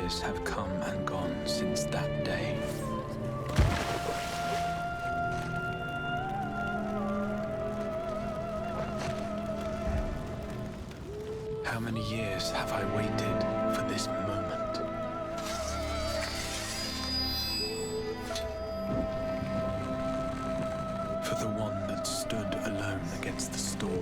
years have come and gone since that day. How many years have I waited for this moment? For the one that stood alone against the storm.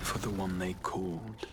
For the one they called.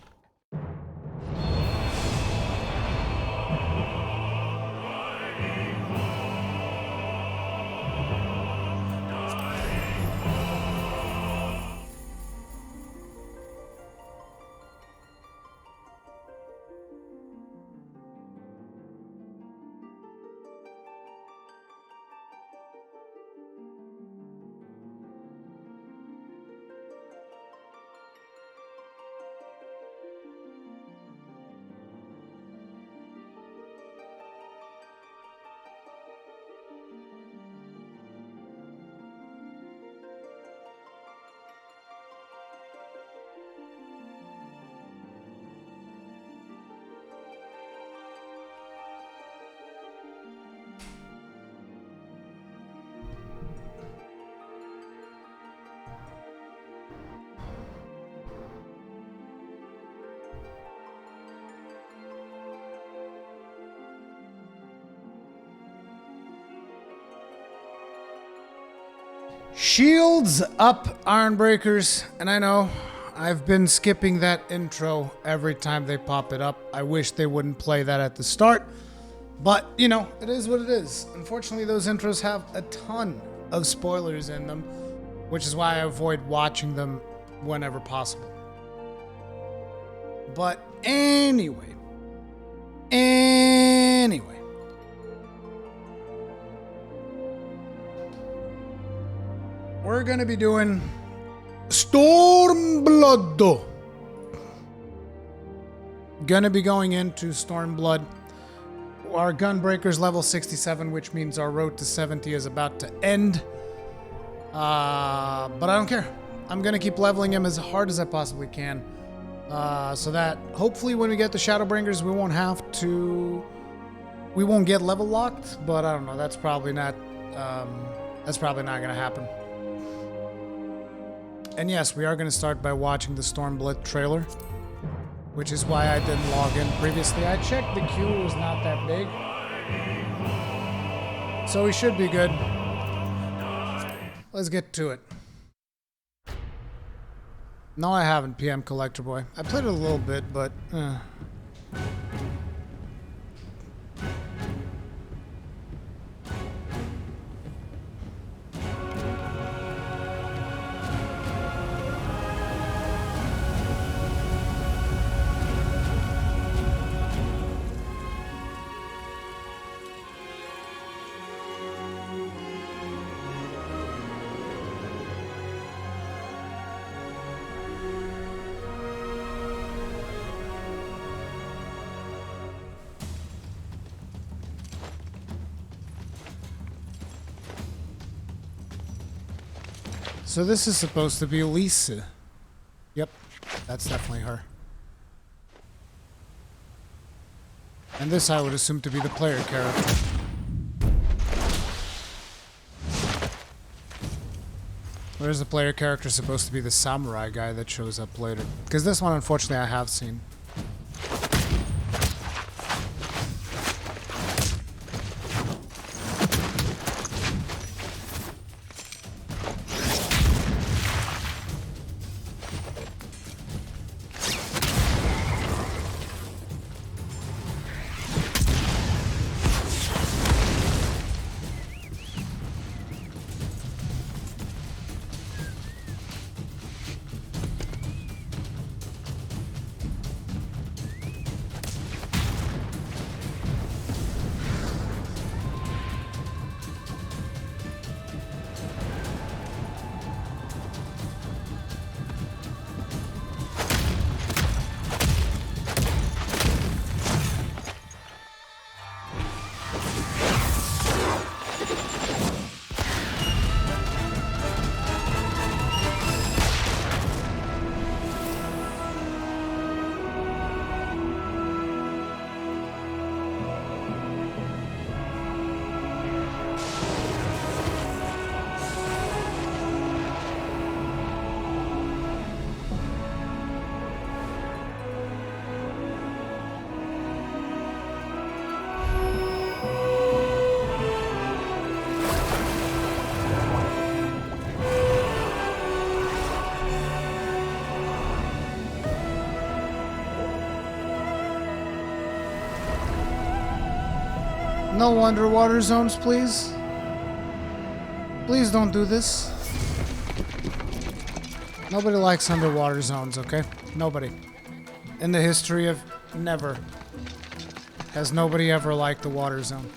Shields up, Ironbreakers. And I know I've been skipping that intro every time they pop it up. I wish they wouldn't play that at the start. But, you know, it is what it is. Unfortunately, those intros have a ton of spoilers in them, which is why I avoid watching them whenever possible. But anyway. We're gonna be doing Stormblood. Gonna be going into Stormblood. Our Gunbreaker's level 67, which means our road to 70 is about to end. But I don't care. I'm gonna keep leveling him as hard as I possibly can. So that hopefully when we get the Shadowbringers, we won't have to... We won't get level locked, but I don't know. That's probably not gonna happen. And yes, we are going to start by watching the Stormblood trailer, which is why I didn't log in previously. I checked the queue, it was not that big. So we should be good. Let's get to it. No, I haven't, PM Collector Boy. I played it a little bit, but... So this is supposed to be Lisa. Yep, that's definitely her. And this I would assume to be the player character. Where's the player character supposed to be the samurai guy that shows up later? Because this one, unfortunately, I have seen. No underwater zones, please. Please don't do this. Nobody likes underwater zones, okay? Nobody. In the history of never has nobody ever liked the water zone.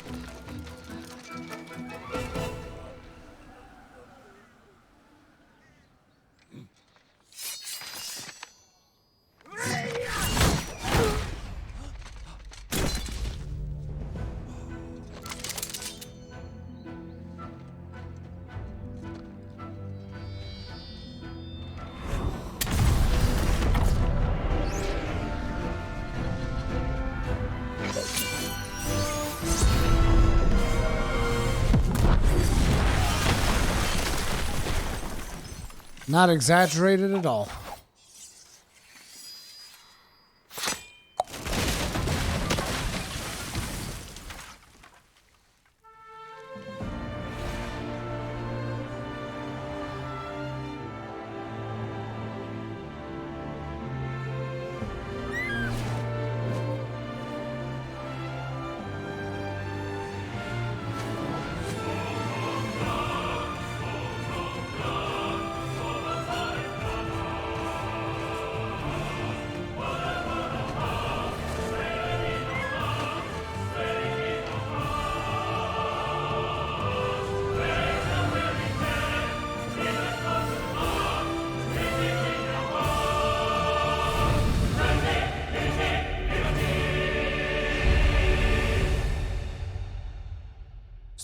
Not exaggerated at all.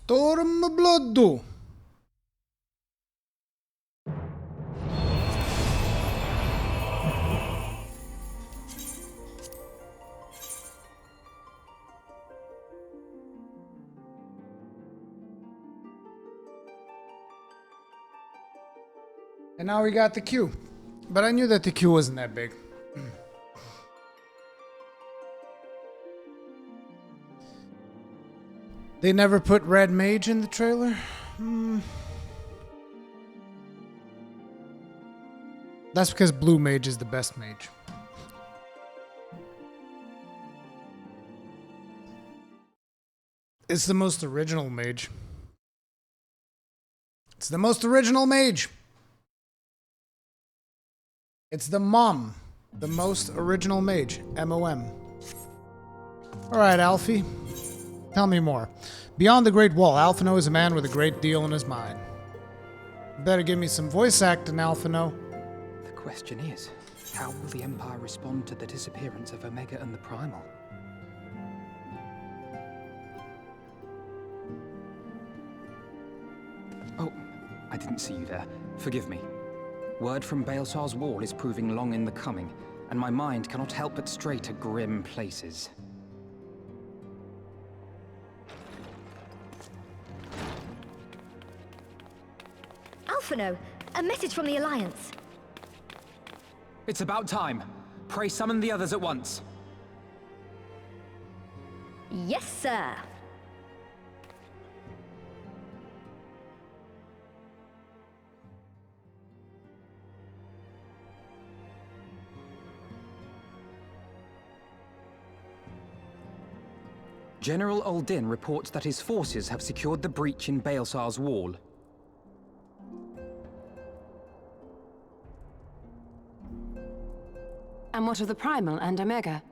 Stormblood. And now we got the queue. But I knew that the queue wasn't that big. They never put Red Mage in the trailer? That's because Blue Mage is the best mage. It's the most original mage. It's the most original mage. It's the MOM. The most original mage. MOM. Alright, Alfie. Tell me more. Beyond the Great Wall, Alphino is a man with a great deal in his mind. Better give me some voice acting, Alphino. The question is, how will the Empire respond to the disappearance of Omega and the Primal? Oh, I didn't see you there. Forgive me. Word from Baelsar's wall is proving long in the coming, and my mind cannot help but stray to grim places. Alphino, a message from the Alliance. It's about time. Pray summon the others at once. Yes, sir. General Uldin reports that his forces have secured the breach in Baelsar's wall. And what of the Primal and Omega?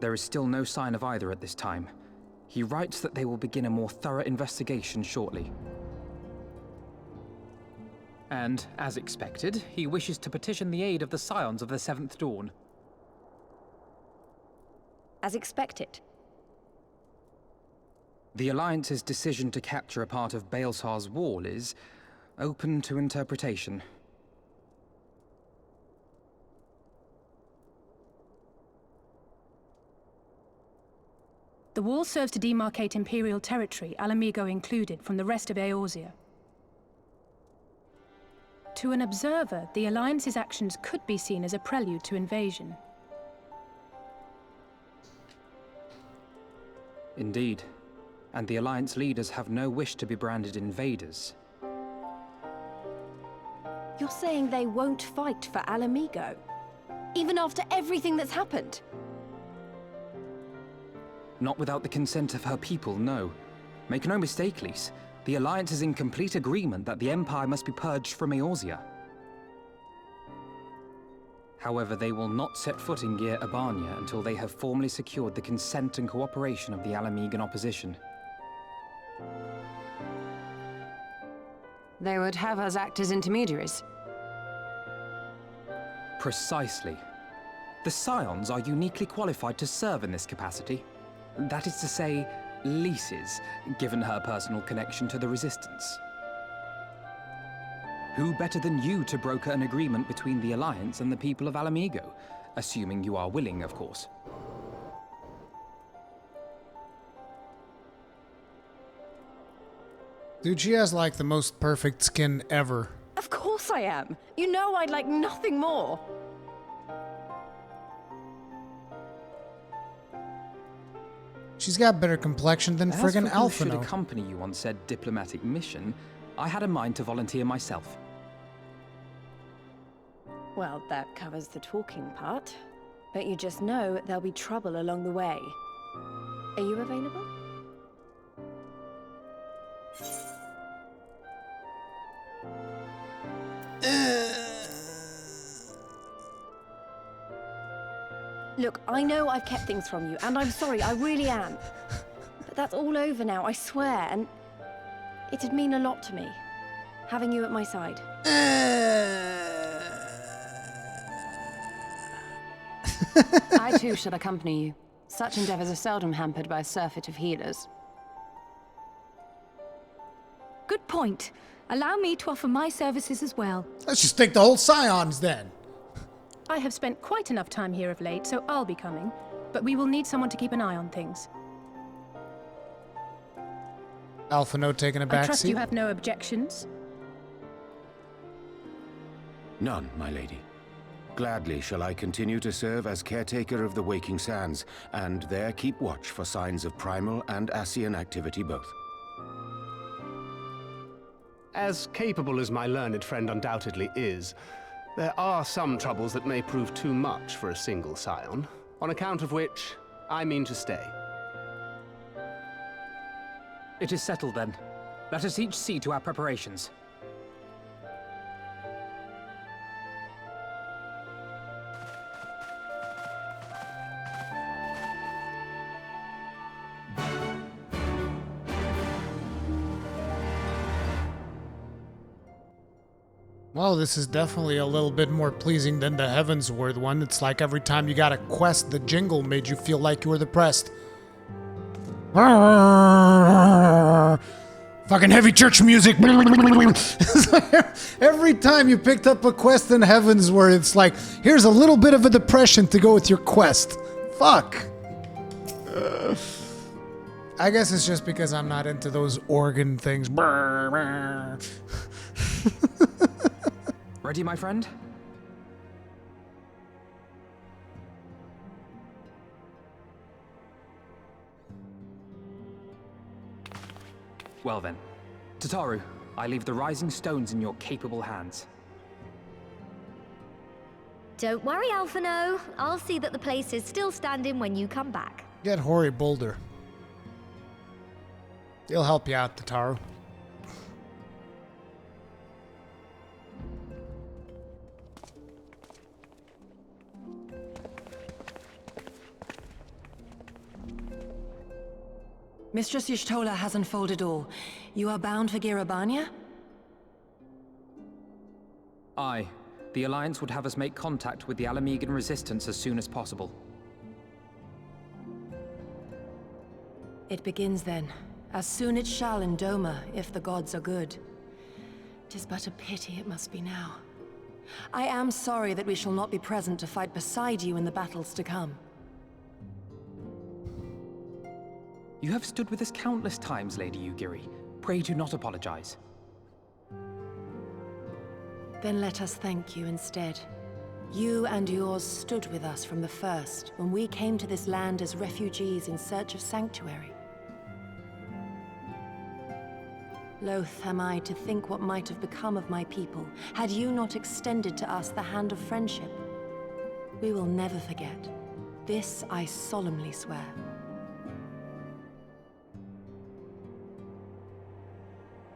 There is still no sign of either at this time. He writes that they will begin a more thorough investigation shortly. And, as expected, he wishes to petition the aid of the Scions of the Seventh Dawn. As expected. The Alliance's decision to capture a part of Baelsar's wall is open to interpretation. The wall serves to demarcate Imperial territory, Alamigo included, from the rest of Eorzea. To an observer, the Alliance's actions could be seen as a prelude to invasion. Indeed. And the Alliance leaders have no wish to be branded invaders. You're saying they won't fight for Alamigo? Even after everything that's happened? Not without the consent of her people, no. Make no mistake, Lys. The Alliance is in complete agreement that the Empire must be purged from Eorzea. However, they will not set foot in Gyr Abania until they have formally secured the consent and cooperation of the Alamegan opposition. They would have us act as intermediaries. Precisely. The Scions are uniquely qualified to serve in this capacity. That is to say, Lys's, given her personal connection to the Resistance. Who better than you to broker an agreement between the Alliance and the people of Alamigo? Assuming you are willing, of course. Dude, she has like the most perfect skin ever. Of course I am. You know I'd like nothing more. She's got better complexion than friggin' As for who should Alphino. accompany you on said diplomatic mission, I had a mind to volunteer myself. Well, that covers the talking part. But you just know there'll be trouble along the way. Are you available? Look, I know I've kept things from you, and I'm sorry, I really am. But that's all over now, I swear, and it'd mean a lot to me, having you at my side. I too shall accompany you. Such endeavors are seldom hampered by a surfeit of healers. Good point. Allow me to offer my services as well. Let's just take the whole Scions then. I have spent quite enough time here of late, so I'll be coming. But we will need someone to keep an eye on things. Alphino taking a I back trust seat. you have no objections. None, my lady. Gladly shall I continue to serve as caretaker of the Waking Sands, and there keep watch for signs of primal and Ascian activity both. As capable as my learned friend undoubtedly is, there are some troubles that may prove too much for a single scion, on account of which I mean to stay. It is settled then. Let us each see to our preparations. Well, this is definitely a little bit more pleasing than the Heavensward one. It's like every time you got a quest, the jingle made you feel like you were depressed. Fucking heavy church music. Every time you picked up a quest in Heavensward, it's like, here's a little bit of a depression to go with your quest. Fuck. I guess it's just because I'm not into those organ things. Ready, my friend? Well then. Tataru, I leave the rising stones in your capable hands. Don't worry, Alphino. I'll see that the place is still standing when you come back. Get Hori Boulder. He'll help you out, Tataru. Mistress Y'shtola has unfolded all. You are bound for Gyr Abania? Aye. The Alliance would have us make contact with the Alamegan Resistance as soon as possible. It begins then. As soon it shall in Doma, if the gods are good. 'Tis but a pity it must be now. I am sorry that we shall not be present to fight beside you in the battles to come. You have stood with us countless times, Lady Yugiri. Pray do not apologize. Then let us thank you instead. You and yours stood with us from the first, when we came to this land as refugees in search of sanctuary. Loath am I to think what might have become of my people, had you not extended to us the hand of friendship. We will never forget. This I solemnly swear.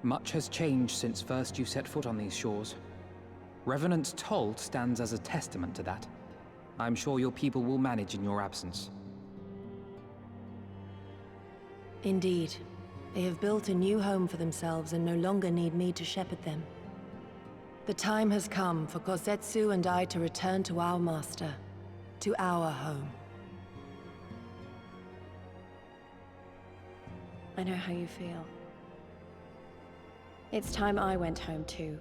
Much has changed since first you set foot on these shores. Revenant's toll stands as a testament to that. I'm sure your people will manage in your absence. Indeed. They have built a new home for themselves and no longer need me to shepherd them. The time has come for Kozetsu and I to return to our master, to our home. I know how you feel. It's time I went home too.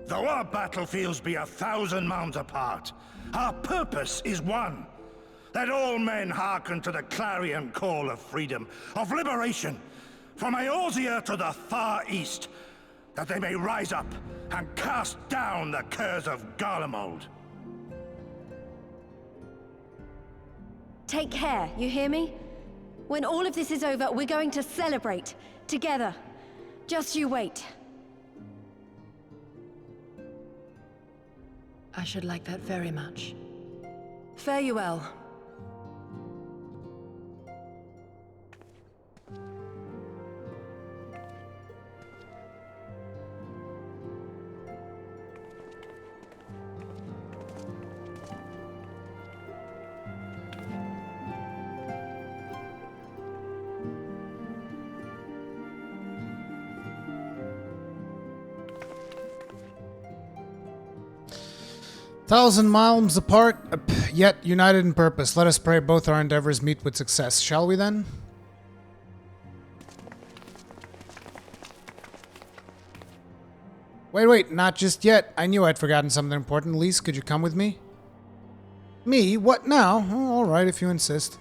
Though our battlefields be 1,000 mounds apart, our purpose is one. Let all men hearken to the clarion call of freedom, of liberation, from Eorzea to the far east, that they may rise up and cast down the curse of Garlemald. Take care, you hear me? When all of this is over, we're going to celebrate, together. Just you wait. I should like that very much. Fare you well. 1,000 miles apart, yet united in purpose. Let us pray both our endeavors meet with success. Shall we then? Wait, not just yet. I knew I'd forgotten something important. Lise, could you come with me? Me? What now? Oh, alright, if you insist.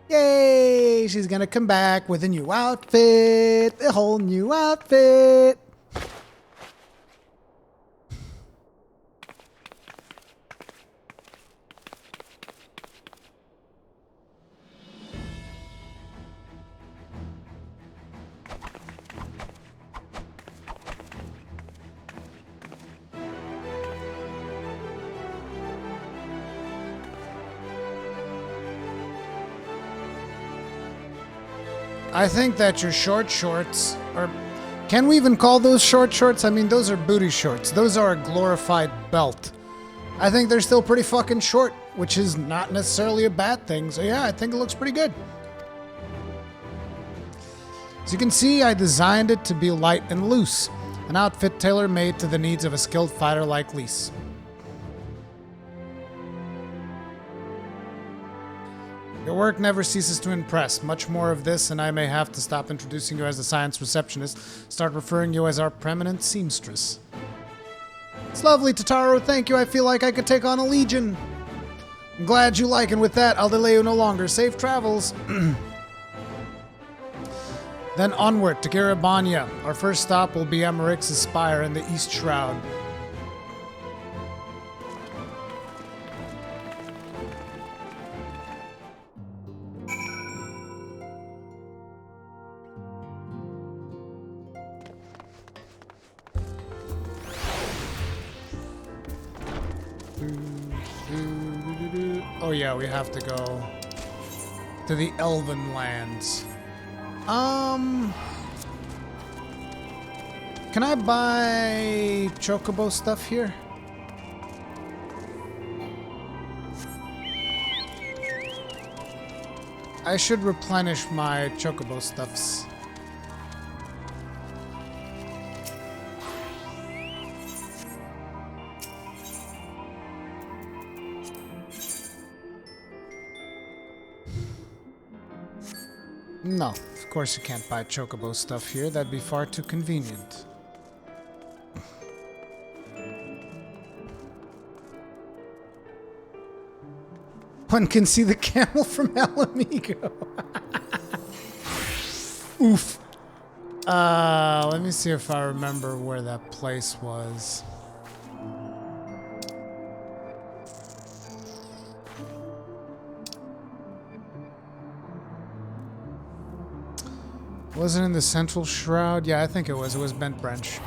Yay! She's gonna come back with a new outfit! A whole new outfit! I think that your short shorts, or can we even call those short shorts? I mean, those are booty shorts. Those are a glorified belt. I think they're still pretty fucking short, which is not necessarily a bad thing. So yeah, I think it looks pretty good. As you can see, I designed it to be light and loose. An outfit tailor-made to the needs of a skilled fighter like Lise. Your work never ceases to impress. Much more of this, and I may have to stop introducing you as the science receptionist, start referring you as our preeminent seamstress. It's lovely, Totaro. Thank you. I feel like I could take on a legion. I'm glad you like, and with that, I'll delay you no longer. Safe travels. Then onward to Garabanya. Our first stop will be Amarix's Spire in the East Shroud. Oh yeah, we have to go to the Elven Lands. Can I buy Chocobo stuff here? I should replenish my Chocobo stuffs. No, of course you can't buy Chocobo stuff here. That'd be far too convenient. One can see the camel from Alamigo. Oof. Let me see if I remember where that place was. Was it in the Central Shroud? Yeah, I think it was. It was Bent Branch.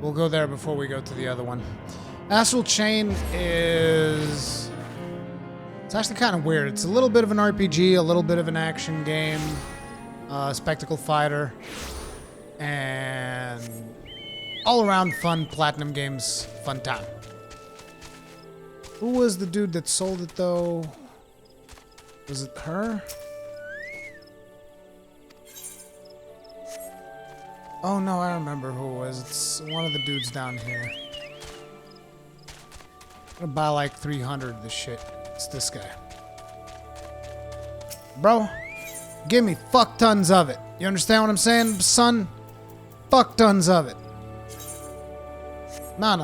We'll go there before we go to the other one. Astral Chain is... It's actually kind of weird. It's a little bit of an RPG, a little bit of an action game. Spectacle Fighter, and all-around fun Platinum Games fun time. Who was the dude that sold it, though? Was it her? Oh no, I remember who it was. It's one of the dudes down here. I'm gonna buy like 300 of this shit. It's this guy. Bro, give me fuck tons of it. You understand what I'm saying, son? Fuck tons of it. No.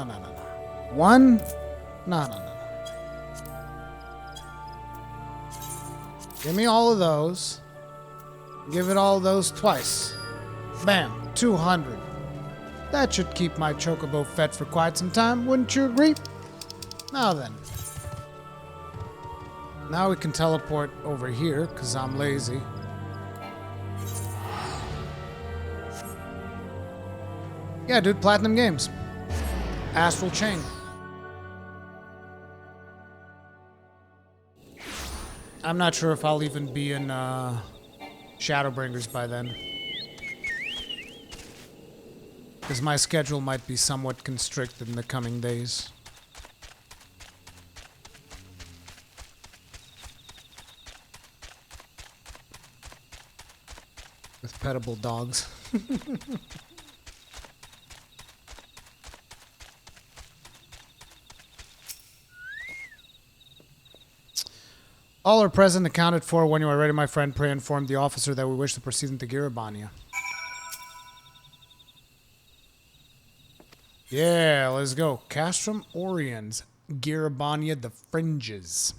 One? No. Give me all of those. Give it all of those twice. Bam. 200. That should keep my chocobo fed for quite some time, wouldn't you agree? Now then. Now we can teleport over here, because I'm lazy. Yeah, dude, Platinum Games. Astral Chain. I'm not sure if I'll even be in Shadowbringers by then. Because my schedule might be somewhat constricted in the coming days. With petable dogs. All are present, accounted for. When you are ready, my friend, pray inform the officer that we wish to proceed into Girabania. Yeah, let's go. Castrum Oriens, Girabania, the Fringes.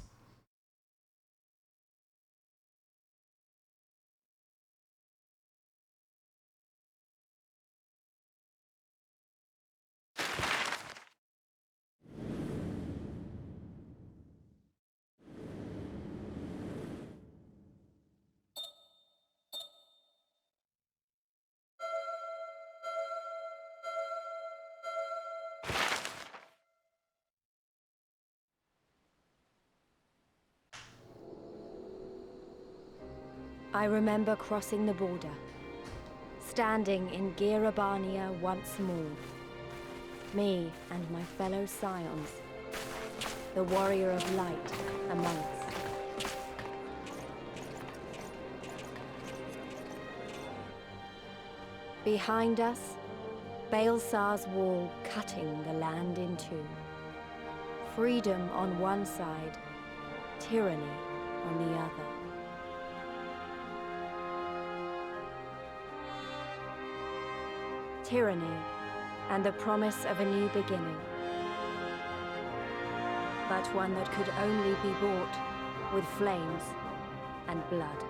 I remember crossing the border, standing in Girabania once more. Me and my fellow scions, the warrior of light among us. Behind us, Baelsar's wall cutting the land in two. Freedom on one side, tyranny on the other. Tyranny and the promise of a new beginning. But one that could only be bought with flames and blood.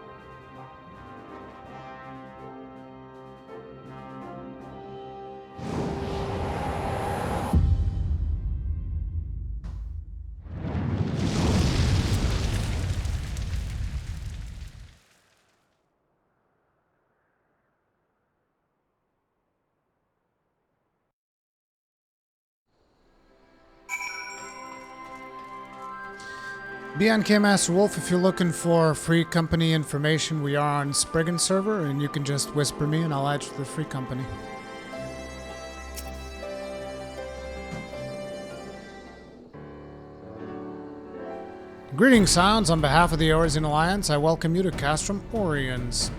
BNK Master Wolf, if you're looking for free company information, we are on Spriggan server, and you can just whisper me and I'll add you to the free company. Greetings, Sounds. On behalf of the Eorzean Alliance, I welcome you to Castrum Oriens.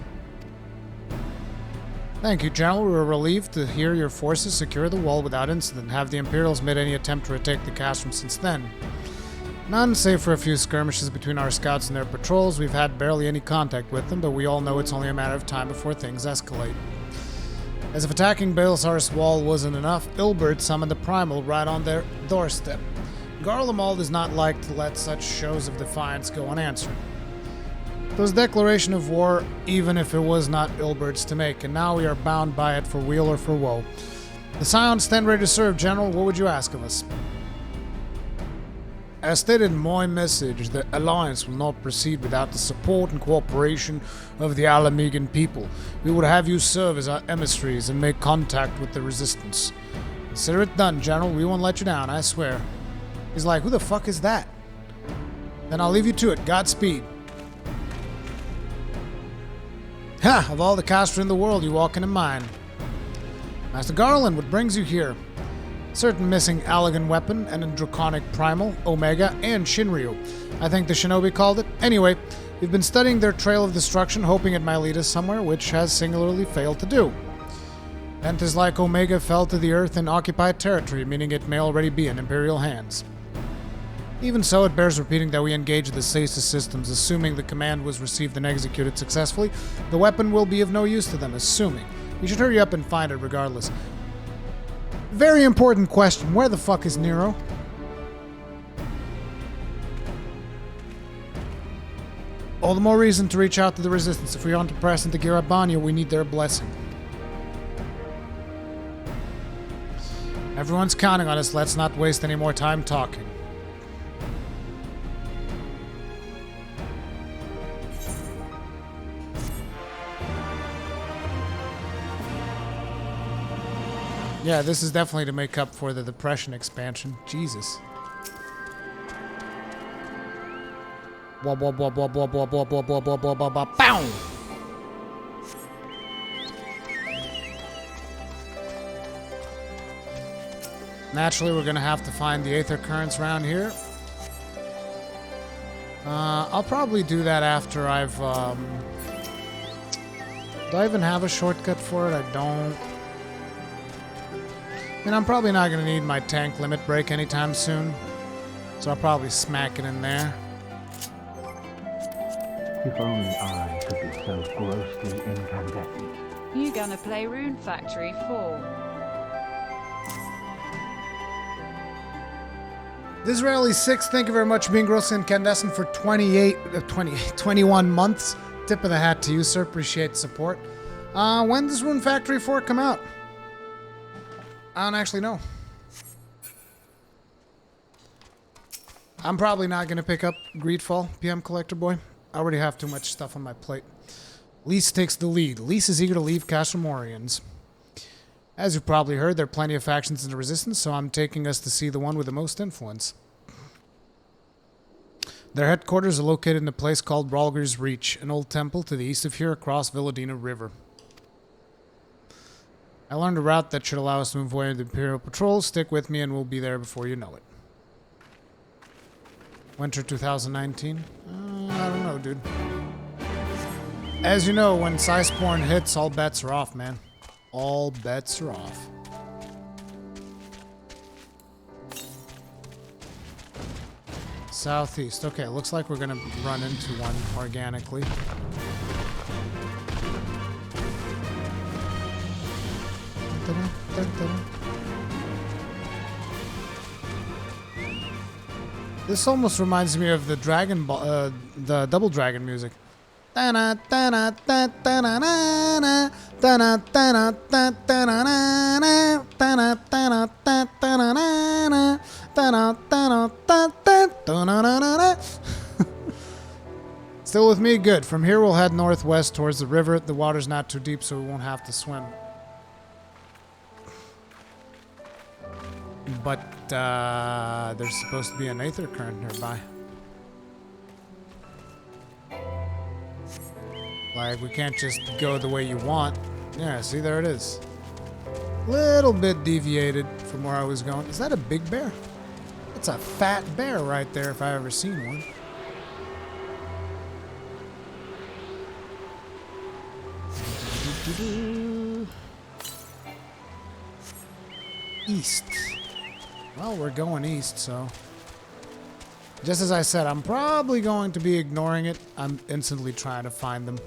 Thank you, General. We were relieved to hear your forces secure the wall without incident. Have the Imperials made any attempt to retake the Castrum since then? None, save for a few skirmishes between our scouts and their patrols. We've had barely any contact with them, but we all know it's only a matter of time before things escalate. As if attacking Baelsar's wall wasn't enough, Ilberd summoned the Primal right on their doorstep. Garlemald does not like to let such shows of defiance go unanswered. It was a declaration of war, even if it was not Ilberd's to make, and now we are bound by it for weal or for woe. The Scions stand ready to serve, General. What would you ask of us? As stated in my message, the Alliance will not proceed without the support and cooperation of the Alamegan people. We would have you serve as our emissaries and make contact with the Resistance. Consider it done, General. We won't let you down, I swear. He's like, who the fuck is that? Then I'll leave you to it. Godspeed. Ha! Of all the Castra in the world, you walk into mine. Master Garland, what brings you here? Certain missing Allagan weapon and a draconic primal, Omega, and Shinryu. I think the shinobi called it. Anyway, we've been studying their trail of destruction, hoping it might lead us somewhere, which has singularly failed to do. And 'tis like Omega fell to the earth in occupied territory, meaning it may already be in Imperial hands. Even so, it bears repeating that we engage the stasis systems, assuming the command was received and executed successfully. The weapon will be of no use to them, assuming. You should hurry up and find it regardless. Very important question. Where the fuck is Nero? All the more reason to reach out to the Resistance. If we want to press into Girabania, we need their blessing. Everyone's counting on us. Let's not waste any more time talking. Yeah, this is definitely to make up for the Depression expansion. Jesus. Blah blah blah blah blah blah blah blah blah blah blah blah blah. Bow! Naturally, we're gonna have to find the Aether Currents around here. I'll probably do that after I've. Do I even have a shortcut for it? I don't. And I'm probably not going to need my tank limit break anytime soon. So I'll probably smack it in there. If only I could be so grossly incandescent. You gonna play Rune Factory 4? Disraeli 6, thank you very much for being grossly incandescent for 21 months. Tip of the hat to you, sir. Appreciate the support. When does Rune Factory 4 come out? I don't actually know. I'm probably not going to pick up Greedfall, PM Collector Boy. I already have too much stuff on my plate. Lise takes the lead. Lise is eager to leave Castramorians. As you've probably heard, there are plenty of factions in the Resistance, so I'm taking us to see the one with the most influence. Their headquarters are located in a place called Bralger's Reach, an old temple to the east of here across Villadina River. I learned a route that should allow us to move away with the Imperial Patrol. Stick with me and we'll be there before you know it. Winter 2019? I don't know, dude. As you know, when Siceborn hits, all bets are off, man. All bets are off. Southeast. Okay, looks like we're gonna run into one organically. This almost reminds me of the Dragon Ball, the Double Dragon music. Still with me? Good. From here we'll head northwest towards the river. The water's not too deep, so we won't have to swim. But there's supposed to be an Aether Current nearby. Like, we can't just go the way you want. Yeah, see, there it is. Little bit deviated from where I was going. Is that a big bear? That's a fat bear right there if I ever seen one. East. Well, we're going east, so... Just as I said, I'm probably going to be ignoring it. I'm instantly trying to find them.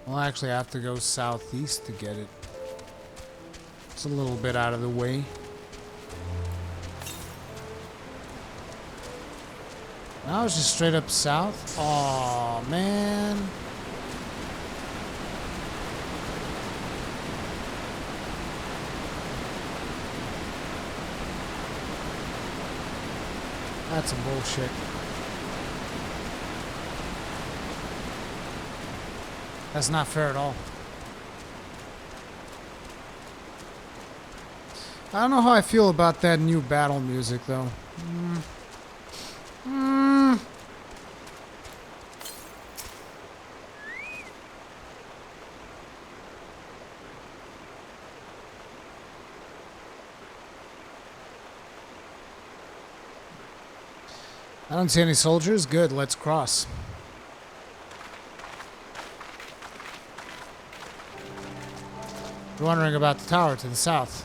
We'll actually have to go southeast to get it. It's a little bit out of the way. Now it's just straight up south. Oh man. That's some bullshit. That's not fair at all. I don't know how I feel about that new battle music, though. I don't see any soldiers. Good, let's cross. You're wondering about the tower to the south.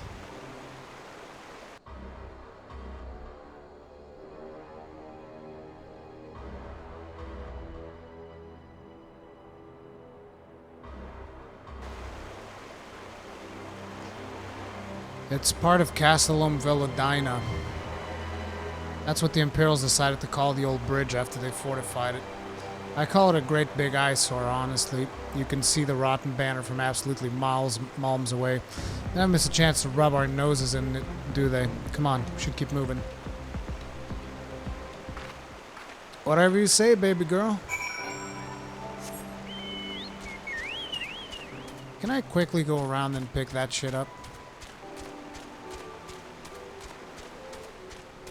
It's part of Castellum Velodina. That's what the Imperials decided to call the old bridge after they fortified it. I call it a great big eyesore, honestly. You can see the rotten banner from absolutely miles away. They don't miss a chance to rub our noses in it, do they? Come on, we should keep moving. Whatever you say, baby girl. Can I quickly go around and pick that shit up?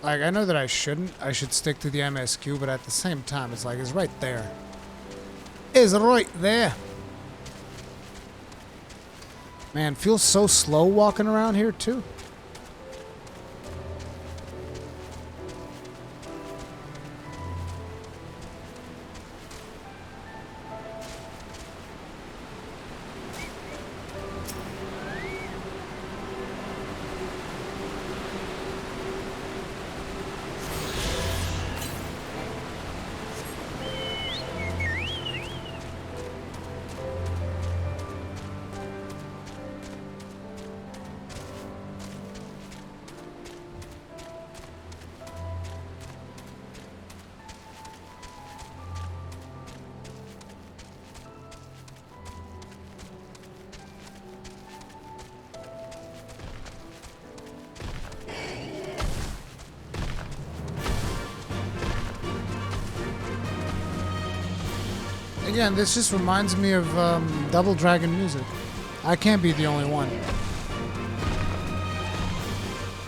Like, I know that I shouldn't. I should stick to the MSQ, but at the same time, it's like, it's right there. It's right there. Man, feels so slow walking around here, too. Again, this just reminds me of Double Dragon music. I can't be the only one.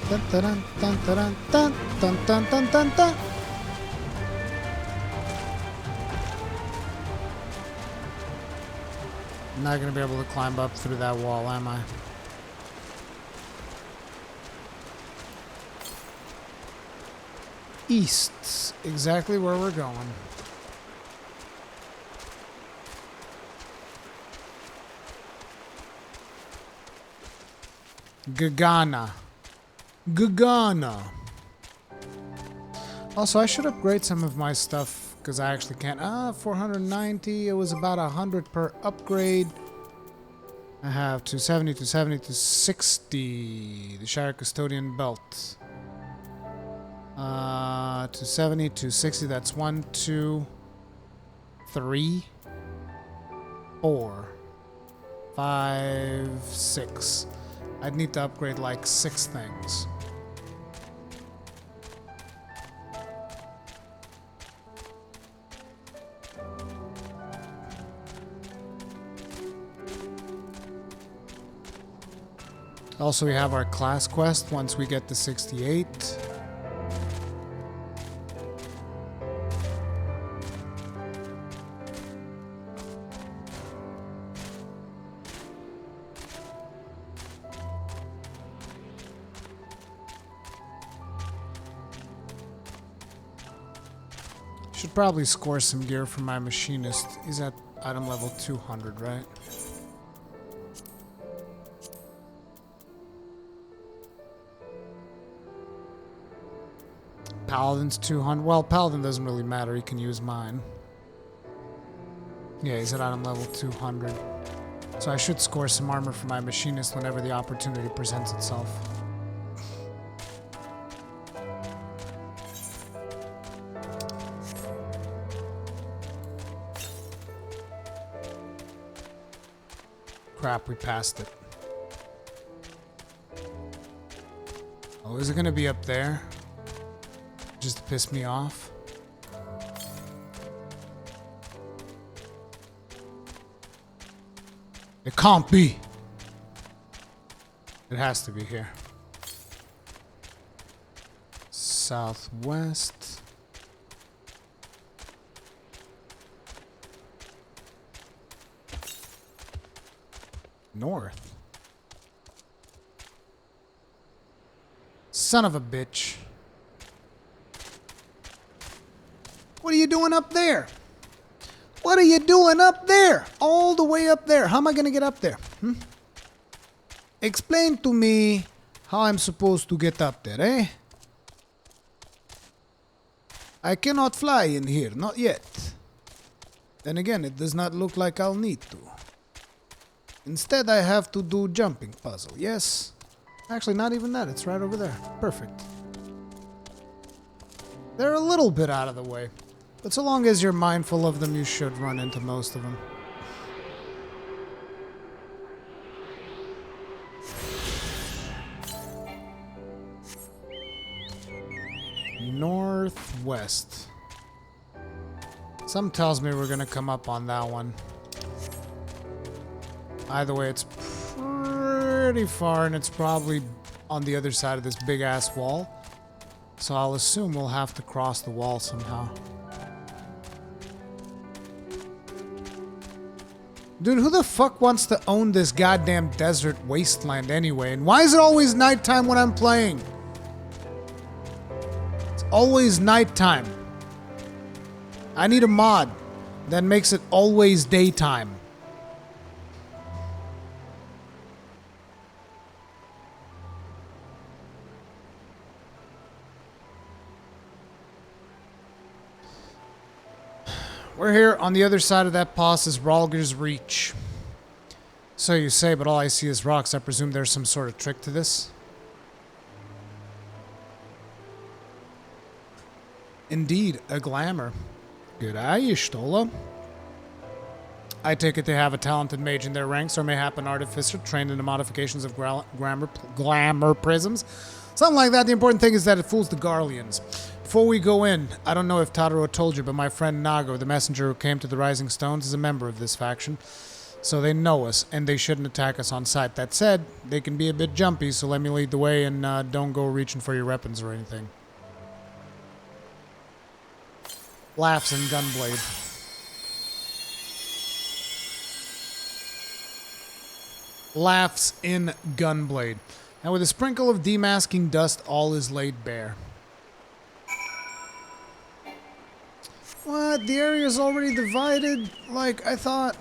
Dun, dun, dun, dun, dun, dun, dun, dun, dun, dun. I'm not going to be able to climb up through that wall, am I? East. Exactly where we're going. Gagana. Also, I should upgrade some of my stuff because I actually can't. 490. It was about 100 per upgrade. I have 270, 270, 260. The Shire Custodian Belt. 270, 260. That's 1, 2, 3, 4, 5, 6. I'd need to upgrade like 6 things. Also, we have our class quest once we get to 68. Should probably score some gear from my machinist. He's at item level 200, right? Paladin's 200. Well, Paladin doesn't really matter. He can use mine. Yeah, he's at item level 200. So I should score some armor for my machinist whenever the opportunity presents itself. crap, we passed it. Oh, is it gonna be up there? Just to piss me off? It can't be. It has to be here. Southwest. North. Son of a bitch. What are you doing up there? What are you doing up there? All the way up there. How am I going to get up there? Explain to me how I'm supposed to get up there, eh? I cannot fly in here, not yet. Then again, it does not look like I'll need to. Instead, I have to do jumping puzzle, yes? Actually, not even that. It's right over there. Perfect. They're a little bit out of the way. But so long as you're mindful of them, you should run into most of them. Northwest. Some tells me we're gonna come up on that one. Either way, it's pretty far, and it's probably on the other side of this big-ass wall. So I'll assume we'll have to cross the wall somehow. Dude, who the fuck wants to own this goddamn desert wasteland anyway? And why is it always nighttime when I'm playing? It's always nighttime. I need a mod that makes it always daytime. We're here on the other side of that pass is Ralger's Reach. So you say, but all I see is rocks. I presume there's some sort of trick to this. Indeed, a glamour. Good eye, Ishtola. I take it they have a talented mage in their ranks, or mayhap an artificer trained in the modifications of glamour prisms. Something like that. The important thing is that it fools the Garleans. Before we go in, I don't know if Tadaro told you, but my friend Nago, the messenger who came to the Rising Stones, is a member of this faction. So they know us, and they shouldn't attack us on sight. That said, they can be a bit jumpy, so let me lead the way and don't go reaching for your weapons or anything. Laughs and Gunblade. Laughs in Gunblade. And with a sprinkle of demasking dust, all is laid bare. What? The area's already divided? Like, I thought...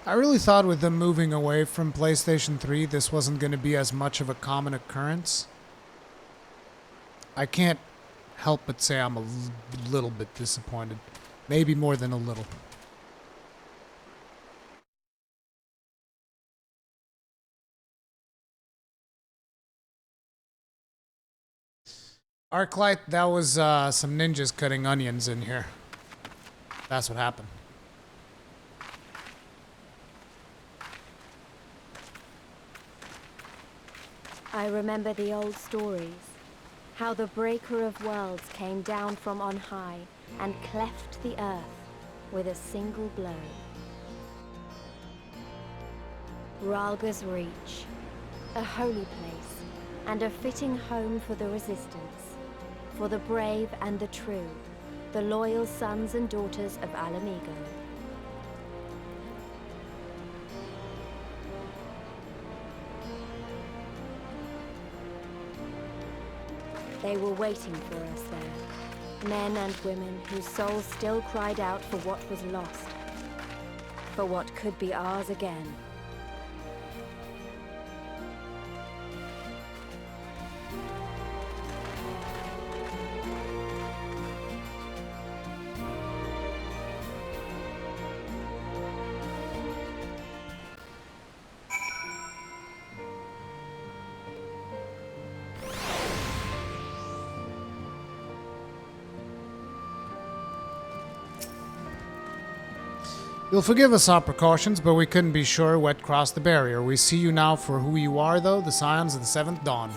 I really thought with them moving away from PlayStation 3, this wasn't going to be as much of a common occurrence. I can't help but say I'm a little bit disappointed. Maybe more than a little. Arclight, that was some ninjas cutting onions in here. That's what happened. I remember the old stories. How the Breaker of Worlds came down from on high and cleft the earth with a single blow. Ralger's Reach, a holy place and a fitting home for the Resistance, for the brave and the true, the loyal sons and daughters of Alamigo. They were waiting for us there, men and women whose souls still cried out for what was lost, for what could be ours again. You'll forgive us our precautions, but we couldn't be sure what crossed the barrier. We see you now for who you are, though, the Scions of the Seventh Dawn.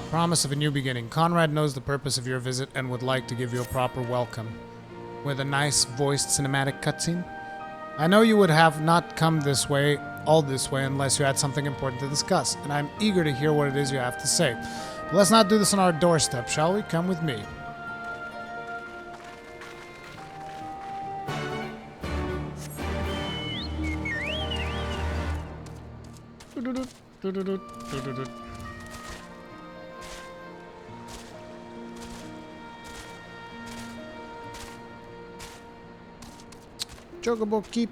Promise of a new beginning. Conrad knows the purpose of your visit and would like to give you a proper welcome. With a nice voiced cinematic cutscene. I know you would have not come this way, all this way, unless you had something important to discuss, and I'm eager to hear what it is you have to say. But let's not do this on our doorstep, shall we? Come with me. Chocobo keep.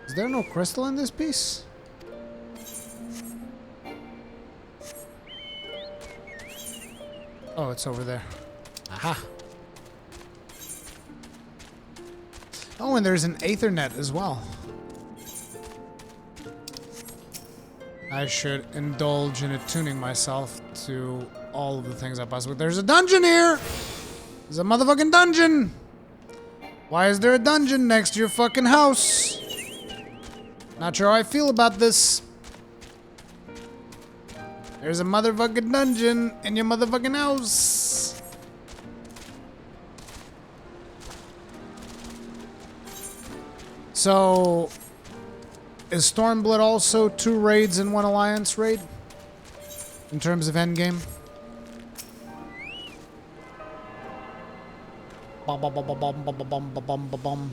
Is there no crystal in this piece? Oh, it's over there. Aha. Oh, and there's an Aethernet as well. I should indulge in attuning myself to all of the things I possibly... There's a dungeon here! There's a motherfucking dungeon! Why is there a dungeon next to your fucking house? Not sure how I feel about this. There's a motherfucking dungeon in your motherfucking house. So, is Stormblood also 2 raids and 1 alliance raid? In terms of endgame? Bum bum bum bum bum bum bum bum bum bum bum.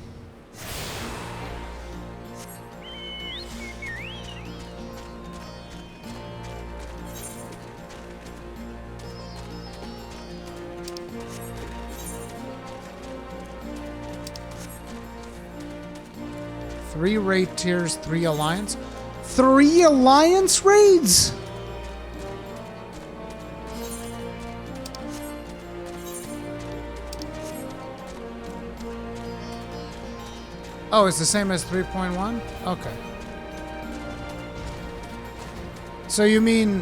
Three raid tiers, 3 alliance. 3 alliance raids? Oh, it's the same as 3.1? Okay. So you mean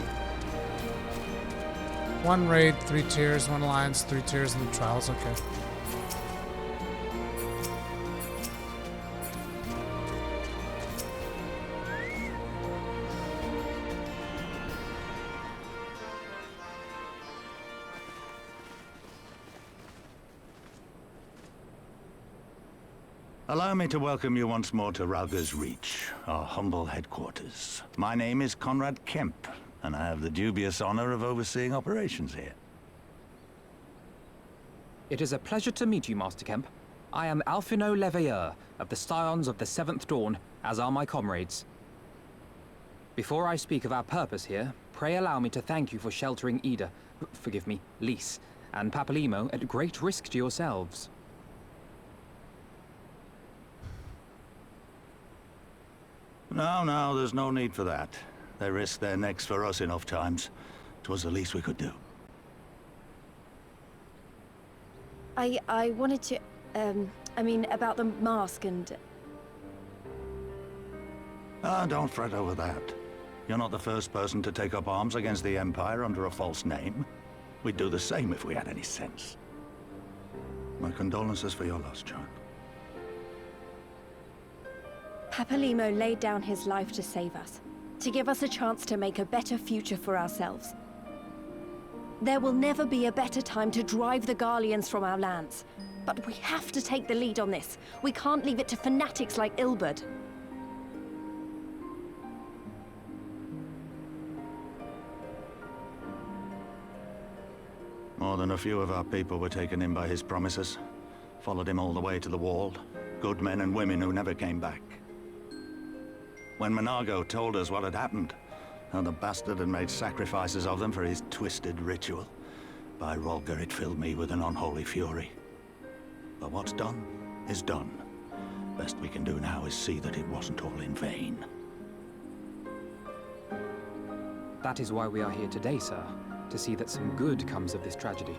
1 raid, 3 tiers, 1 alliance, 3 tiers, and the trials, okay. Allow me to welcome you once more to Rauger's Reach, our humble headquarters. My name is Conrad Kemp, and I have the dubious honor of overseeing operations here. It is a pleasure to meet you, Master Kemp. I am Alphino Leveilleur of the Scions of the Seventh Dawn, as are my comrades. Before I speak of our purpose here, pray allow me to thank you for sheltering Ida, forgive me, Lys, and Papalimo at great risk to yourselves. No, there's no need for that. They risked their necks for us enough times. 'Twas the least we could do. I wanted to, I mean, about the mask and... Don't fret over that. You're not the first person to take up arms against the Empire under a false name. We'd do the same if we had any sense. My condolences for your loss, child. Papalimo laid down his life to save us, to give us a chance to make a better future for ourselves. There will never be a better time to drive the Garleans from our lands. But we have to take the lead on this. We can't leave it to fanatics like Ilberd. More than a few of our people were taken in by his promises. Followed him all the way to the wall. Good men and women who never came back. When Monago told us what had happened, how the bastard had made sacrifices of them for his twisted ritual, by Rolger it filled me with an unholy fury. But what's done is done. Best we can do now is see that it wasn't all in vain. That is why we are here today, sir, to see that some good comes of this tragedy.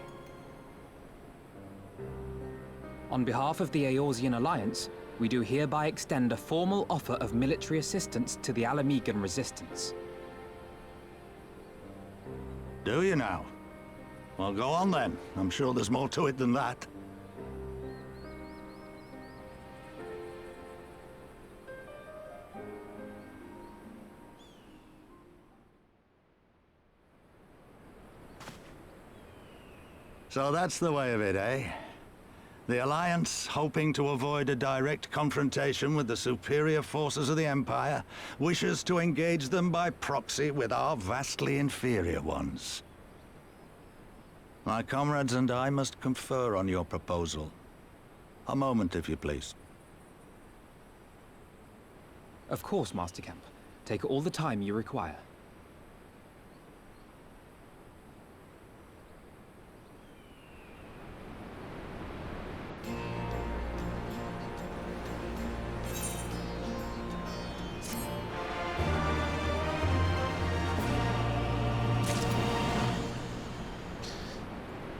On behalf of the Eorzean Alliance, we do hereby extend a formal offer of military assistance to the Alamegan resistance. Do you now? Well, go on then. I'm sure there's more to it than that. So that's the way of it, eh? The Alliance, hoping to avoid a direct confrontation with the superior forces of the Empire, wishes to engage them by proxy with our vastly inferior ones. My comrades and I must confer on your proposal. A moment, if you please. Of course, Master Kemp. Take all the time you require.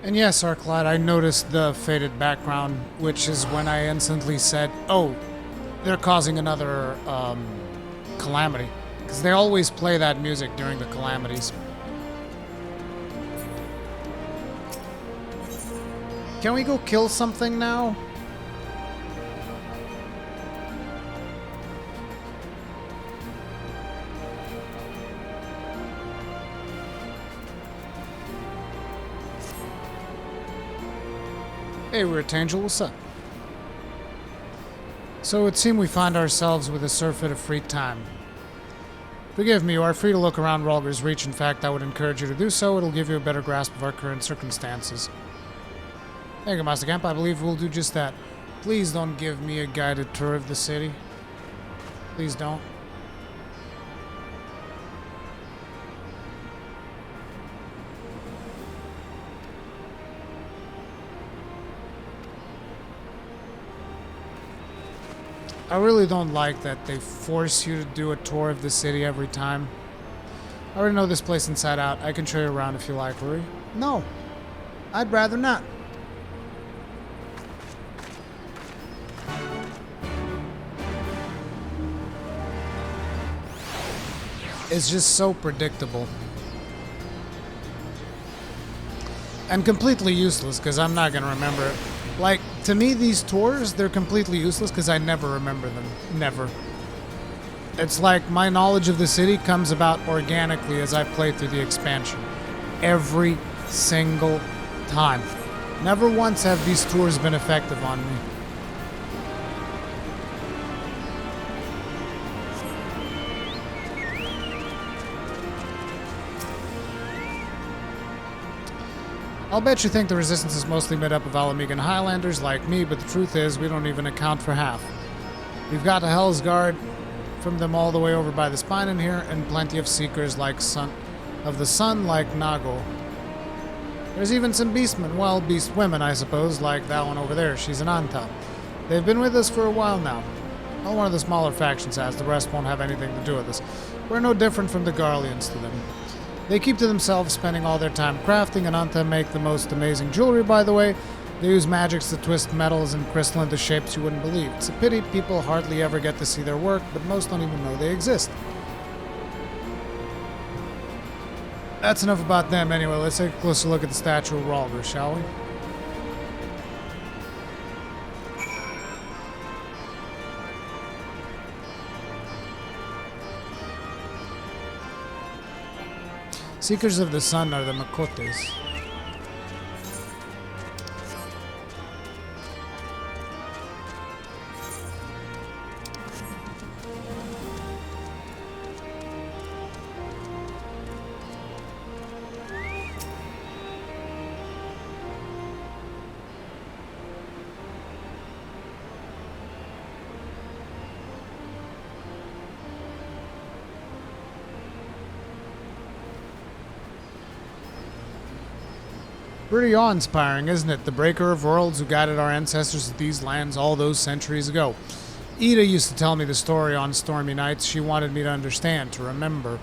And yes, Arclight, I noticed the faded background, which is when I instantly said, oh, they're causing another calamity. Because they always play that music during the calamities. Can we go kill something now? Hey, we're Tangel, what's up? So it would seem we find ourselves with a surfeit of free time. Forgive me, you are free to look around Rhalgr's Reach. In fact, I would encourage you to do so. It'll give you a better grasp of our current circumstances. Thank you, Master Kemp. I believe we'll do just that. Please don't give me a guided tour of the city. Please don't. I really don't like that they force you to do a tour of the city every time. I already know this place inside out. I can show you around if you like, Rory. No. I'd rather not. It's just so predictable. And completely useless, because I'm not going to remember it. Like, to me, these tours, they're completely useless because I never remember them. Never. It's like my knowledge of the city comes about organically as I play through the expansion. Every single time. Never once have these tours been effective on me. I'll bet you think the Resistance is mostly made up of Alamegan Highlanders like me, but the truth is, we don't even account for half. We've got a Hell's Guard from them all the way over by the spine in here, and plenty of Seekers like of the Sun like Nago. There's even some Beastmen, well, Beast women, I suppose, like that one over there. She's an Anta. They've been with us for a while now. Well, one of the smaller factions has, the rest won't have anything to do with us. We're no different from the Garleans to them. They keep to themselves, spending all their time crafting, and Anta make the most amazing jewelry, by the way. They use magics to twist metals and crystal into shapes you wouldn't believe. It's a pity people hardly ever get to see their work, but most don't even know they exist. That's enough about them anyway. Let's take a closer look at the statue of Rhalgr, shall we? Seekers of the Sun are the Makotes. Pretty awe-inspiring, isn't it? The Breaker of Worlds who guided our ancestors to these lands all those centuries ago. Ida used to tell me the story on stormy nights. She wanted me to understand, to remember.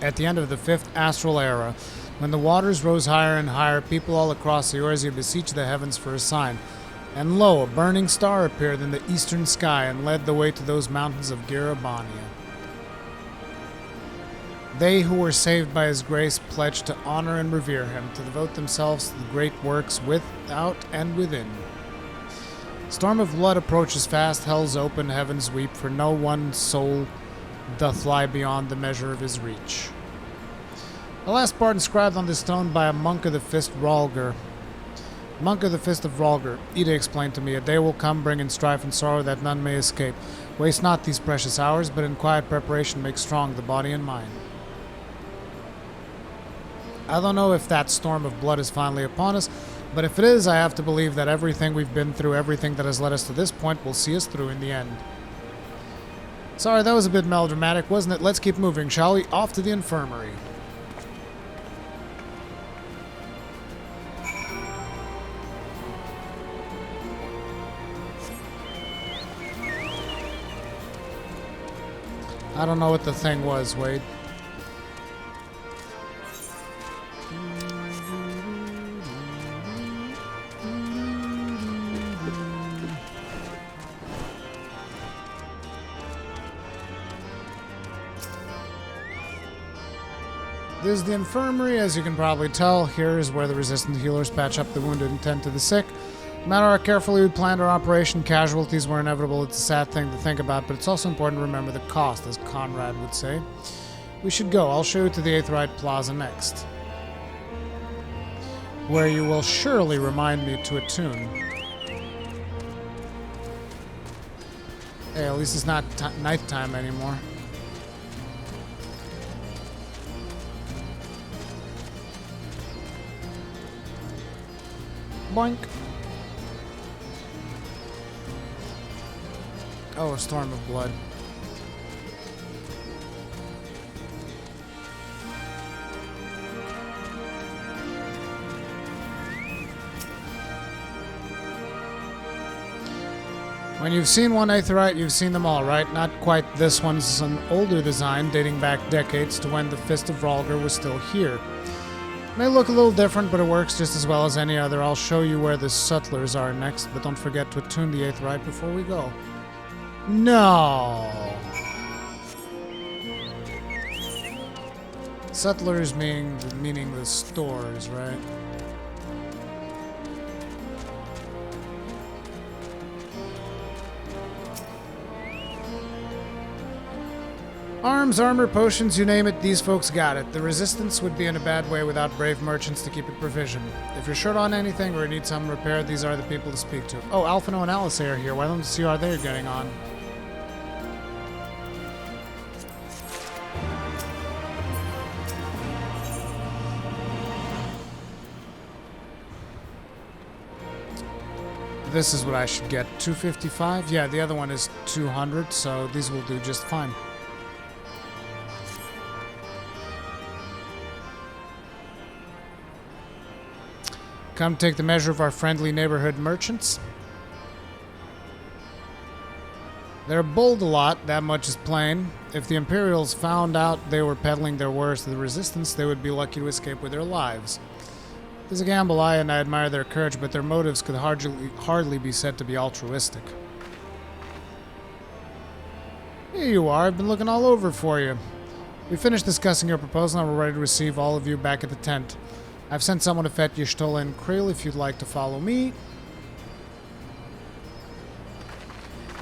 At the end of the 5th Astral Era, when the waters rose higher and higher, people all across the Eorzea beseeched the heavens for a sign. And lo, a burning star appeared in the eastern sky and led the way to those mountains of Girabania. They who were saved by his grace pledge to honor and revere him, to devote themselves to the great works without and within. Storm of blood approaches fast, hell's open, heavens weep, for no one soul doth lie beyond the measure of his reach. The last part inscribed on this stone by a monk of the Fist Rhalgr. Monk of the Fist of Rhalgr, Ida explained to me, a day will come bringing strife and sorrow that none may escape. Waste not these precious hours, but in quiet preparation make strong the body and mind. I don't know if that storm of blood is finally upon us, but if it is, I have to believe that everything we've been through, everything that has led us to this point, will see us through in the end. Sorry, that was a bit melodramatic, wasn't it? Let's keep moving, shall we? Off to the infirmary. I don't know what the thing was, Wade. This is the infirmary, as you can probably tell. Here is where the resistant healers patch up the wounded and tend to the sick. No matter how carefully we planned our operation, casualties were inevitable. It's a sad thing to think about, but it's also important to remember the cost, as Conrad would say. We should go. I'll show you to the Aetheryte Plaza next, where you will surely remind me to attune. Hey, at least it's not nighttime anymore. Boink. Oh, a storm of blood. When you've seen one Aetheryte, you've seen them all, right? Not quite. This one's an older design, dating back decades to when the Fist of Rhalgr was still here. May look a little different, but it works just as well as any other. I'll show you where the Sutlers are next, but don't forget to attune the Aetheryte before we go. No! Sutlers meaning the stores, right? Arms, armor, potions, you name it, these folks got it. The Resistance would be in a bad way without brave merchants to keep it provisioned. If you're short on anything or need something repaired, these are the people to speak to. Oh, Alphino and Alice are here. Why don't you see how they're getting on? This is what I should get. 255? Yeah, the other one is 200, so these will do just fine. Come take the measure of our friendly neighborhood merchants. They're bold a lot, that much is plain. If the Imperials found out they were peddling their wares to the Resistance, they would be lucky to escape with their lives. There's a gamble, and I admire their courage, but their motives could hardly be said to be altruistic. Here you are, I've been looking all over for you. We finished discussing your proposal and we're ready to receive all of you back at the tent. I've sent someone to fetch Y'shtola and Krill if you'd like to follow me.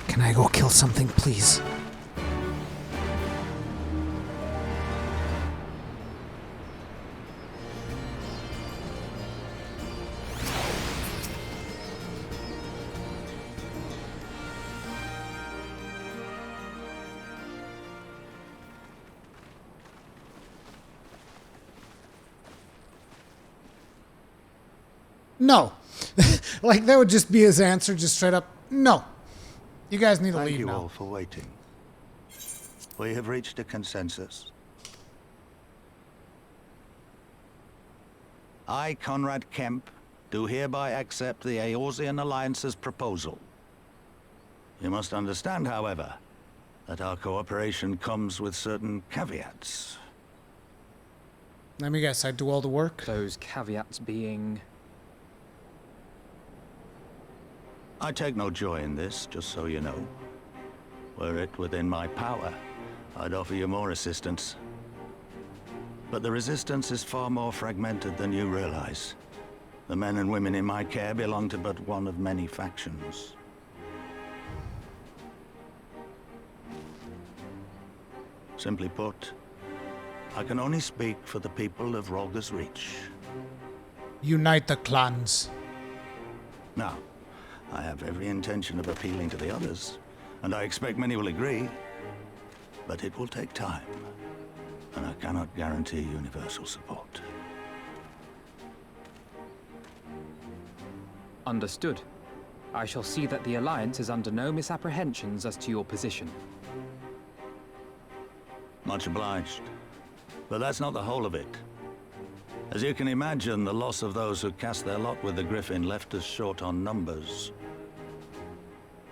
Can I go kill something, please? No. Like, that would just be his answer, just straight up, no. You guys need to leave now. Thank you all for waiting. We have reached a consensus. I, Conrad Kemp, do hereby accept the Eorzean Alliance's proposal. You must understand, however, that our cooperation comes with certain caveats. Let me guess, I do all the work? Those caveats being... I take no joy in this, just so you know. Were it within my power, I'd offer you more assistance. But the resistance is far more fragmented than you realize. The men and women in my care belong to but one of many factions. Simply put, I can only speak for the people of Rolga's Reach. Unite the clans. Now, I have every intention of appealing to the others, and I expect many will agree. But it will take time, and I cannot guarantee universal support. Understood. I shall see that the Alliance is under no misapprehensions as to your position. Much obliged. But that's not the whole of it. As you can imagine, the loss of those who cast their lot with the Griffin left us short on numbers.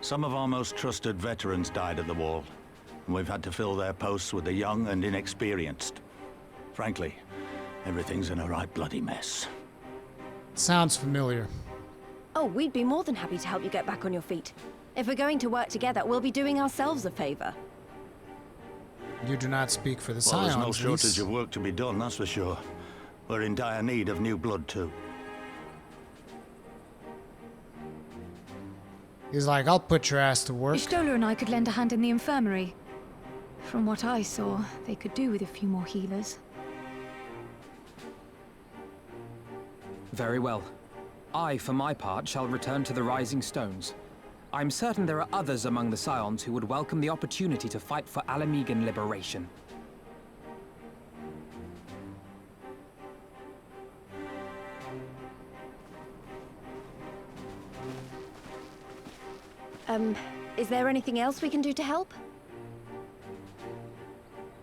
Some of our most trusted veterans died at the wall, and we've had to fill their posts with the young and inexperienced. Frankly, everything's in a right bloody mess. Sounds familiar. Oh, we'd be more than happy to help you get back on your feet. If we're going to work together, we'll be doing ourselves a favor. You do not speak for the Well, Scions. there's no shortage Reese. of work to be done, that's for sure. We're in dire need of new blood, too. He's like, I'll put your ass to work. Stola and I could lend a hand in the infirmary. From what I saw, they could do with a few more healers. Very well. I, for my part, shall return to the Rising Stones. I'm certain there are others among the Scions who would welcome the opportunity to fight for Alamegan liberation. Is there anything else we can do to help?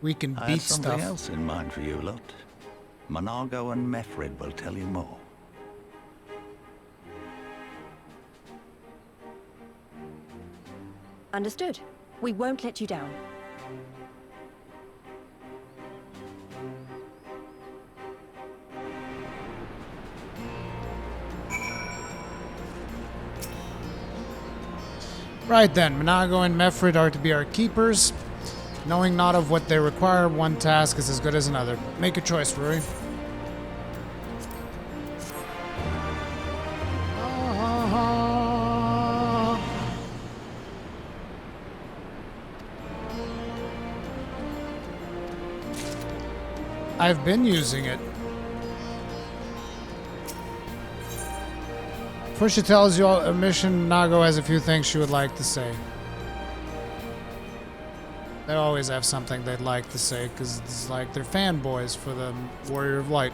We can I beat have something stuff. else in mind for you lot. Monargo and Mefrid will tell you more. Understood. We won't let you down. Right then, Monago and Mefrid are to be our keepers. Knowing not of what they require, one task is as good as another. Make a choice, Rory. I've been using it. Before she tells you a mission, Nago has a few things she would like to say. They always have something they'd like to say, because it's like they're fanboys for the Warrior of Light.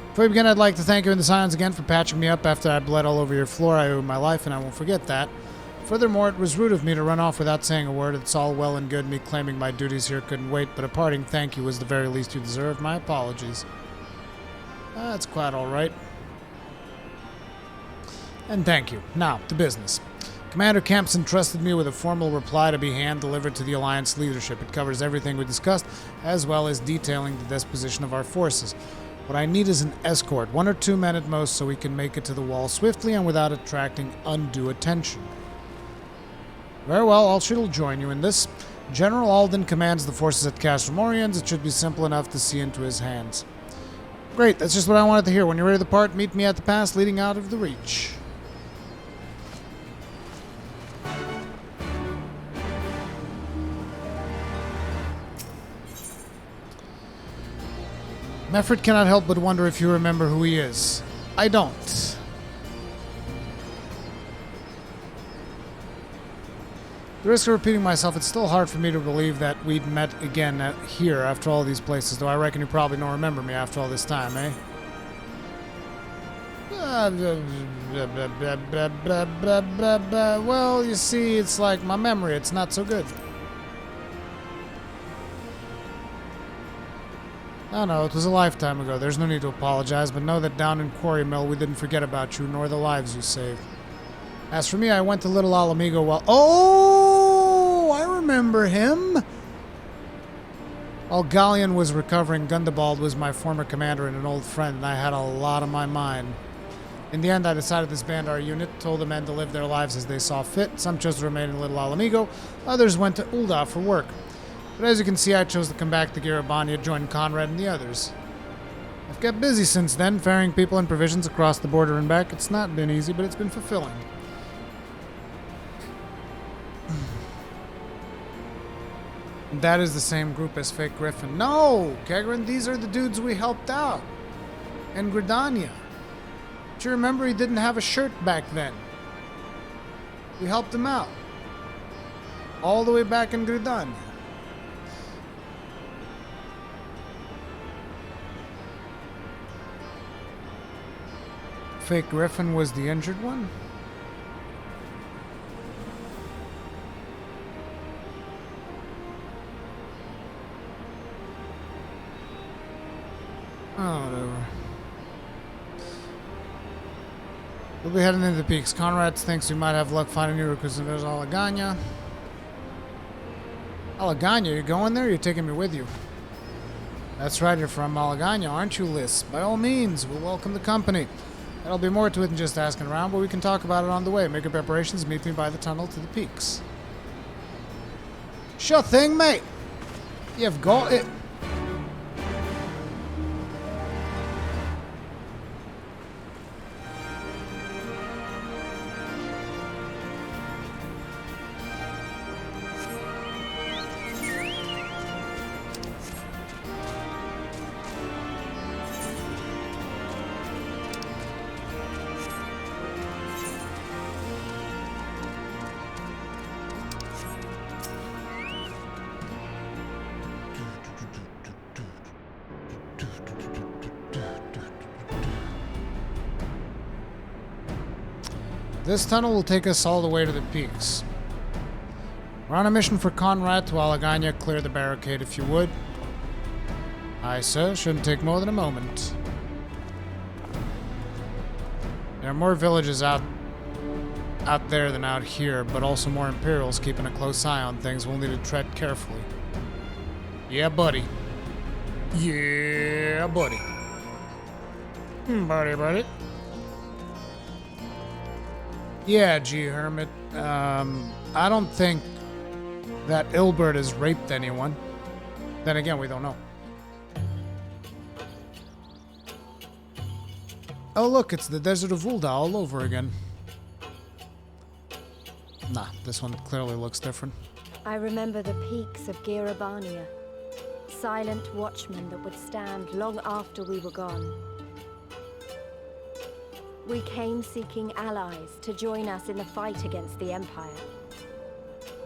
Before we begin, I'd like to thank you and the Scions again for patching me up after I bled all over your floor. I owe my life, and I won't forget that. Furthermore, it was rude of me to run off without saying a word. It's all well and good me claiming my duties here couldn't wait, but a parting thank you was the very least you deserve. My apologies. That's quite all right. And thank you. Now, to business. Commander Kemp's entrusted me with a formal reply to be hand-delivered to the Alliance leadership. It covers everything we discussed, as well as detailing the disposition of our forces. What I need is an escort, 1 or 2 men at most, so we can make it to the wall swiftly and without attracting undue attention. Very well, Alshid will join you in this. General Alden commands the forces at Castle Morians. It should be simple enough to see into his hands. Great, that's just what I wanted to hear. When you're ready to depart, meet me at the pass leading out of the Reach. Mefrid cannot help but wonder if you remember who he is. I don't. The risk of repeating myself, it's still hard for me to believe that we'd met again here after all these places, though I reckon you probably don't remember me after all this time, eh? Well, you see, it's like my memory, it's not so good. No, it was a lifetime ago. There's no need to apologize, but know that down in Quarry Mill we didn't forget about you, nor the lives you saved. As for me, I went to Little Alamigo while... Oh! I remember him! While Galleon was recovering, Gundabald was my former commander and an old friend, and I had a lot on my mind. In the end, I decided to disband our unit, told the men to live their lives as they saw fit. Some chose to remain in Little Alamigo, others went to Ul'dah for work. But as you can see, I chose to come back to Garabania, join Conrad and the others. I've kept busy since then, ferrying people and provisions across the border and back. It's not been easy, but it's been fulfilling. That is the same group as Fake Griffin. No, Kegrin, these are the dudes we helped out in Gridania. Do you remember he didn't have a shirt back then? We helped him out. All the way back in Gridania. Fake Griffin was the injured one? Oh, whatever. We'll be heading into the peaks. Conrad thinks we might have luck finding you because there's Alaganya. Alaganya, you going there? You're taking me with you. That's right, you're from Alaganya, aren't you, Liz? By all means, we'll welcome the company. There'll be more to it than just asking around, but we can talk about it on the way. Make your preparations, meet me by the tunnel to the peaks. Sure thing, mate. You've got it. This tunnel will take us all the way to the peaks. We're on a mission for Conrad to Alaganya. Clear the barricade if you would. Aye, sir. Shouldn't take more than a moment. There are more villages out there than out here, but also more Imperials keeping a close eye on things. We'll need to tread carefully. Yeah, buddy. Yeah, buddy. Buddy. Yeah, G. Hermit. I don't think that Ilbert has raped anyone. Then again, we don't know. Oh, look, it's the Desert of Ul'dah all over again. Nah, this one clearly looks different. I remember the peaks of Girabania. Silent watchmen that would stand long after we were gone. We came seeking allies to join us in the fight against the Empire.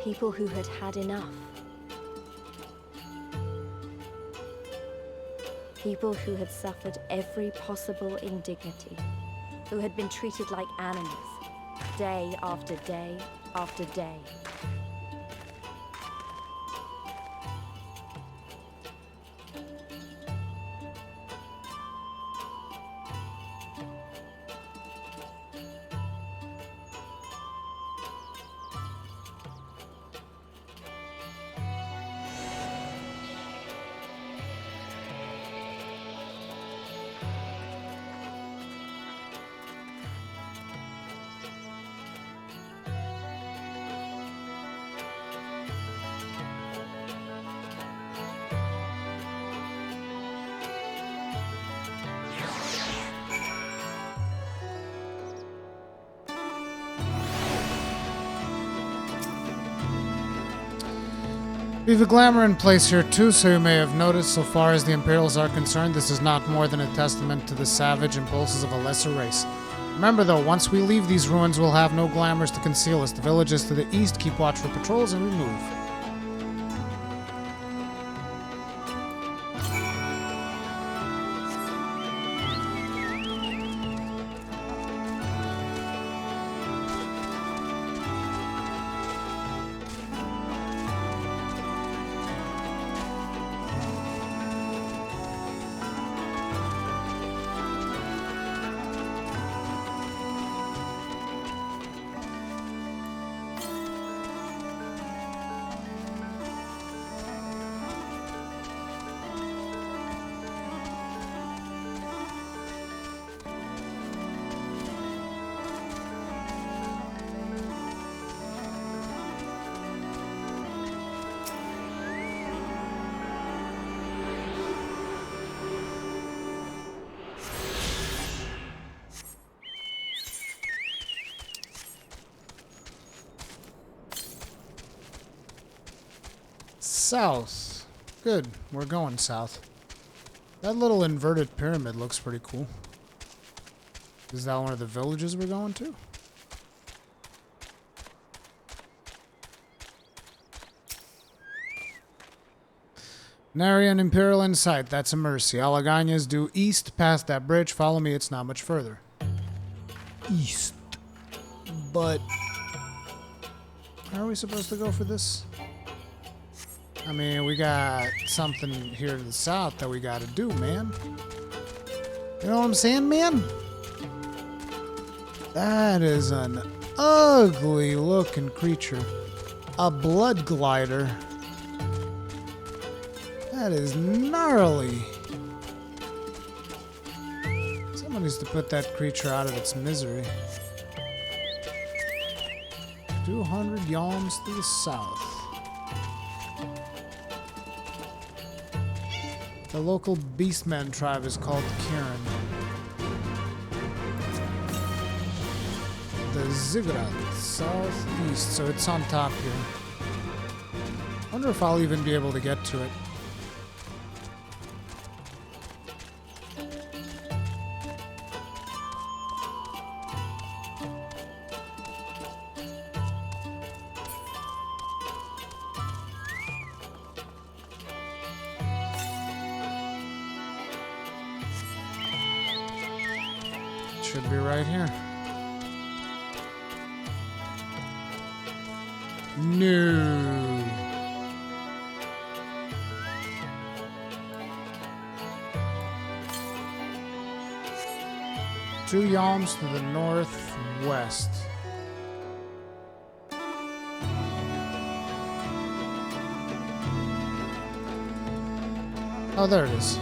People who had had enough. People who had suffered every possible indignity. Who had been treated like animals, day after day after day. We have a glamour in place here too, so you may have noticed, so far as the Imperials are concerned, this is not more than a testament to the savage impulses of a lesser race. Remember though, once we leave these ruins, we'll have no glamours to conceal us. The villages to the east keep watch for patrols, and we move. South. Good. We're going south. That little inverted pyramid looks pretty cool. Is that one of the villages we're going to? Narian Imperial in sight. That's a mercy. Alagaña's due east past that bridge. Follow me. It's not much further. East. But how are we supposed to go for this? I mean, we got something here to the south that we gotta do, man. You know what I'm saying, man? That is an ugly looking creature. A blood glider. That is gnarly. Someone needs to put that creature out of its misery. 200 yalms to the south. The local beastman tribe is called Kieran. The Ziggurat, southeast, so it's on top here. Wonder if I'll even be able to get to it. Should be right here. No. Two yalms to the northwest. Oh, there it is.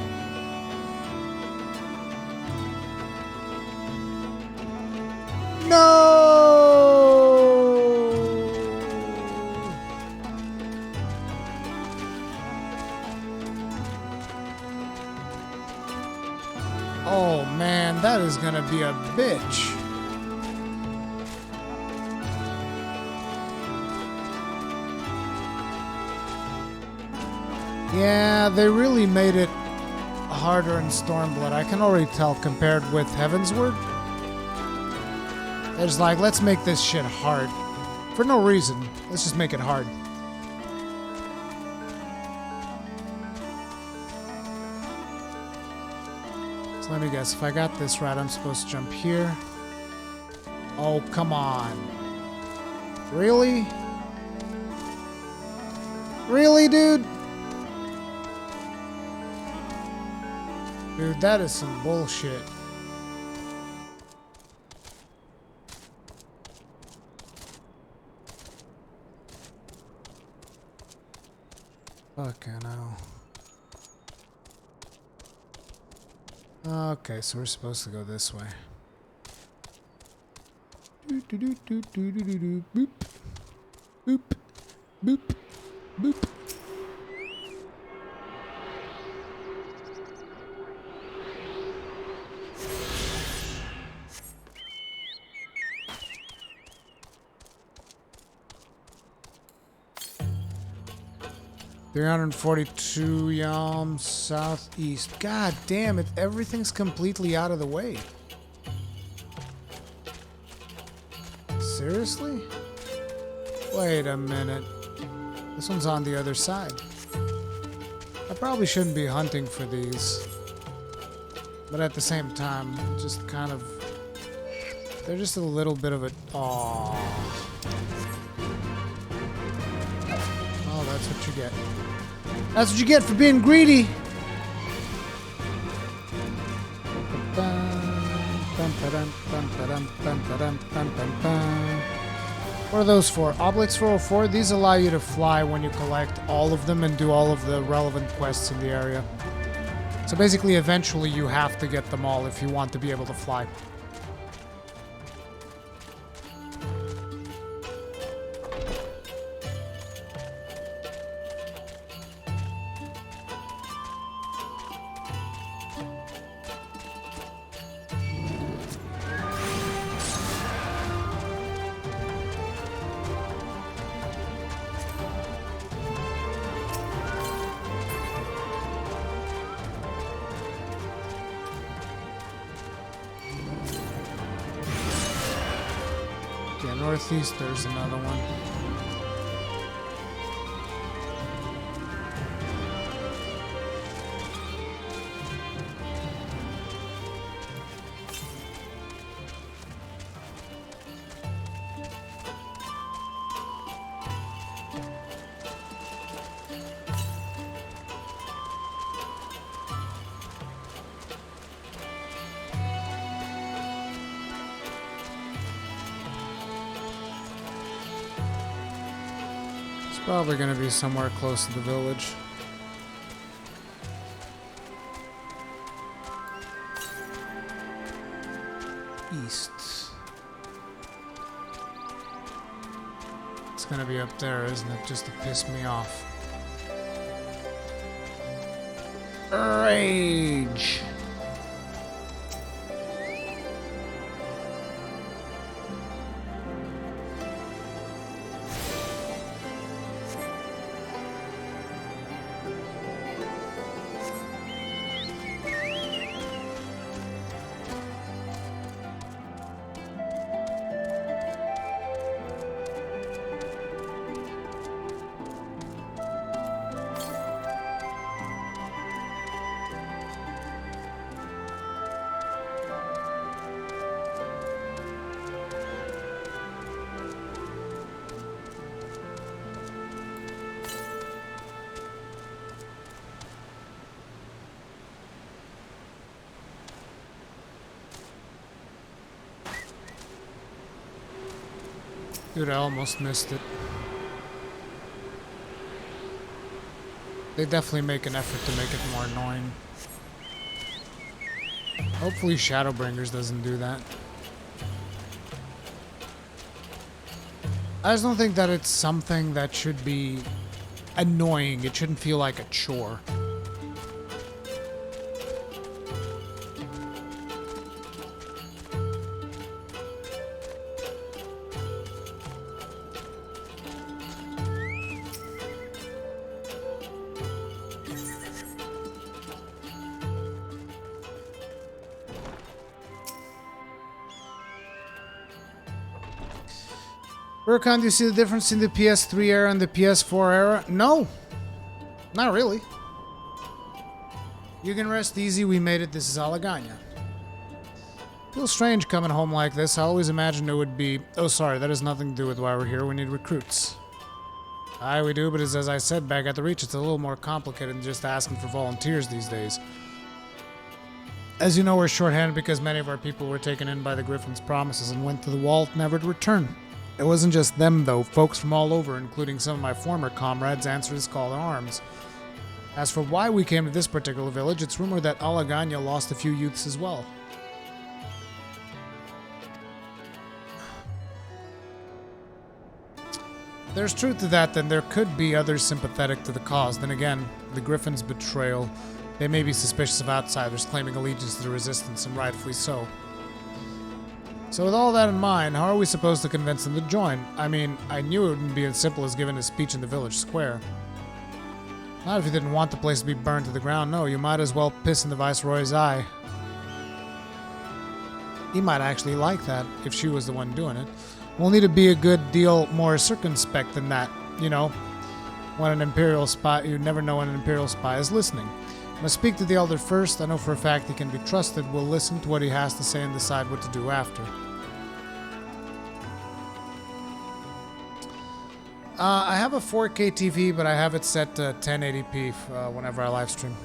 No! Oh man, that is gonna be a bitch. Yeah, they really made it harder in Stormblood. I can already tell compared with Heavensward. They're just like, let's make this shit hard. For no reason. Let's just make it hard. So let me guess. If I got this right, I'm supposed to jump here. Oh, come on. Really? Really, dude? Dude, that is some bullshit. Fucking hell. Okay, so we're supposed to go this way. Boop, boop, boop, boop, boop. $342 yalms southeast. God damn it, everything's completely out of the way. Seriously? Wait a minute. This one's on the other side. I probably shouldn't be hunting for these. But at the same time, just kind of... They're just a little bit of a... Aww. Oh, that's what you get. That's what you get for being greedy. What are those for? Oblix 404. These allow you to fly when you collect all of them and do all of the relevant quests in the area. So basically, eventually you have to get them all if you want to be able to fly. northeast, there's another one. Probably going to be somewhere close to the village. East. It's going to be up there, isn't it? Just to piss me off. Rage! Dude, I almost missed it. They definitely make an effort to make it more annoying. Hopefully Shadowbringers doesn't do that. I just don't think that it's something that should be annoying. It shouldn't feel like a chore. Burkhan, do you see the difference in the PS3 era and the PS4 era? No, not really. You can rest easy, we made it, this is Alaganya. Feels strange coming home like this. I always imagined it would be... Oh, sorry, that has nothing to do with why we're here. We need recruits. Aye, we do, but as I said back at the Reach, it's a little more complicated than just asking for volunteers these days. As you know, we're shorthanded because many of our people were taken in by the Griffin's promises and went to the wall never to return. It wasn't just them, though. Folks from all over, including some of my former comrades, answered his call to arms. As for why we came to this particular village, it's rumored that Alaganya lost a few youths as well. There's truth to that, then there could be others sympathetic to the cause. Then again, the Griffin's betrayal. They may be suspicious of outsiders claiming allegiance to the resistance, and rightfully so. So with all that in mind, how are we supposed to convince them to join? I mean, I knew it wouldn't be as simple as giving a speech in the village square. Not if you didn't want the place to be burned to the ground. No, you might as well piss in the Viceroy's eye. He might actually like that, if she was the one doing it. We'll need to be a good deal more circumspect than that, you know. When an Imperial spy, you never know when an Imperial spy is listening. I must speak to the Elder first. I know for a fact he can be trusted. We'll listen to what he has to say and decide what to do after. I have a 4K TV, but I have it set to 1080p whenever I live stream.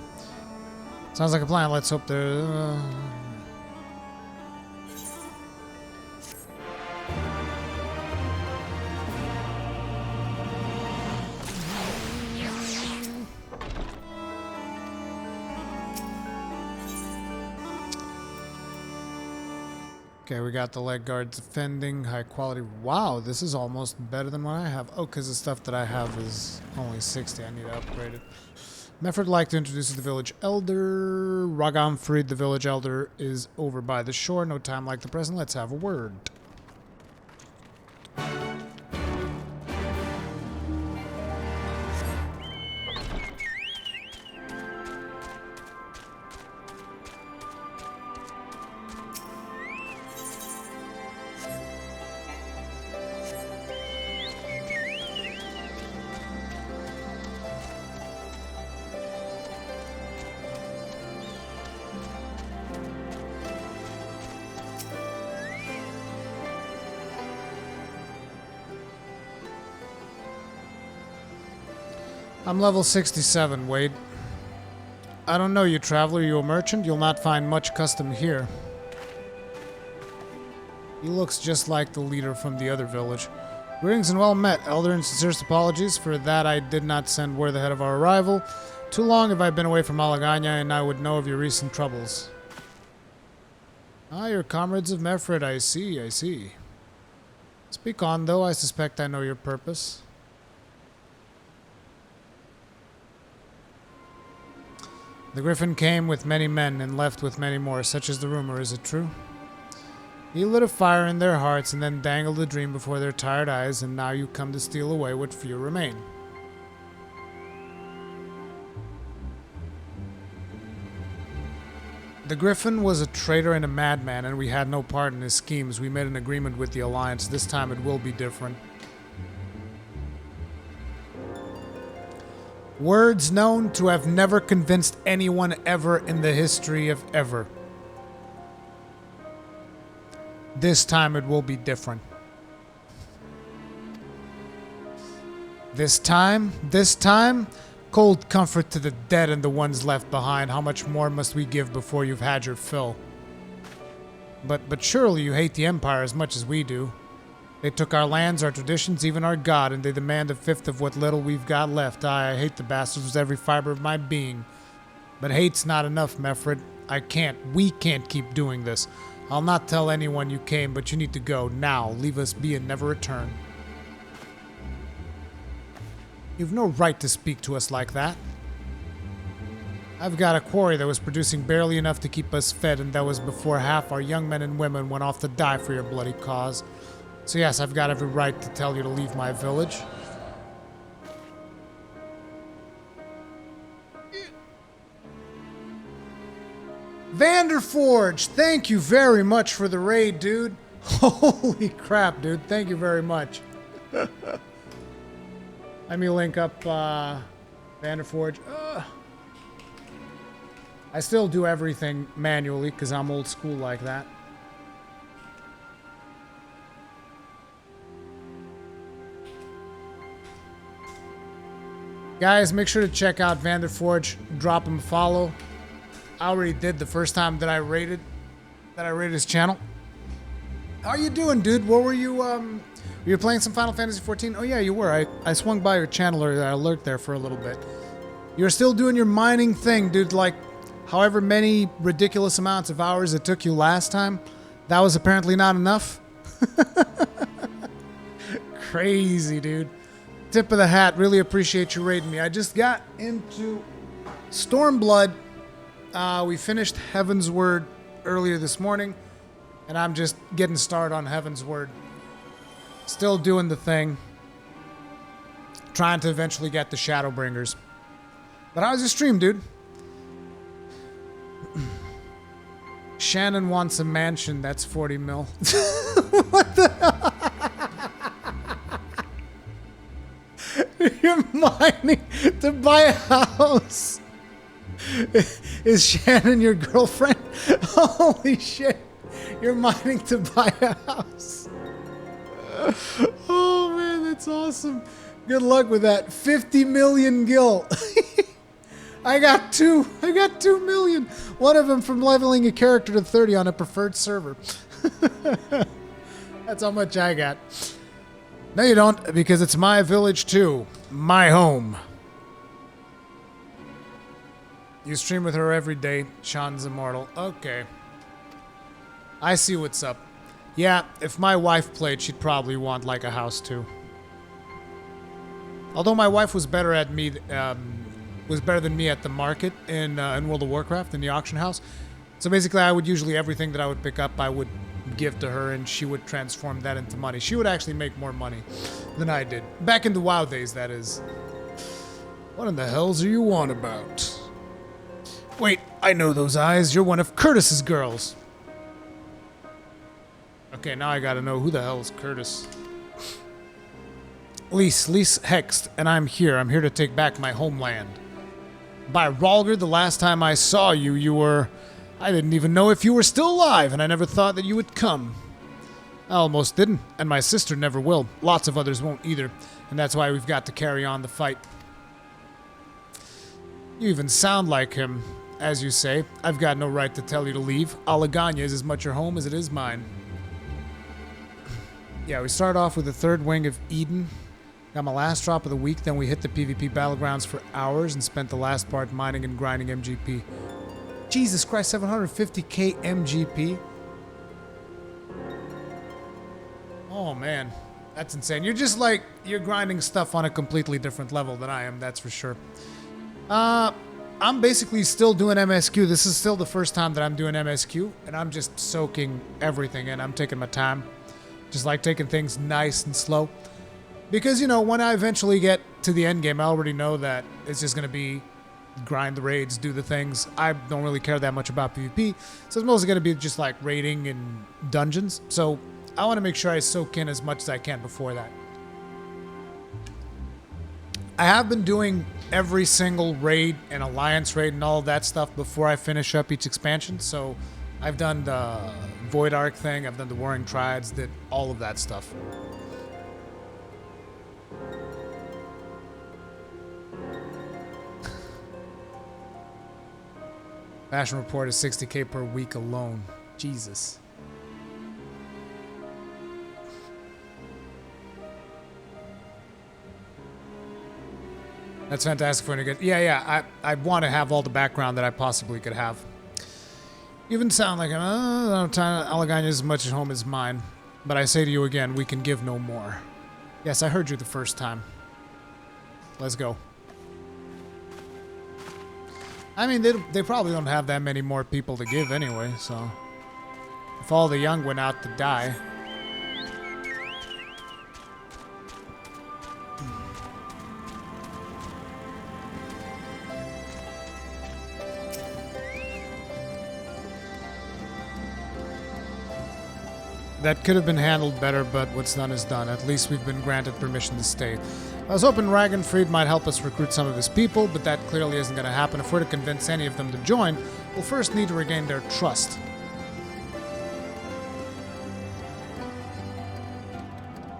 Sounds like a plan. Let's hope there... Okay, we got the leg guards defending, high quality. Wow, this is almost better than what I have. Oh, because the stuff that I have is only 60. I need to upgrade it. Mefford would like to introduce the village elder. Ragamfried, the village elder, is over by the shore. No time like the present. Let's have a word. I'm level 67, Wade. I don't know you, traveler. You a merchant? You'll not find much custom here. He looks just like the leader from the other village. Greetings and well met, Elder, and sincerest apologies for that I did not send word ahead of our arrival. Too long have I been away from Alaganya, and I would know of your recent troubles. Ah, you're comrades of Mefred, I see, I see. Speak on, though. I suspect I know your purpose. The Griffin came with many men and left with many more, such is the rumor, is it true? He lit a fire in their hearts and then dangled a dream before their tired eyes, and now you come to steal away what few remain. The Griffin was a traitor and a madman, and we had no part in his schemes. We made an agreement with the Alliance. This time it will be different. Words known to have never convinced anyone ever in the history of ever. This time it will be different. This time, cold comfort to the dead and the ones left behind. How much more must we give before you've had your fill? But surely you hate the Empire as much as we do. They took our lands, our traditions, even our god, and they demand a fifth of what little we've got left. I hate the bastards with every fiber of my being. But hate's not enough, Mefred. We can't keep doing this. I'll not tell anyone you came, but you need to go now. Leave us be and never return. You've no right to speak to us like that. I've got a quarry that was producing barely enough to keep us fed, and that was before half our young men and women went off to die for your bloody cause. So yes, I've got every right to tell you to leave my village. Vanderforge, thank you very much for the raid, dude. Holy crap, dude. Thank you very much. Let me link up Vanderforge. I still do everything manually because I'm old school like that. Guys, make sure to check out Vanderforge. Drop him a follow. I already did the first time that I rated his channel. How you doing, dude? What were you you were playing some Final Fantasy XIV? Oh yeah, you were. I swung by your channel, or I lurked there for a little bit. You're still doing your mining thing, dude. Like, however many ridiculous amounts of hours it took you last time, that was apparently not enough. Crazy, dude. Tip of the hat. Really appreciate you raiding me. I just got into Stormblood. We finished Heaven's Word earlier this morning, and I'm just getting started on Heaven's Word. Still doing the thing. Trying to eventually get the Shadowbringers. But how's your stream, dude? Shannon wants a mansion. That's 40 mil. What the hell? You're mining to buy a house. Is Shannon your girlfriend? Holy shit. You're mining to buy a house. Oh man, that's awesome. Good luck with that. 50 million gil. I got 2 million. One of them from leveling a character to 30 on a preferred server. That's how much I got. No, you don't, because it's my village too. My home. You stream with her every day. Sean's immortal. Okay. I see what's up. Yeah, if my wife played, she'd probably want like a house too. Although my wife was better at me, was better than me at the market in World of Warcraft in the auction house. So basically, I would usually everything that I would pick up, I would give to her, and she would transform that into money. She would actually make more money than I did back in the WoW days. That is. What in the hells are you on about? Wait, I know those eyes. You're one of Curtis's girls. Okay, now I gotta know who the hell is Curtis. Lise Hext, and I'm here. I'm here to take back my homeland. By Ralger, the last time I saw you, you were... I didn't even know if you were still alive, and I never thought that you would come. I almost didn't, and my sister never will. Lots of others won't either, and that's why we've got to carry on the fight. You even sound like him, as you say. I've got no right to tell you to leave. Alaganya is as much your home as it is mine. Yeah, we start off with the third wing of Eden. Got my last drop of the week, then we hit the PvP battlegrounds for hours and spent the last part mining and grinding MGP. Jesus Christ, 750k MGP? Oh man, that's insane. You're just like, you're grinding stuff on a completely different level than I am, that's for sure. I'm basically still doing MSQ. This is still the first time that I'm doing MSQ, and I'm just soaking everything in. I'm taking my time. Just like taking things nice and slow. Because, you know, when I eventually get to the end game, I already know that it's just going to be grind the raids, do the things. I don't really care that much about PvP, so it's mostly going to be just like raiding and dungeons. So I want to make sure I soak in as much as I can before that. I have been doing every single raid and alliance raid and all of that stuff before I finish up each expansion. So I've done the Void Ark thing, I've done the Warring Triads, did all of that stuff. Fashion report is 60k per week alone. Jesus. That's fantastic for you to get. Yeah. I want to have all the background that I possibly could have. You even sound like Alaganya is as much at home as mine. But I say to you again, we can give no more. Yes, I heard you the first time. Let's go. I mean, they probably don't have that many more people to give anyway, so... If all the young went out to die... That could have been handled better, but what's done is done. At least we've been granted permission to stay. I was hoping Ragenfried might help us recruit some of his people, but that clearly isn't going to happen. If we're to convince any of them to join, we'll first need to regain their trust.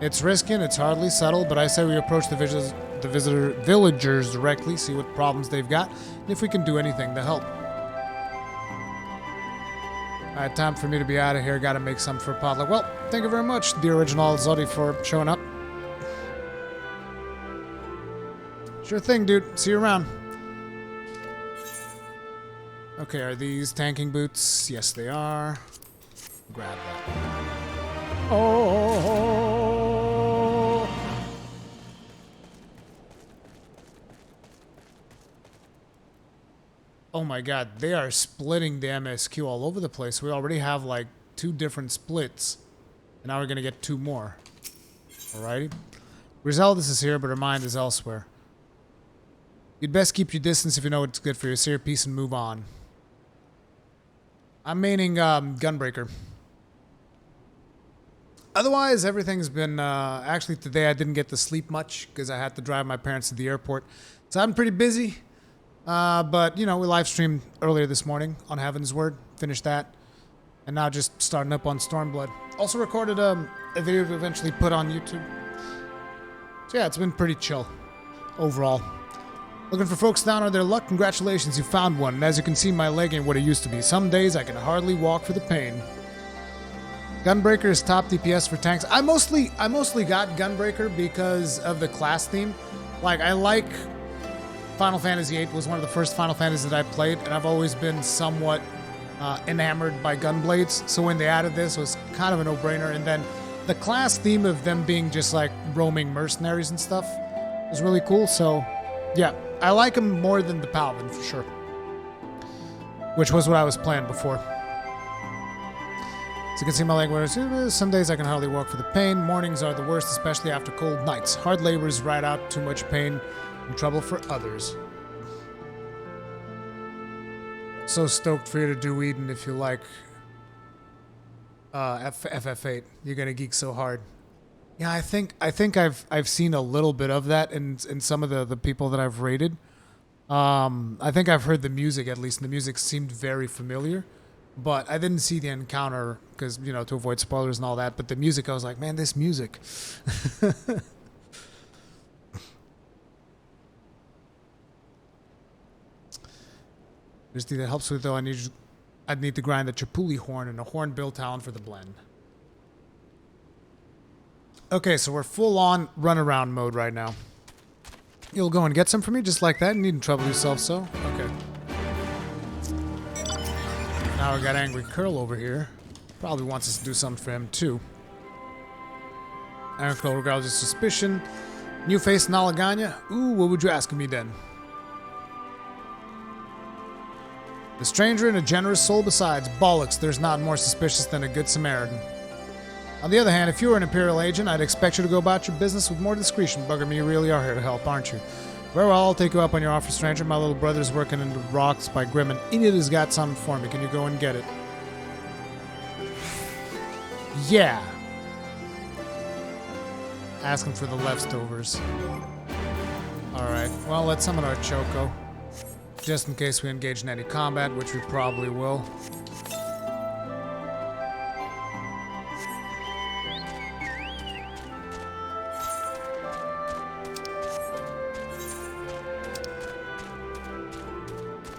It's risky and it's hardly settled, but I say we approach the villagers directly, see what problems they've got, and if we can do anything to help. Alright, time for me to be out of here. Gotta make some for potluck. Well, thank you very much, the original Zodi, for showing up. Sure thing, dude. See you around. Okay, are these tanking boots? Yes, they are. Grab that. Oh! Oh my god, they are splitting the MSQ all over the place. We already have like 2 different splits. And now we're gonna get 2 more. Alrighty. Griseldis is here, but her mind is elsewhere. You'd best keep your distance if you know what's good for you. Say your piece and move on. I'm maining Gunbreaker. Otherwise, everything's been... actually, today I didn't get to sleep much because I had to drive my parents to the airport. So I'm pretty busy. But, you know, we live streamed earlier this morning on Heaven's Word. Finished that. And now just starting up on Stormblood. Also recorded a video to eventually put on YouTube. So yeah, it's been pretty chill overall. Looking for folks down on their luck? Congratulations, you found one. And as you can see, my leg ain't what it used to be. Some days I can hardly walk for the pain. Gunbreaker is top DPS for tanks. I mostly got Gunbreaker because of the class theme. Like, I like... Final Fantasy VIII was one of the first Final Fantasies that I played, and I've always been somewhat enamored by Gunblades, so when they added this, it was kind of a no-brainer. And then the class theme of them being just like roaming mercenaries and stuff was really cool, so yeah, I like them more than the Paladin for sure, which was what I was playing before. As you can see, my language, some days I can hardly walk for the pain. Mornings are the worst, especially after cold nights. Hard labors ride out too much pain and trouble for others. So stoked for you to do Eden if you like FF8. You're gonna geek so hard. Yeah, I think I've seen a little bit of that in some of the people that I've rated. I think I've heard the music at least, and the music seemed very familiar. But I didn't see the encounter because, you know, to avoid spoilers and all that. But the music, I was like, man, this music. There's the that helps with though. I'd need to grind the Chapuli horn and a horn-built talent for the blend. Okay, so we're full on run-around mode right now. You'll go and get some for me just like that? You needn't trouble yourself, so? Okay. Now we got Angry Curl over here. Probably wants us to do something for him, too. Angry Curl regardless of suspicion. New face Nalaganya? Ooh, what would you ask of me then? The stranger and a generous soul besides. Bollocks, there's not more suspicious than a good Samaritan. On the other hand, if you were an Imperial agent, I'd expect you to go about your business with more discretion. Bugger me, you really are here to help, aren't you? Very well, I'll take you up on your offer, stranger. My little brother's working in the rocks by Grim, and Enid has got something for me. Can you go and get it? Yeah. Asking for the leftovers. Alright, well, let's summon our Choco. Just in case we engage in any combat, which we probably will.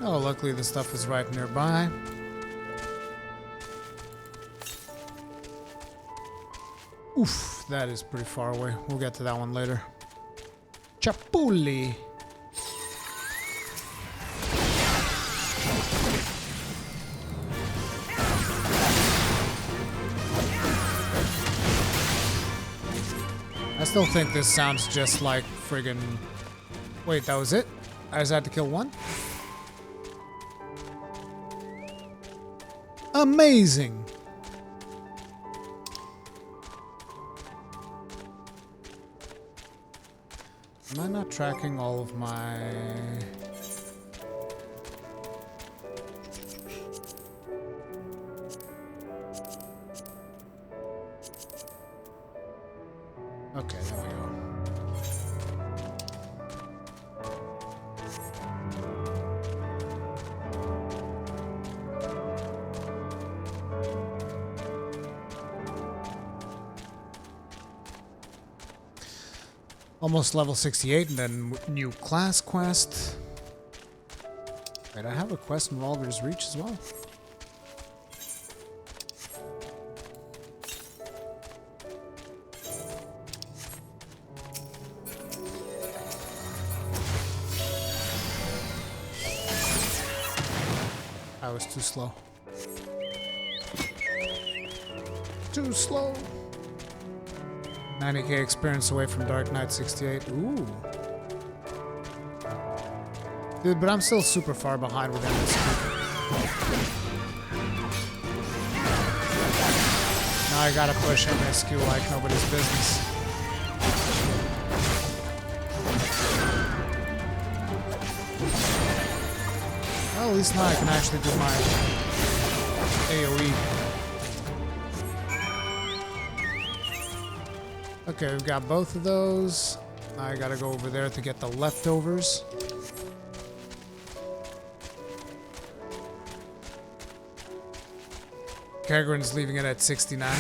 Oh, luckily the stuff is right nearby. Oof, that is pretty far away. We'll get to that one later. Chapuli. I still think this sounds just like friggin'... Wait, that was it? I just had to kill one? Amazing! Am I not tracking all of my... Okay, there we go. Almost level 68, and then new class quest. Wait, I have a quest in Walder's Reach as well. I was too slow. Too slow. 90k experience away from Dark Knight 68. Ooh. Dude, but I'm still super far behind with MSQ. Now I gotta push MSQ like nobody's business. Well, at least now I can actually do my AoE. Okay, we've got both of those. Now I gotta go over there to get the leftovers. Kagran's leaving it at 69.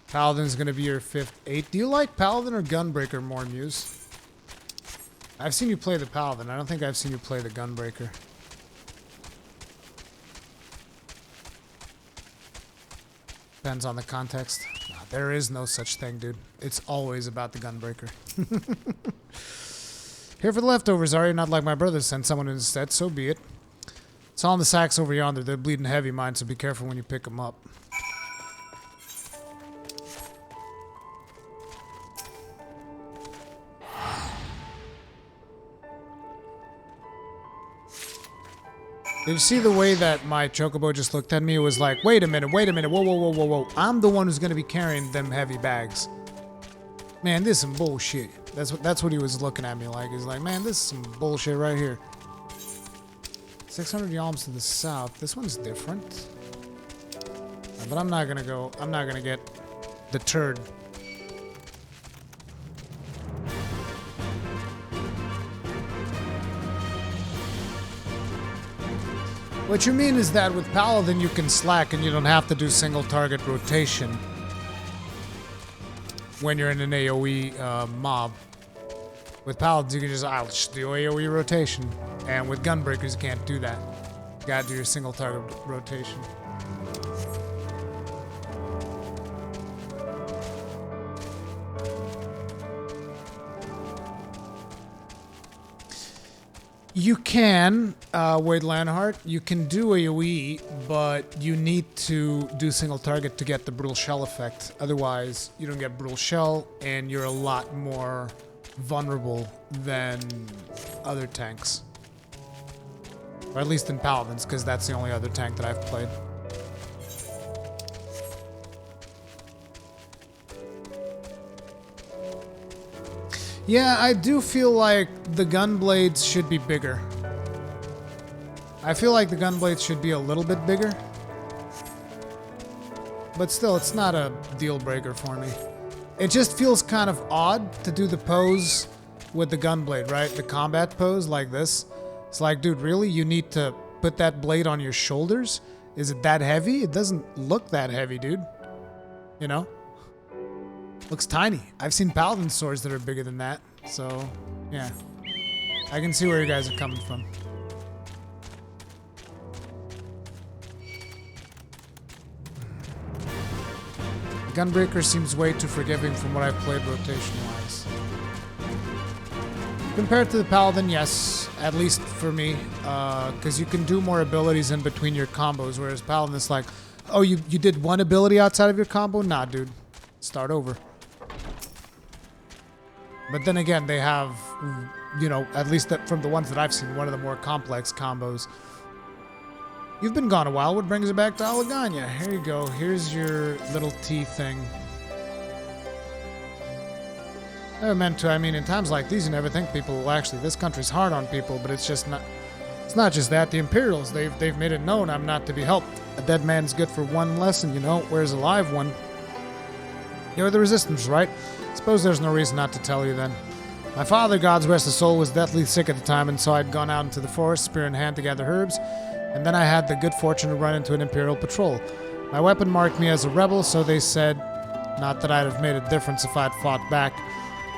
Paladin's gonna be your 5th 8. Do you like Paladin or Gunbreaker more, Muse? I've seen you play the Paladin. I don't think I've seen you play the Gunbreaker. Depends on the context. Nah, there is no such thing, dude. It's always about the Gunbreaker. Here for the leftovers, are you? Not like my brother sent someone instead, so be it. It's all in the sacks over yonder. They're bleeding heavy, mine, so be careful when you pick them up. Did you see the way that my Chocobo just looked at me? It was like, wait a minute, whoa, whoa, whoa, whoa. I'm the one who's going to be carrying them heavy bags. Man, this is some bullshit. That's what he was looking at me like. He's like, man, this is some bullshit right here. 600 yalms to the south. This one's different. But I'm not going to get deterred. What you mean is that with Paladin you can slack and you don't have to do single target rotation when you're in an AoE mob. With Paladins you can just do AoE rotation. And with Gunbreakers you can't do that. You gotta do your single target rotation. You can, Wade Lanhart, you can do AoE, but you need to do single target to get the Brutal Shell effect. Otherwise, you don't get Brutal Shell, and you're a lot more vulnerable than other tanks. Or at least in Paladins, because that's the only other tank that I've played. Yeah, I do feel like the gunblades should be bigger. I feel like the gunblades should be a little bit bigger. But still, it's not a deal breaker for me. It just feels kind of odd to do the pose with the gunblade, right? The combat pose like this. It's like, dude, really? You need to put that blade on your shoulders? Is it that heavy? It doesn't look that heavy, dude. You know? Looks tiny. I've seen Paladin swords that are bigger than that. So, yeah. I can see where you guys are coming from. Gunbreaker seems way too forgiving from what I've played rotation-wise. Compared to the Paladin, yes. At least for me. Because you can do more abilities in between your combos. Whereas Paladin is like, oh, you did one ability outside of your combo? Nah, dude. Start over. But then again, they have, you know, at least from the ones that I've seen, one of the more complex combos. You've been gone a while. What brings it back to Alaganya? Here you go. Here's your little tea thing. Never meant to. I mean, in times like these, you never think people will actually... This country's hard on people, but it's just not... It's not just that. The Imperials, they've made it known I'm not to be helped. A dead man's good for one lesson, you know, whereas a live one... You're the Resistance, right? Suppose there's no reason not to tell you then. My father, God's rest his soul, was deathly sick at the time, and so I'd gone out into the forest, spear in hand, to gather herbs, and then I had the good fortune to run into an Imperial patrol. My weapon marked me as a rebel, so they said, not that I'd have made a difference if I'd fought back.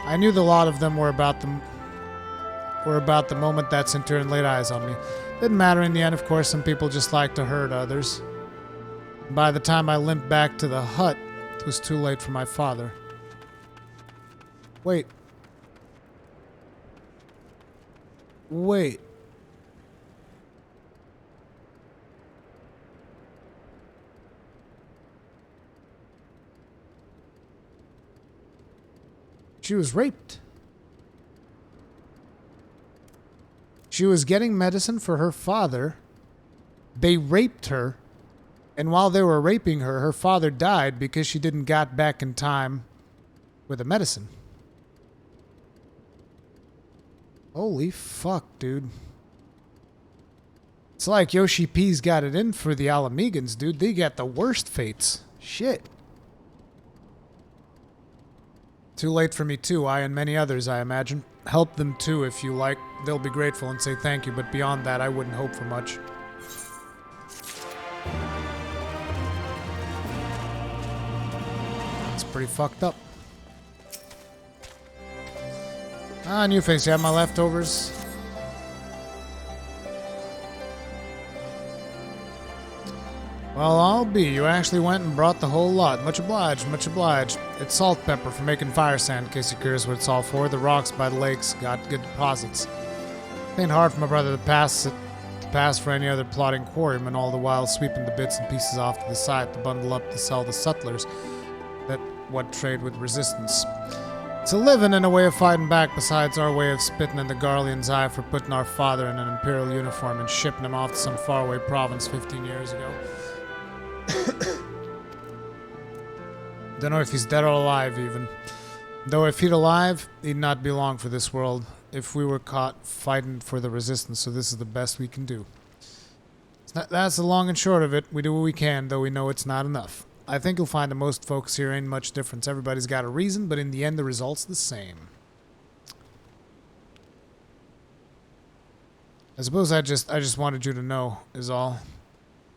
I knew the lot of them were about the moment that Centurion laid eyes on me. Didn't matter in the end, of course. Some people just like to hurt others. By the time I limped back to the hut, it was too late for my father. Wait. Wait. She was raped. She was getting medicine for her father. They raped her. And while they were raping her, her father died because she didn't get back in time with the medicine. Holy fuck, dude. It's like Yoshi P's got it in for the Alamegans, dude. They got the worst fates. Shit. Too late for me too. I and many others, I imagine. Help them too if you like. They'll be grateful and say thank you, but beyond that, I wouldn't hope for much. It's pretty fucked up. Ah, new face, you have my leftovers. Well, I'll be. You actually went and brought the whole lot. Much obliged, much obliged. It's salt pepper for making fire sand, in case you're curious what it's all for. The rocks by the lakes got good deposits. Ain't hard for my brother to pass for any other plotting quarryman, all the while sweeping the bits and pieces off to the side to bundle up to sell to sutlers that what trade with resistance. It's a living and a way of fighting back, besides our way of spitting in the Garlean's eye for putting our father in an imperial uniform and shipping him off to some faraway province 15 years ago. Don't know if he's dead or alive, even. Though if he'd alive, he'd not be long for this world if we were caught fighting for the resistance, so this is the best we can do. That's the long and short of it. We do what we can, though we know it's not enough. I think you'll find that most folks here ain't much difference. Everybody's got a reason, but in the end, the result's the same. I suppose I just wanted you to know, is all.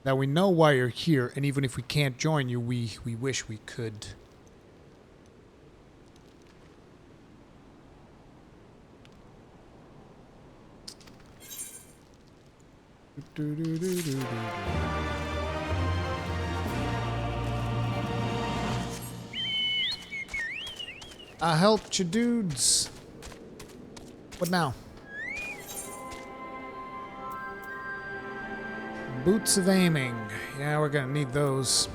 That we know why you're here, and even if we can't join you, we wish we could. I helped you dudes. What now? Boots of aiming. Yeah, we're gonna need those.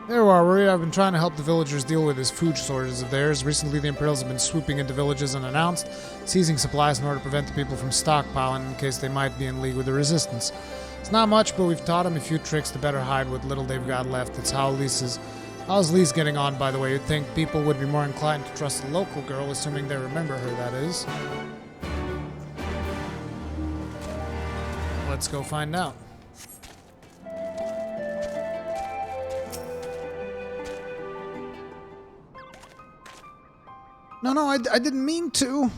There you are, Rory. I've been trying to help the villagers deal with this food shortage of theirs. Recently, the Imperials have been swooping into villages unannounced, seizing supplies in order to prevent the people from stockpiling in case they might be in league with the Resistance. It's not much, but we've taught them a few tricks to better hide what little they've got left. It's how how's Lise getting on, by the way? You'd think people would be more inclined to trust a local girl, assuming they remember her, that is. Let's go find out. No, I didn't mean to.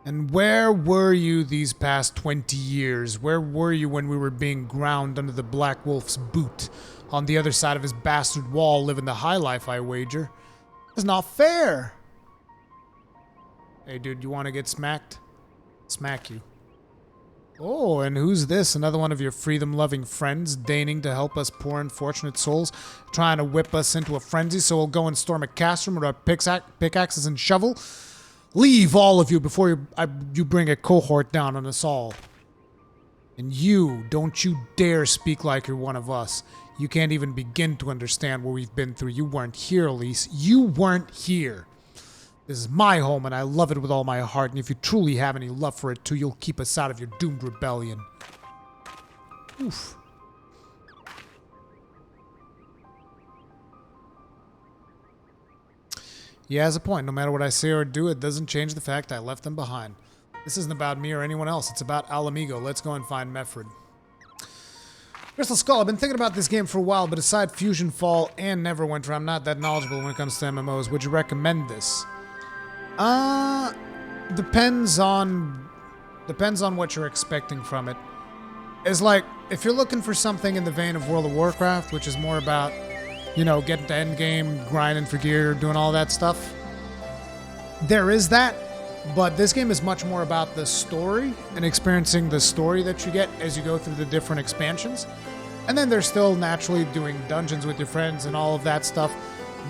And where were you these past 20 years? Where were you when we were being ground under the Black Wolf's boot? On the other side of his bastard wall, living the high life, I wager. It's not fair. Hey, dude, you want to get smacked? Smack you. Oh, and who's this? Another one of your freedom-loving friends, deigning to help us poor unfortunate souls, trying to whip us into a frenzy so we'll go and storm a cast room with our pickaxes and shovel? Leave, all of you, before you bring a cohort down on us all. And you, don't you dare speak like you're one of us. You can't even begin to understand what we've been through. You weren't here, Elise. You weren't here. This is my home, and I love it with all my heart, and if you truly have any love for it, too, you'll keep us out of your doomed rebellion. Oof. He has a point. No matter what I say or do, it doesn't change the fact I left them behind. This isn't about me or anyone else. It's about Alamigo. Let's go and find Meffred. Crystal Skull, I've been thinking about this game for a while, but aside Fusion Fall and Neverwinter, I'm not that knowledgeable when it comes to MMOs. Would you recommend this? Depends on what you're expecting from it. It's like, if you're looking for something in the vein of World of Warcraft, which is more about, you know, getting to endgame, grinding for gear, doing all that stuff, there is that, but this game is much more about the story and experiencing the story that you get as you go through the different expansions. And then they're still naturally doing dungeons with your friends and all of that stuff.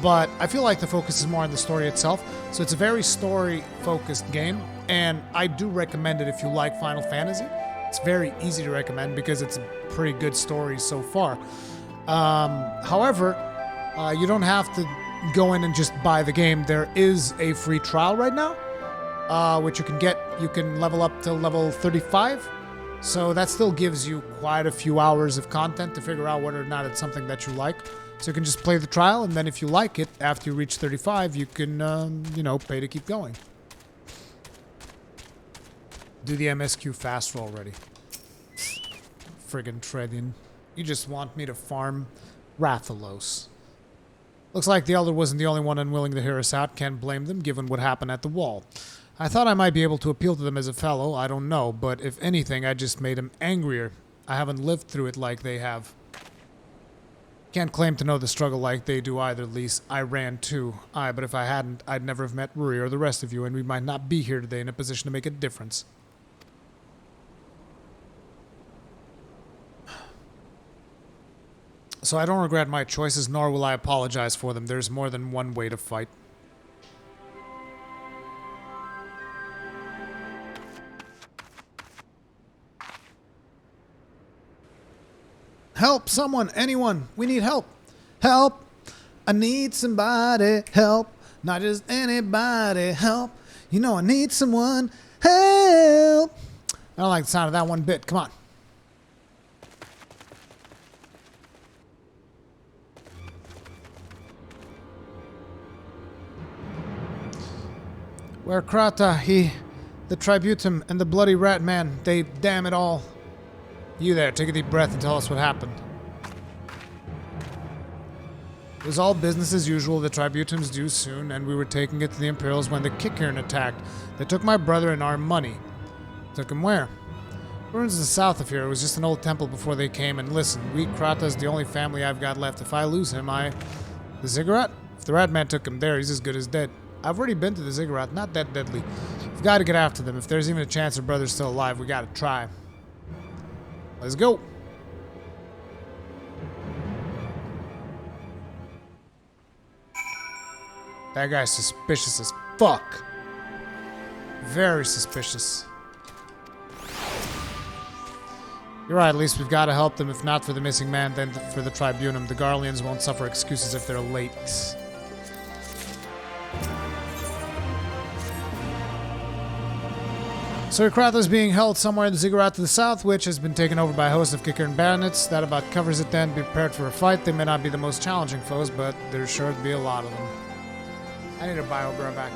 But I feel like the focus is more on the story itself. So it's a very story-focused game, and I do recommend it if you like Final Fantasy. It's very easy to recommend because it's a pretty good story so far. However, you don't have to go in and just buy the game. There is a free trial right now, which you can get. You can level up to level 35. So that still gives you quite a few hours of content to figure out whether or not it's something that you like. So you can just play the trial, and then if you like it, after you reach 35, you can, you know, pay to keep going. Do the MSQ faster already. Friggin' Tredian. You just want me to farm Rathalos. Looks like the Elder wasn't the only one unwilling to hear us out. Can't blame them, given what happened at the wall. I thought I might be able to appeal to them as a fellow, I don't know, but if anything, I just made them angrier. I haven't lived through it like they have. Can't claim to know the struggle like they do either, Lise. I ran too. But if I hadn't, I'd never have met Ruri or the rest of you, and we might not be here today in a position to make a difference. So I don't regret my choices, nor will I apologize for them. There's more than one way to fight. Help! Someone! Anyone! We need help! Help! I need somebody! Help! Not just anybody! Help! You know I need someone! Help! I don't like the sound of that one bit. Come on. Where Krata, the Tributum, and the Bloody Rat Man, they damn it all. You there, take a deep breath and tell us what happened. It was all business as usual. The Tributums due soon, and we were taking it to the Imperials when the Kickern attacked. They took my brother and our money. Took him where? Ruins to the south of here. It was just an old temple before they came. And listen, we Krata's the only family I've got left. If I lose him, The Ziggurat? If the Rat Man took him there, he's as good as dead. I've already been to the Ziggurat. Not that deadly. We've got to get after them. If there's even a chance our brother's still alive, we got to try. Let's go. That guy's suspicious as fuck. Very suspicious. You're right, at least we've got to help them. If not for the missing man, then for the Tribunum. The Garleans won't suffer excuses if they're late. Sir Kratha's being held somewhere in the Ziggurat to the south, which has been taken over by a host of Kickern bandits. That about covers it then. Be prepared for a fight. They may not be the most challenging foes, but there's sure to be a lot of them. I need a bio-bro back.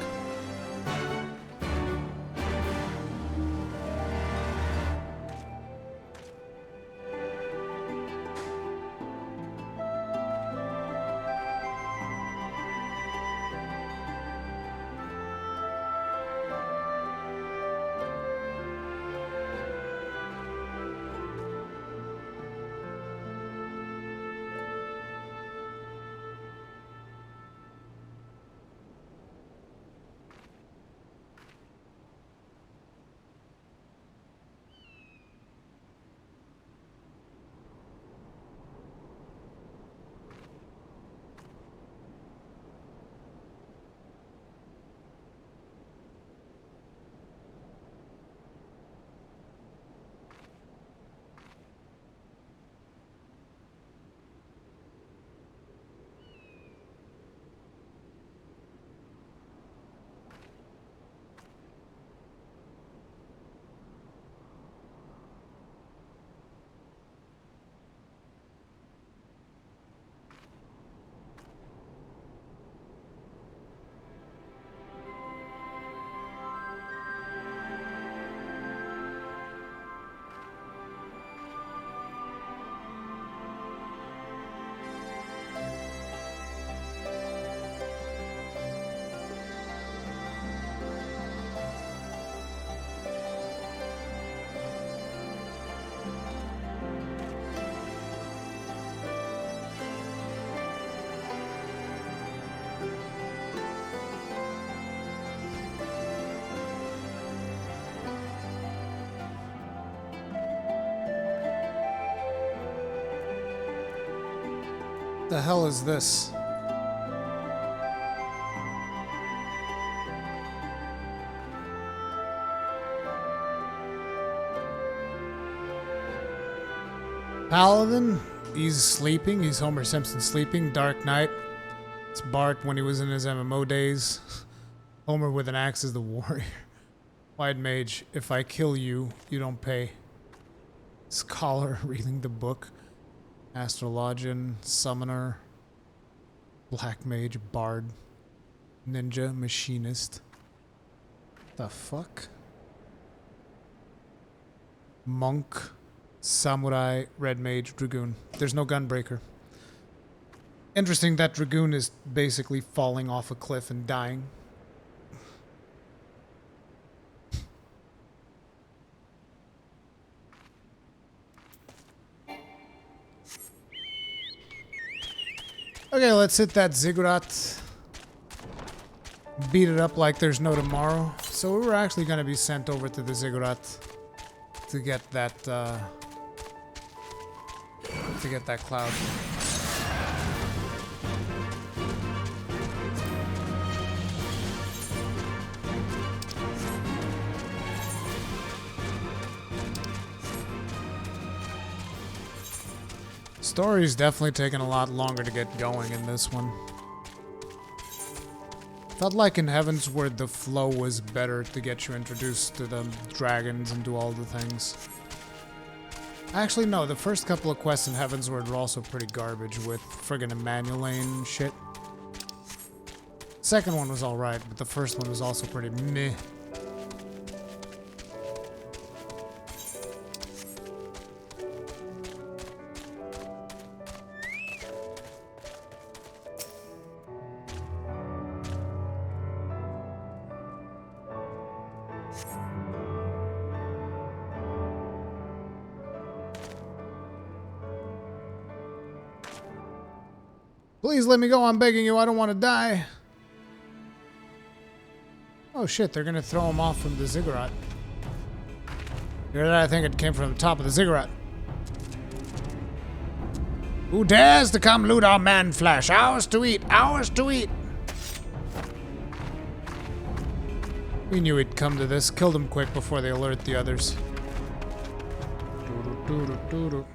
The hell is this? Paladin, he's sleeping. He's Homer Simpson sleeping. Dark Knight. It's Bart when he was in his MMO days. Homer with an axe is the warrior. White Mage, if I kill you, you don't pay. Scholar reading the book. Astrologian, Summoner, Black Mage, Bard, Ninja, Machinist. The fuck? Monk, Samurai, Red Mage, Dragoon. There's no Gunbreaker. Interesting that Dragoon is basically falling off a cliff and dying. Okay, let's hit that Ziggurat. Beat it up like there's no tomorrow. So we were actually going to be sent over to the Ziggurat to get that cloud. Story's definitely taking a lot longer to get going in this one. Felt like in Heavensward the flow was better to get you introduced to the dragons and do all the things. Actually, no, the first couple of quests in Heavensward were also pretty garbage with friggin' Emmanuelane shit. Second one was alright, but the first one was also pretty meh. Please let me go, I'm begging you, I don't want to die. Oh shit, they're gonna throw him off from the ziggurat. Hear that? I think it came from the top of the ziggurat. Who dares to come loot our man flesh? Ours to eat, ours to eat. We knew he'd come to this. Killed him quick before they alert the others. Doo-doo-doo-doo-doo.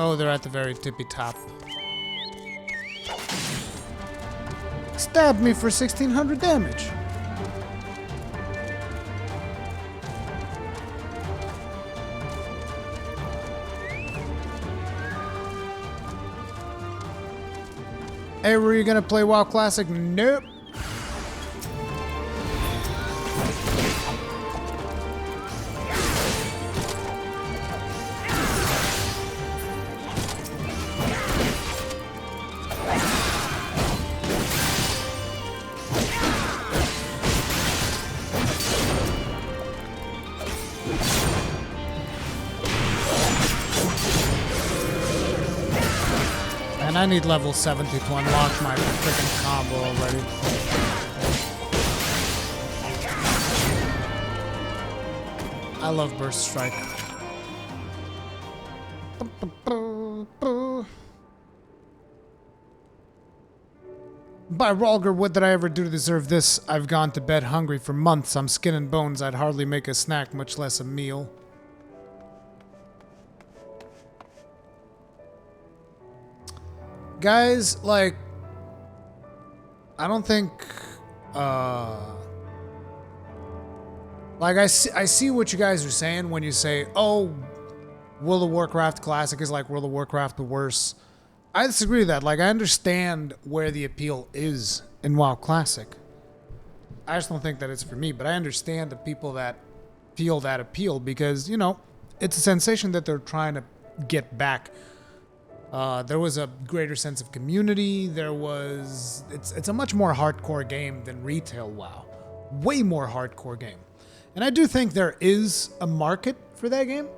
Oh, they're at the very tippy top. Stabbed me for 1600 damage. Hey, were you gonna play WoW Classic? Nope. I need level 70 to unlock my freaking combo already. I love Burst Strike. By Rolger, what did I ever do to deserve this? I've gone to bed hungry for months. I'm skin and bones. I'd hardly make a snack, much less a meal. Guys, like, I don't think, like, I see what you guys are saying when you say, oh, World of Warcraft Classic is like World of Warcraft but worse. I disagree with that. Like, I understand where the appeal is in WoW Classic. I just don't think that it's for me, but I understand the people that feel that appeal because, you know, it's a sensation that they're trying to get back. There was a greater sense of community. There was... It's a much more hardcore game than retail WoW. Way more hardcore game. And I do think there is a market for that game.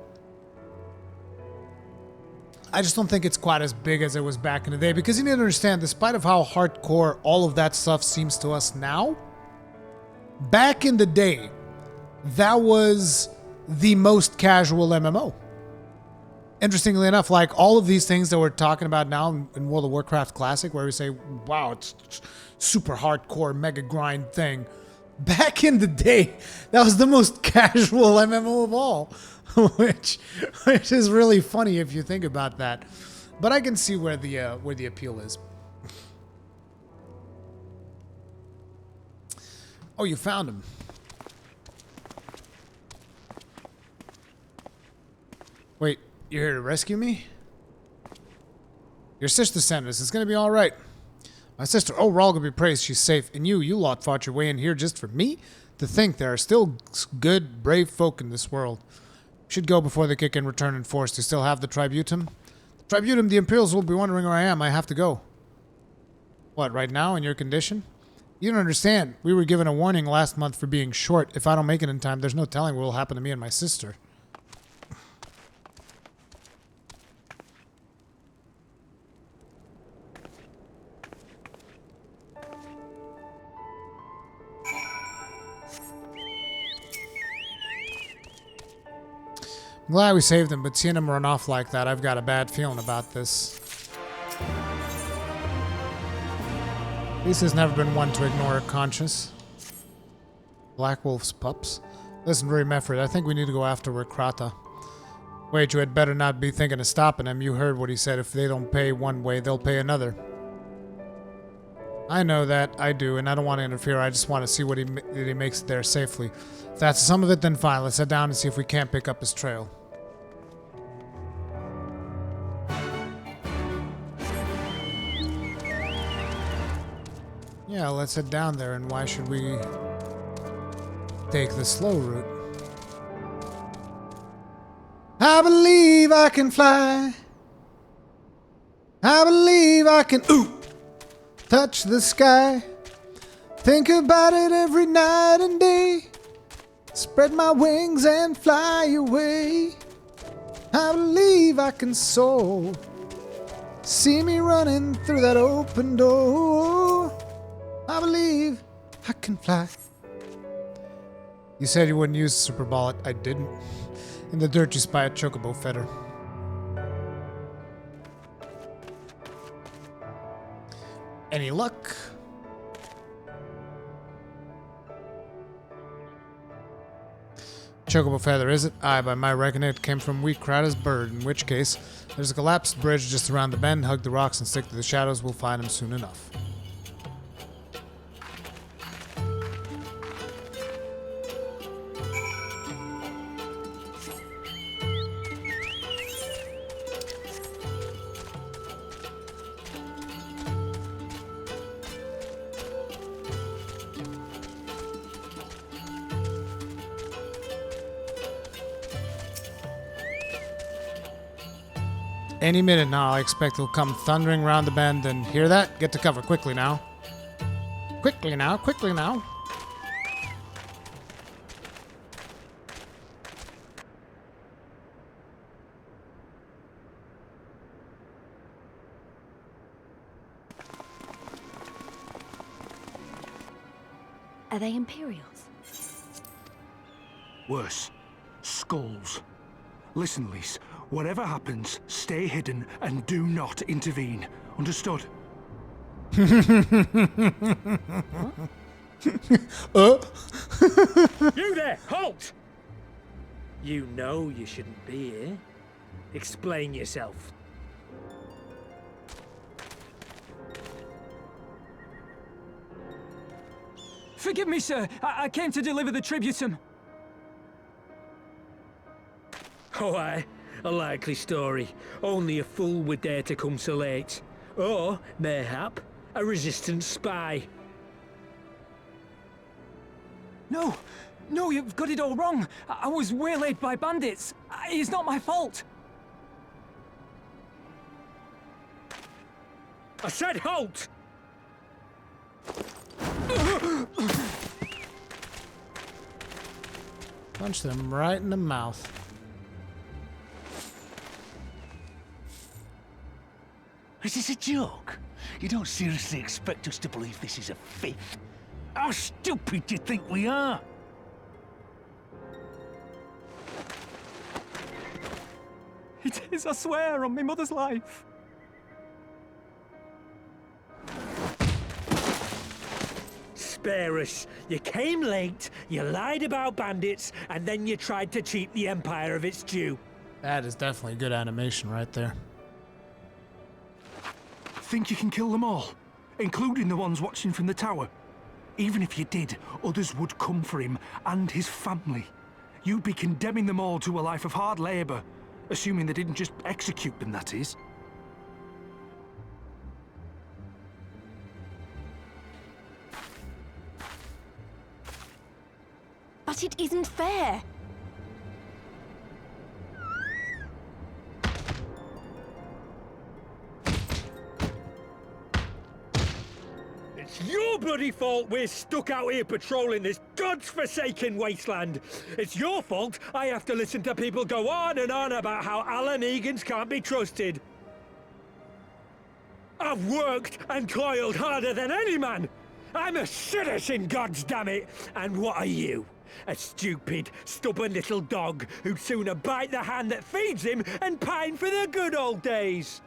I just don't think it's quite as big as it was back in the day. Because you need to understand, despite of how hardcore all of that stuff seems to us now, back in the day, that was the most casual MMO. Interestingly enough, like all of these things that we're talking about now in World of Warcraft Classic, where we say, wow, it's super hardcore, mega grind thing. Back in the day, that was the most casual MMO of all, which is really funny if you think about that. But I can see where the appeal is. Oh, you found him. Wait. You're here to rescue me? Your sister sent us. It's gonna be alright. My sister, oh, Rolga be praised, she's safe. And you lot fought your way in here just for me? To think there are still good, brave folk in this world. Should go before they kick in return in force. Do you still have the Tributum? The Tributum, the Imperials will be wondering where I am. I have to go. What, right now, in your condition? You don't understand. We were given a warning last month for being short. If I don't make it in time, there's no telling what will happen to me and my sister. I'm glad we saved him, but seeing him run off like that, I've got a bad feeling about this. Lisa's never been one to ignore her conscience. Black Wolf's pups? Listen, Rui Mefford, I think we need to go after Rekrata. Wait, you had better not be thinking of stopping him. You heard what he said. If they don't pay one way, they'll pay another. I know that, I do, and I don't want to interfere. I just want to see what that he makes it there safely. If that's some of it, then fine. Let's head down and see if we can't pick up his trail. Yeah, let's head down there, and why should we take the slow route? I believe I can fly. I believe I can, touch the sky. Think about it every night and day. Spread my wings and fly away. I believe I can soar. See me running through that open door. I believe I can fly. You said you wouldn't use the Super Bullet. I didn't. In the dirt you spy a chocobo feather. Any luck? Chocobo feather, is it? Aye, by my reckoning it came from Wheat Crowder's bird, in which case, there's a collapsed bridge just around the bend. Hug the rocks and stick to the shadows. We'll find him soon enough. Any minute now, I expect he'll come thundering round the bend and hear that? Get to cover quickly now. Quickly now, quickly now. Are they Imperials? Worse. Skulls. Listen, Lise. Whatever happens, stay hidden and do not intervene. Understood? You there! Halt! You know you shouldn't be here. Explain yourself. Forgive me, sir. I came to deliver the tributum. Oh, aye. A likely story. Only a fool would dare to come so late. Or, mayhap, a resistance spy. No, you've got it all wrong. I was waylaid by bandits. It's not my fault. I said halt! Punch them right in the mouth. Is this a joke? You don't seriously expect us to believe this is a fifth? How stupid do you think we are? It is, I swear, on my mother's life. Spare us. You came late, you lied about bandits, and then you tried to cheat the Empire of its due. That is definitely good animation right there. Think you can kill them all, including the ones watching from the tower? Even if you did, others would come for him and his family. You'd be condemning them all to a life of hard labor, assuming they didn't just execute them, that is. But it isn't fair. It's your bloody fault we're stuck out here patrolling this godforsaken wasteland. It's your fault I have to listen to people go on and on about how Alan Egans can't be trusted. I've worked and toiled harder than any man. I'm a citizen, goddammit! And what are you? A stupid, stubborn little dog who'd sooner bite the hand that feeds him and pine for the good old days.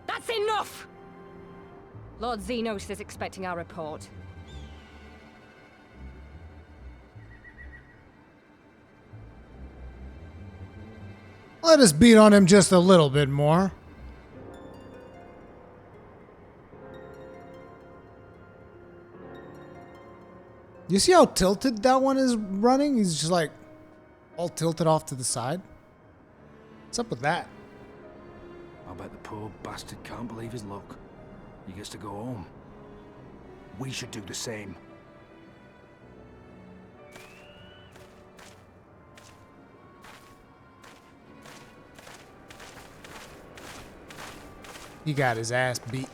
That's enough! Lord Xenos is expecting our report. Let us beat on him just a little bit more. You see how tilted that one is running? He's just like all tilted off to the side. What's up with that? I bet the poor bastard can't believe his luck. He gets to go home. We should do the same. He got his ass beat.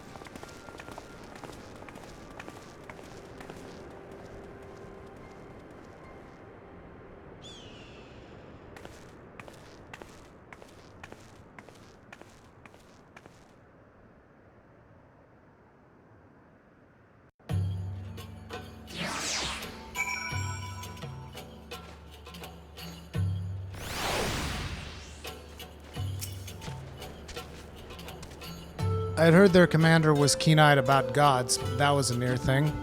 I'd heard their commander was keen-eyed about gods, but that was a near thing.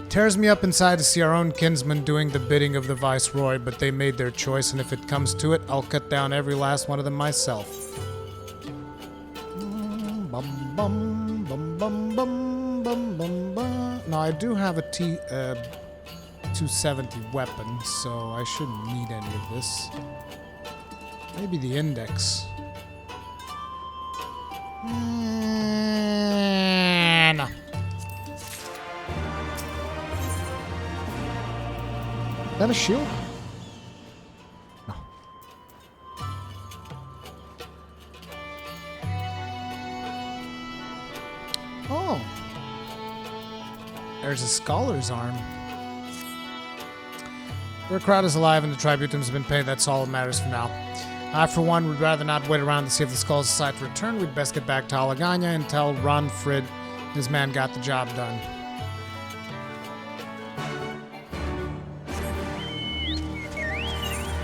Tears me up inside to see our own kinsmen doing the bidding of the Viceroy, but they made their choice, and if it comes to it, I'll cut down every last one of them myself. Now, I do have a T270 weapon, so I shouldn't need any of this. Maybe the index. No. Is that a shield? No. Oh. There's a scholar's arm. Their crowd is alive and the tributums have been paid. That's all that matters for now. I, for one, would rather not wait around to see if the skulls decide to return. We'd best get back to Alaganya and tell Ronfrid his man got the job done.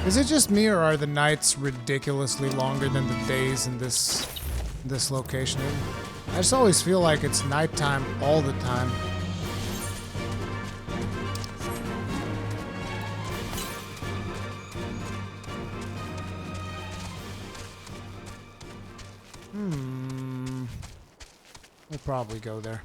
Is it just me, or are the nights ridiculously longer than the days in this location? I just always feel like it's nighttime all the time. We'll probably go there.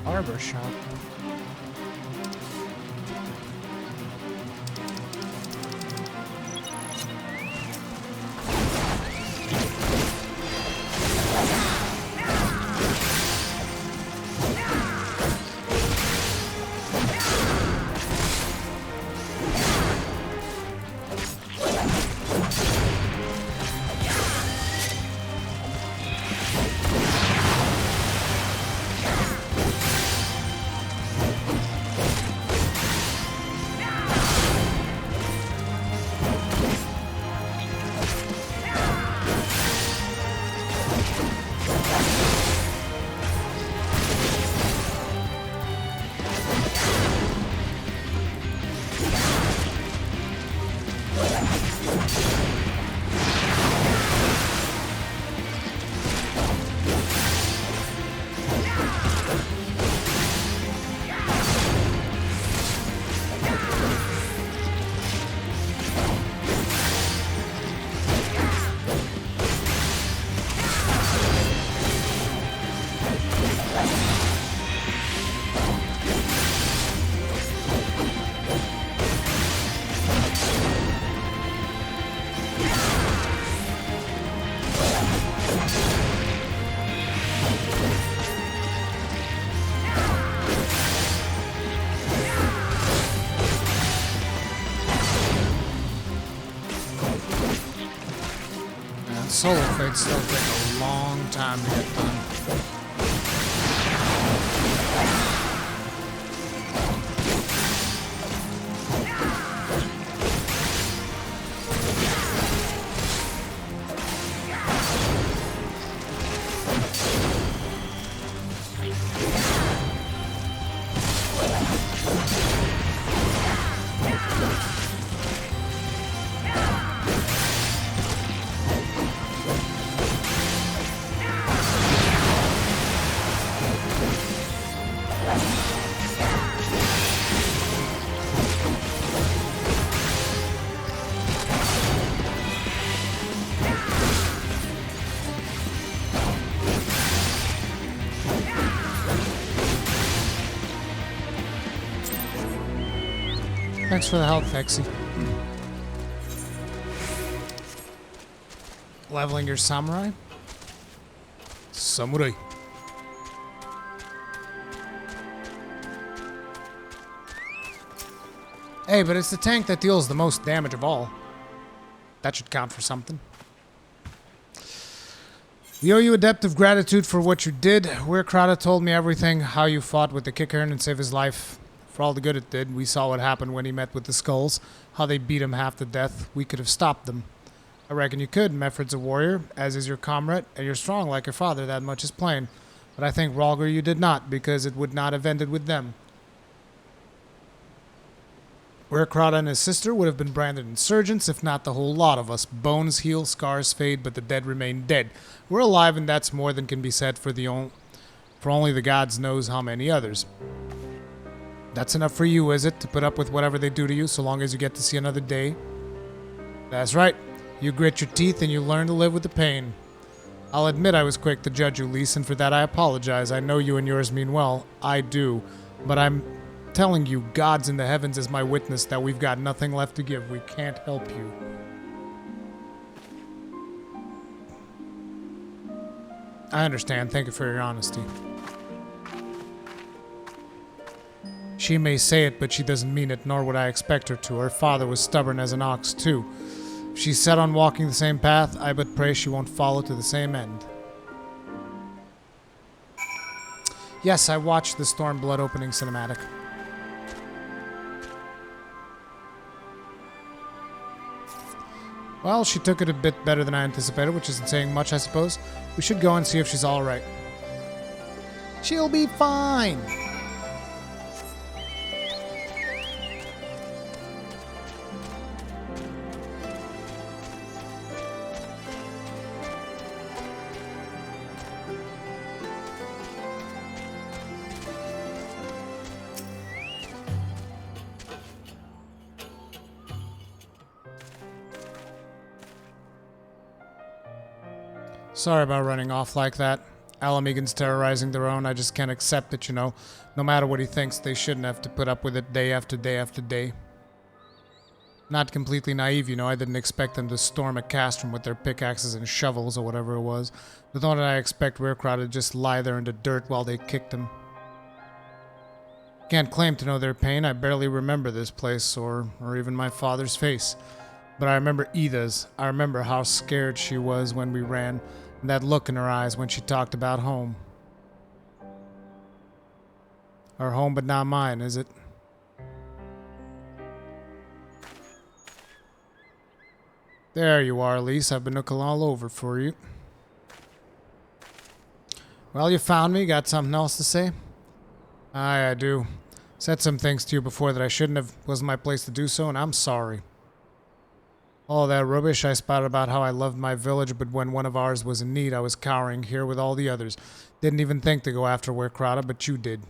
Barber shop. Solo fights still take a long time to get done. Thanks for the help, Fexy. Leveling your samurai? Samurai. Hey, but it's the tank that deals the most damage of all. That should count for something. We owe you a debt of gratitude for what you did. Weirkrata told me everything, how you fought with the Kickern and saved his life. For all the good it did, we saw what happened when he met with the Skulls, how they beat him half to death. We could have stopped them. I reckon you could. Meffred's a warrior, as is your comrade, and you're strong like your father, that much is plain. But I think, Rhalgr, you did not, because it would not have ended with them. Weirkrata and his sister would have been branded insurgents, if not the whole lot of us. Bones heal, scars fade, but the dead remain dead. We're alive, and that's more than can be said for only the gods knows how many others. That's enough for you, is it, to put up with whatever they do to you, so long as you get to see another day? That's right. You grit your teeth and you learn to live with the pain. I'll admit I was quick to judge you, Lise, and for that I apologize. I know you and yours mean well. I do. But I'm telling you, God's in the heavens is my witness that we've got nothing left to give. We can't help you. I understand. Thank you for your honesty. She may say it, but she doesn't mean it, nor would I expect her to. Her father was stubborn as an ox, too. If she's set on walking the same path, I but pray she won't follow to the same end. Yes, I watched the Stormblood opening cinematic. Well, she took it a bit better than I anticipated, which isn't saying much, I suppose. We should go and see if she's alright. She'll be fine! Sorry about running off like that. Alamegan's terrorizing their own. I just can't accept it, you know. No matter what he thinks, they shouldn't have to put up with it day after day after day. Not completely naive, you know. I didn't expect them to storm a castrum with their pickaxes and shovels or whatever it was. But nor did I expect Weirkrata to just lie there in the dirt while they kicked him. Can't claim to know their pain. I barely remember this place or even my father's face. But I remember Ida's. I remember how scared she was when we ran. And that look in her eyes when she talked about home. Her home but not mine, is it? There you are, Lise. I've been looking all over for you. Well, you found me. Got something else to say? Aye, I do. Said some things to you before that I shouldn't have. Wasn't my place to do so, and I'm sorry. All that rubbish I spouted about how I loved my village, but when one of ours was in need, I was cowering here with all the others. Didn't even think to go after Weirkrata, but you did.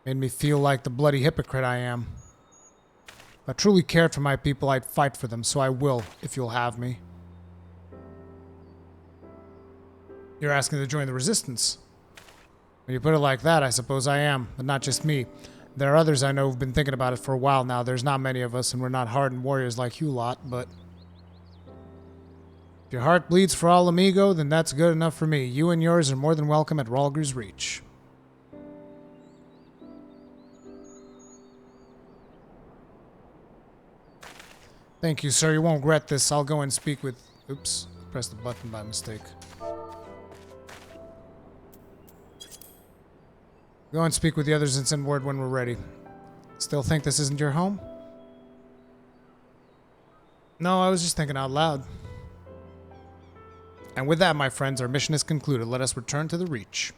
Made me feel like the bloody hypocrite I am. If I truly cared for my people, I'd fight for them, so I will, if you'll have me. You're asking to join the resistance. When you put it like that, I suppose I am, but not just me. There are others I know who've been thinking about it for a while now. There's not many of us, and we're not hardened warriors like you lot, but... If your heart bleeds for all Amigo, then that's good enough for me. You and yours are more than welcome at Rhalgr's Reach. Thank you, sir. You won't regret this. I'll go and speak with... Oops. Pressed the button by mistake. Go and speak with the others and send word when we're ready. Still think this isn't your home? No, I was just thinking out loud. And with that, my friends, our mission is concluded. Let us return to the Reach.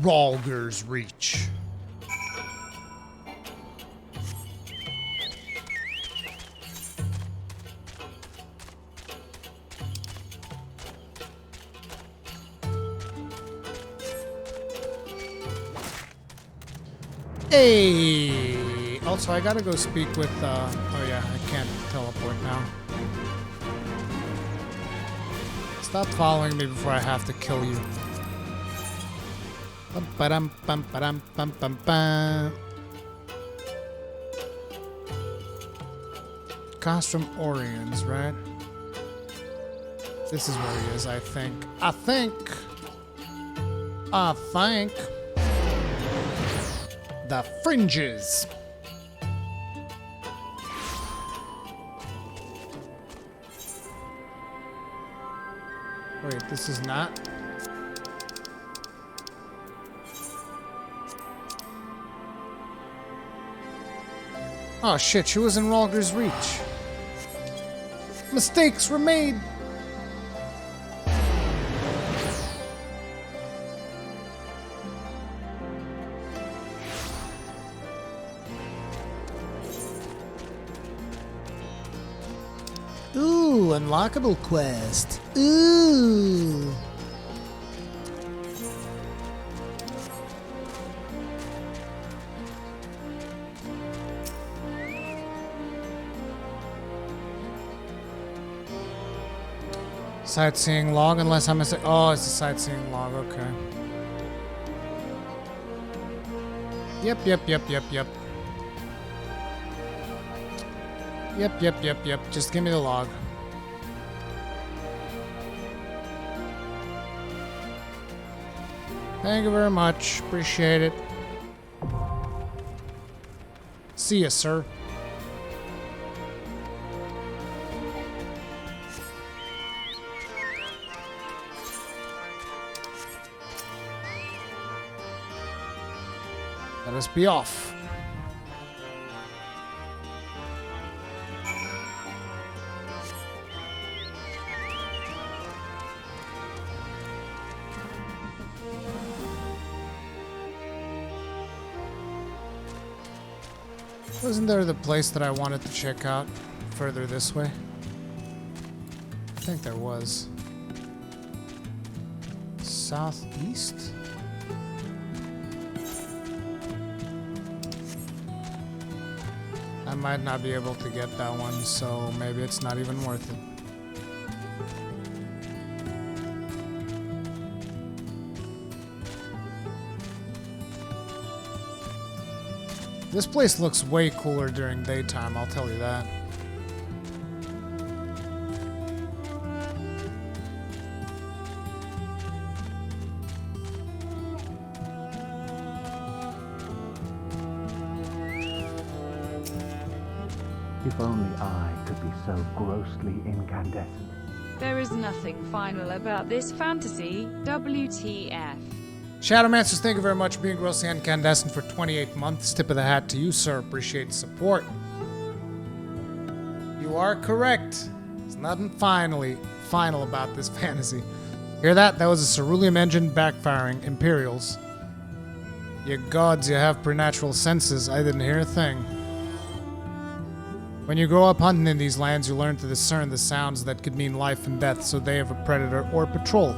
Ralger's Reach. Hey! Also, I gotta go speak with, oh yeah, I can't teleport now. Stop following me before I have to kill you. Costrum Orions, right? This is where he is, I think. I think. The Fringes. Wait, this is not? Oh shit, she was in Ralger's Reach. Mistakes were made. Ooh, unlockable quest. Ooh. Sightseeing log, unless I'm missing. Oh, it's a sightseeing log, okay. Yep. Just give me the log. Thank you very much. Appreciate it. See ya, sir. Let us be off. Wasn't there the place that I wanted to check out further this way? I think there was. Southeast? I might not be able to get that one, so maybe it's not even worth it. This place looks way cooler during daytime, I'll tell you that. If only I could be so grossly incandescent. There is nothing final about this fantasy. WTF. Shadowmancers, thank you very much for being grossly incandescent for 28 months. Tip of the hat to you, sir. Appreciate the support. You are correct. There's nothing final about this fantasy. Hear that? That was a cerulean engine backfiring. Imperials. Ye gods, you have preternatural senses. I didn't hear a thing. When you grow up hunting in these lands, you learn to discern the sounds that could mean life and death, so they have a predator or patrol.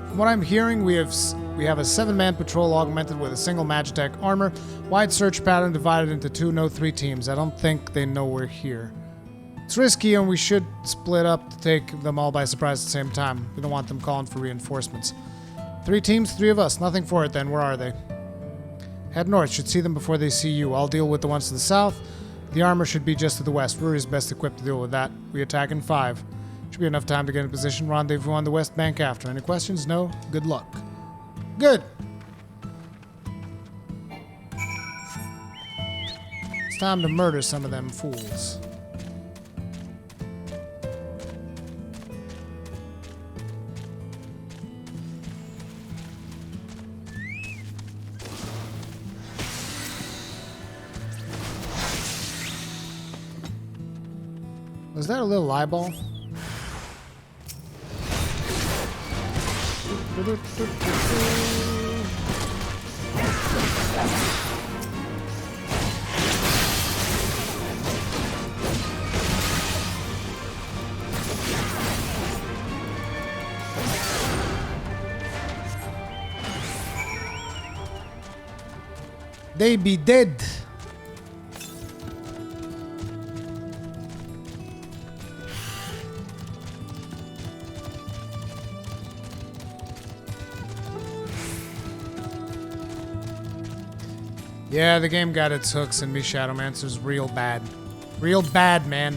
From what I'm hearing, we have a 7-man patrol augmented with a single Magitech armor, wide search pattern divided into 2, no 3 teams. I don't think they know we're here. It's risky and we should split up to take them all by surprise at the same time. We don't want them calling for reinforcements. 3 teams, 3 of us. Nothing for it then. Where are they? Head north. Should see them before they see you. I'll deal with the ones to the south. The armor should be just to the west. Rory is best equipped to deal with that. We attack in 5. Should be enough time to get in position. Rendezvous on the west bank after. Any questions? No? Good luck. Good. It's time to murder some of them fools. Was that a little eyeball? They be dead. Yeah, the game got its hooks in me, Shadowmancer's real bad. Real bad, man.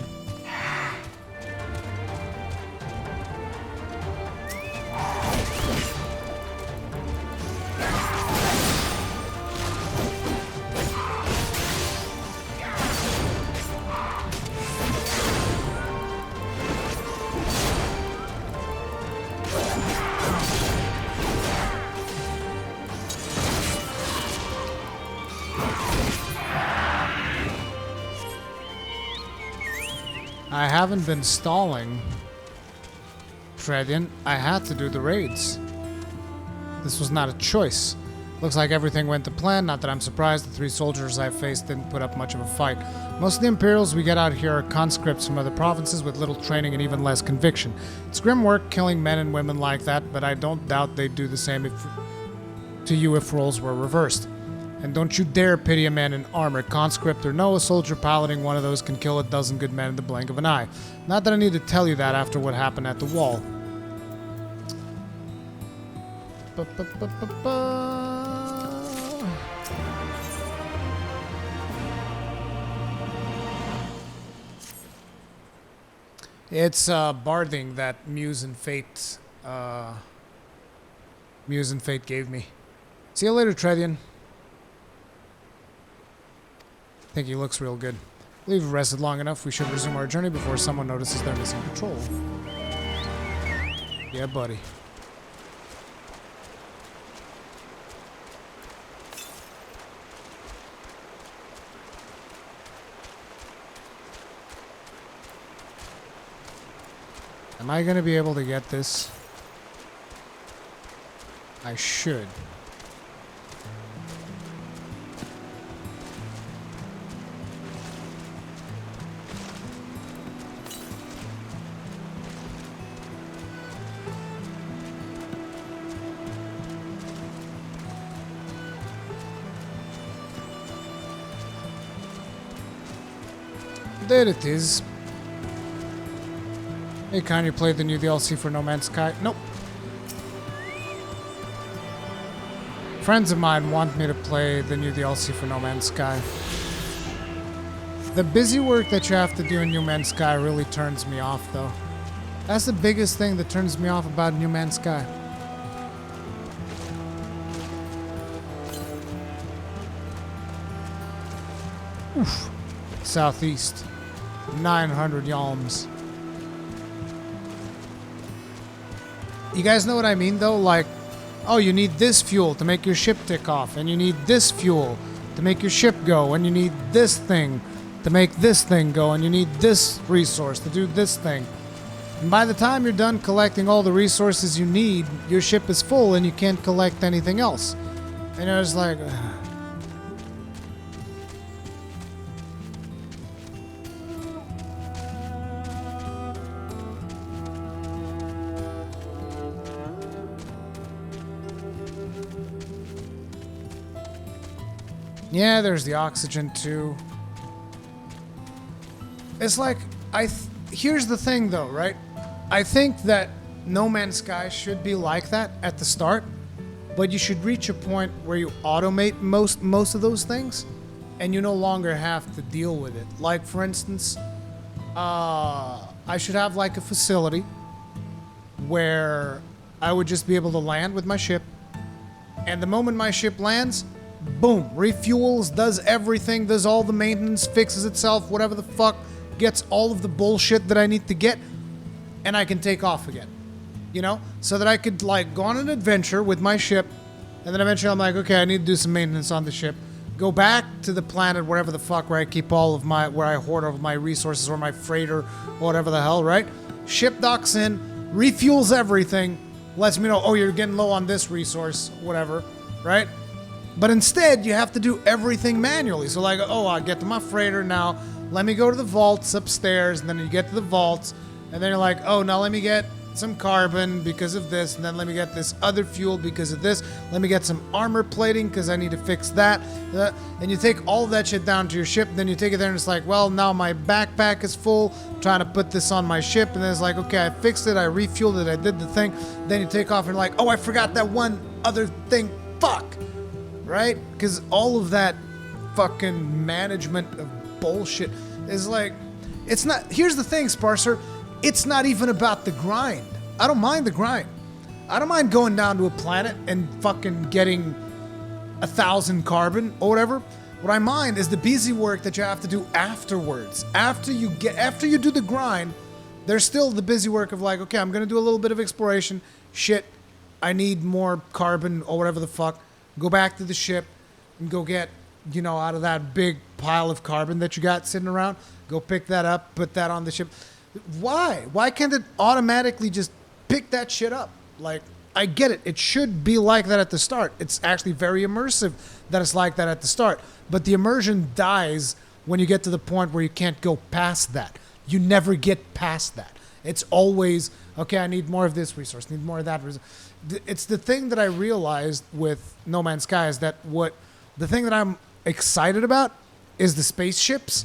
I haven't been stalling, Tredian. I had to do the raids. This was not a choice. Looks like everything went to plan, not that I'm surprised. The 3 soldiers I faced didn't put up much of a fight. Most of the Imperials we get out here are conscripts from other provinces with little training and even less conviction. It's grim work killing men and women like that, but I don't doubt they'd do the same to you if roles were reversed. And don't you dare pity a man in armor, conscript or no, a soldier piloting one of those can kill a dozen good men in the blink of an eye. Not that I need to tell you that after what happened at the wall. It's barding that Muse and Fate gave me. See you later, Tredian. I think he looks real good. I believe we've rested long enough. We should resume our journey before someone notices they're missing patrol. Yeah, buddy. Am I gonna be able to get this? I should. There it is. Hey, can you play the new DLC for No Man's Sky? Nope. Friends of mine want me to play the new DLC for No Man's Sky. The busy work that you have to do in No Man's Sky really turns me off, though. That's the biggest thing that turns me off about No Man's Sky. Oof. Southeast. 900 yalms. You guys know what I mean, though? Like, oh, you need this fuel to make your ship tick off, and you need this fuel to make your ship go, and you need this thing to make this thing go, and you need this resource to do this thing. And by the time you're done collecting all the resources you need, your ship is full and you can't collect anything else. And I was like... Yeah, there's the oxygen too. It's like, here's the thing though, right? I think that No Man's Sky should be like that at the start, but you should reach a point where you automate most of those things, and you no longer have to deal with it. Like, for instance, I should have like a facility where I would just be able to land with my ship, and the moment my ship lands, boom, refuels, does everything, does all the maintenance, fixes itself, whatever the fuck, gets all of the bullshit that I need to get, and I can take off again. You know? So that I could, like, go on an adventure with my ship, and then eventually I'm like, okay, I need to do some maintenance on the ship, go back to the planet, wherever the fuck, where I keep all of my, where I hoard all of my resources, or my freighter, or whatever the hell, right? Ship docks in, refuels everything, lets me know, oh, you're getting low on this resource, whatever, right? But instead, you have to do everything manually. So like, oh, I get to my freighter now. Let me go to the vaults upstairs. And then you get to the vaults. And then you're like, oh, now let me get some carbon because of this. And then let me get this other fuel because of this. Let me get some armor plating because I need to fix that. And you take all of that shit down to your ship. And then you take it there and it's like, well, now my backpack is full. I'm trying to put this on my ship. And then it's like, okay, I fixed it. I refueled it. I did the thing. Then you take off and you're like, oh, I forgot that one other thing. Fuck. Right? Because all of that fucking management of bullshit is like, it's not, here's the thing, Sparser, it's not even about the grind. I don't mind the grind. I don't mind going down to a planet and fucking getting 1,000 carbon or whatever. What I mind is the busy work that you have to do afterwards. After you do the grind, there's still the busy work of like, okay, I'm gonna do a little bit of exploration. Shit, I need more carbon or whatever the fuck. Go back to the ship and go get, you know, out of that big pile of carbon that you got sitting around. Go pick that up, put that on the ship. Why? Why can't it automatically just pick that shit up? Like, I get it. It should be like that at the start. It's actually very immersive that it's like that at the start. But the immersion dies when you get to the point where you can't go past that. You never get past that. It's always, okay, I need more of this resource, need more of that resource. It's the thing that I realized with No Man's Sky is that the thing that I'm excited about is the spaceships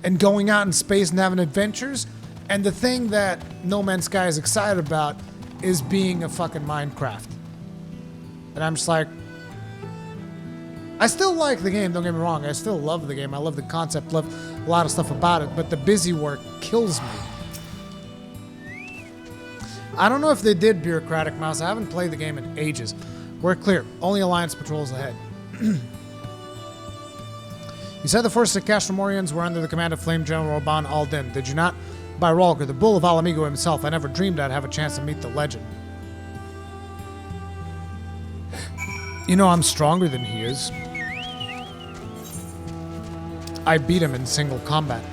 and going out in space and having adventures. And the thing that No Man's Sky is excited about is being a fucking Minecraft. And I'm just like, I still like the game, don't get me wrong. I still love the game. I love the concept, love a lot of stuff about it, but the busy work kills me. I don't know if they did Bureaucratic Mouse. I haven't played the game in ages. We're clear. Only Alliance patrols ahead. You said the forces of Castramorians were under the command of Flame General Ban Aldin, did you not? By Rolger, the Bull of Alamigo himself. I never dreamed I'd have a chance to meet the legend. You know, I'm stronger than he is. I beat him in single combat.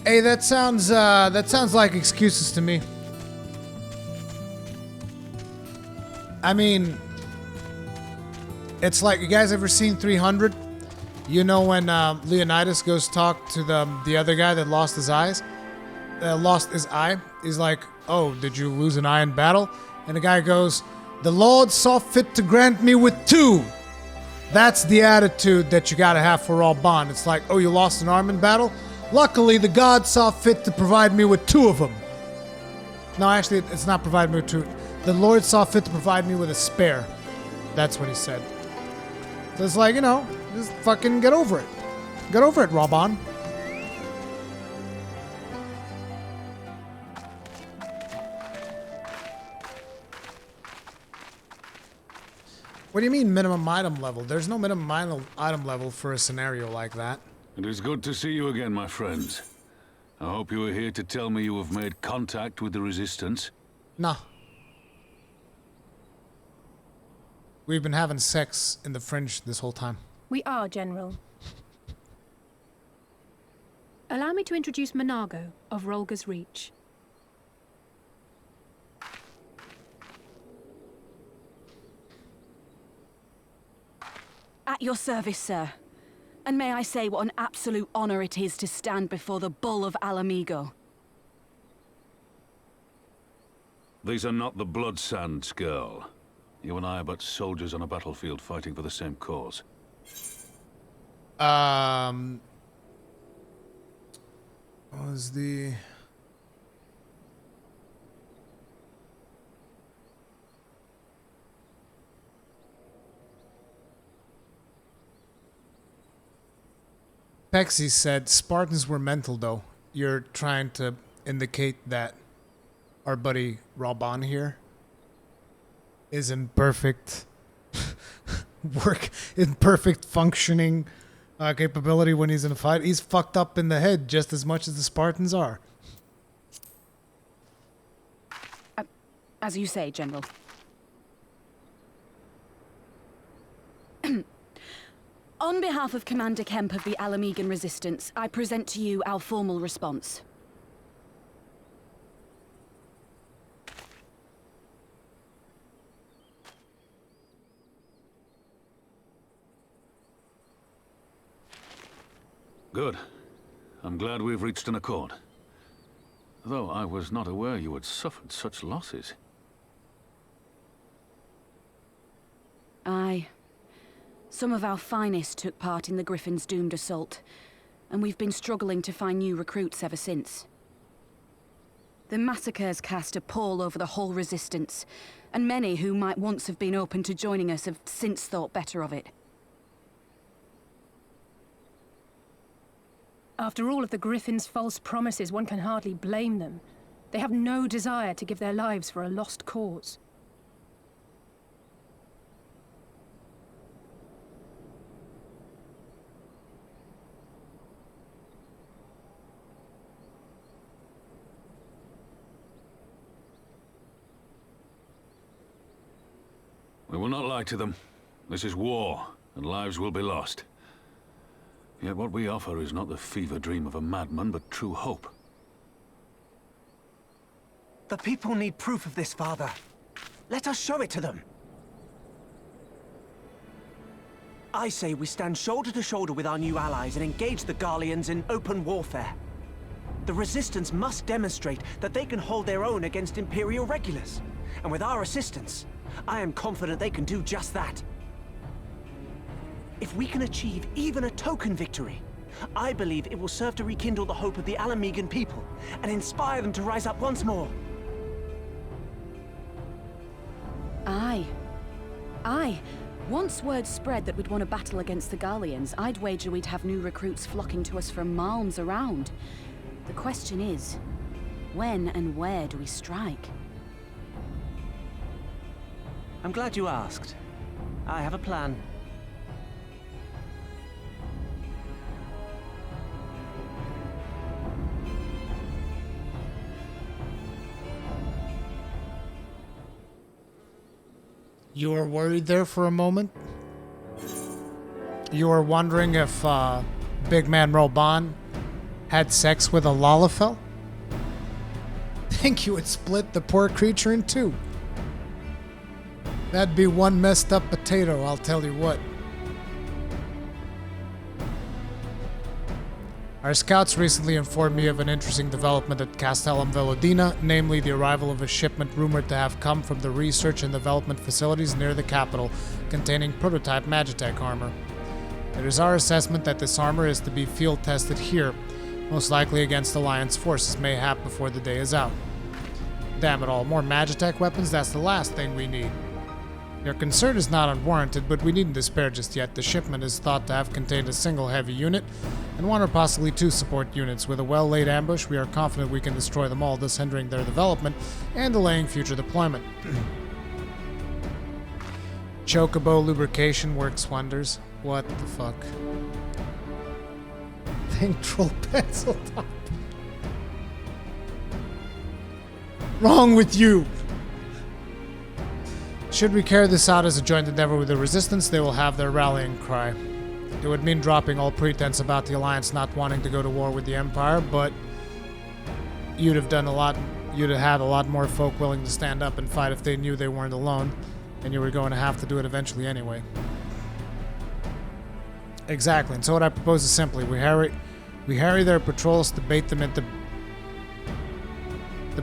Hey, that sounds like excuses to me. I mean, it's like, you guys ever seen 300? You know when Leonidas goes talk to the other guy that lost his eye? He's like, oh, did you lose an eye in battle? And the guy goes, the Lord saw fit to grant me with 2. That's the attitude that you gotta have for Alban. It's like, oh, you lost an arm in battle? Luckily, the gods saw fit to provide me with 2 of them. No, actually, it's not provide me with 2. The Lord saw fit to provide me with a spare. That's what he said. So it's like, you know, just fucking get over it. Get over it, Raban. What do you mean minimum item level? There's no minimum item level for a scenario like that. It is good to see you again, my friends. I hope you are here to tell me you have made contact with the Resistance. Nah. We've been having sex in the fringe this whole time. We are, General. Allow me to introduce Monago of Rolga's Reach. At your service, sir. And may I say what an absolute honor it is to stand before the Bull of Alamigo. These are not the Blood Sands, girl. You and I are but soldiers on a battlefield fighting for the same cause. What was the... Pexi said, Spartans were mental though. You're trying to indicate that our buddy Raban here is in perfect perfect functioning capability when he's in a fight. He's fucked up in the head just as much as the Spartans are. As you say, General. On behalf of Commander Kemp of the Alamegan Resistance, I present to you our formal response. Good. I'm glad we've reached an accord. Though I was not aware you had suffered such losses. Aye. Some of our finest took part in the Griffin's doomed assault, and we've been struggling to find new recruits ever since. The massacres cast a pall over the whole Resistance, and many who might once have been open to joining us have since thought better of it. After all of the Griffin's false promises, one can hardly blame them. They have no desire to give their lives for a lost cause. We will not lie to them. This is war, and lives will be lost. Yet what we offer is not the fever dream of a madman, but true hope. The people need proof of this, Father. Let us show it to them. I say we stand shoulder to shoulder with our new allies and engage the Garleans in open warfare. The Resistance must demonstrate that they can hold their own against Imperial regulars. And with our assistance, I am confident they can do just that. If we can achieve even a token victory, I believe it will serve to rekindle the hope of the Alamegan people and inspire them to rise up once more. Aye. Aye. Once word spread that we'd won a battle against the Garleans, I'd wager we'd have new recruits flocking to us from malms around. The question is, when and where do we strike? I'm glad you asked. I have a plan. You were worried there for a moment? You were wondering if Big Man Roban had sex with a Lalafell? Think you would split the poor creature in two. That'd be one messed up potato, I'll tell you what. Our scouts recently informed me of an interesting development at Castellum Velodina, namely the arrival of a shipment rumored to have come from the research and development facilities near the capital, containing prototype Magitech armor. It is our assessment that this armor is to be field tested here, most likely against Alliance forces, mayhap before the day is out. Damn it all, more Magitech weapons? That's the last thing we need. Your concern is not unwarranted, but we needn't despair just yet. The shipment is thought to have contained a single heavy unit, and one or possibly two support units. With a well-laid ambush, we are confident we can destroy them all, thus hindering their development and delaying future deployment. Chocobo lubrication works wonders. What the fuck? Think troll pencil top. Wrong with you? Should we carry this out as a joint endeavor with the Resistance, they will have their rallying cry. It would mean dropping all pretense about the Alliance not wanting to go to war with the Empire, but you'd have had a lot more folk willing to stand up and fight if they knew they weren't alone, and you were going to have to do it eventually anyway. Exactly, and so what I propose is simply, we harry their patrols to bait them into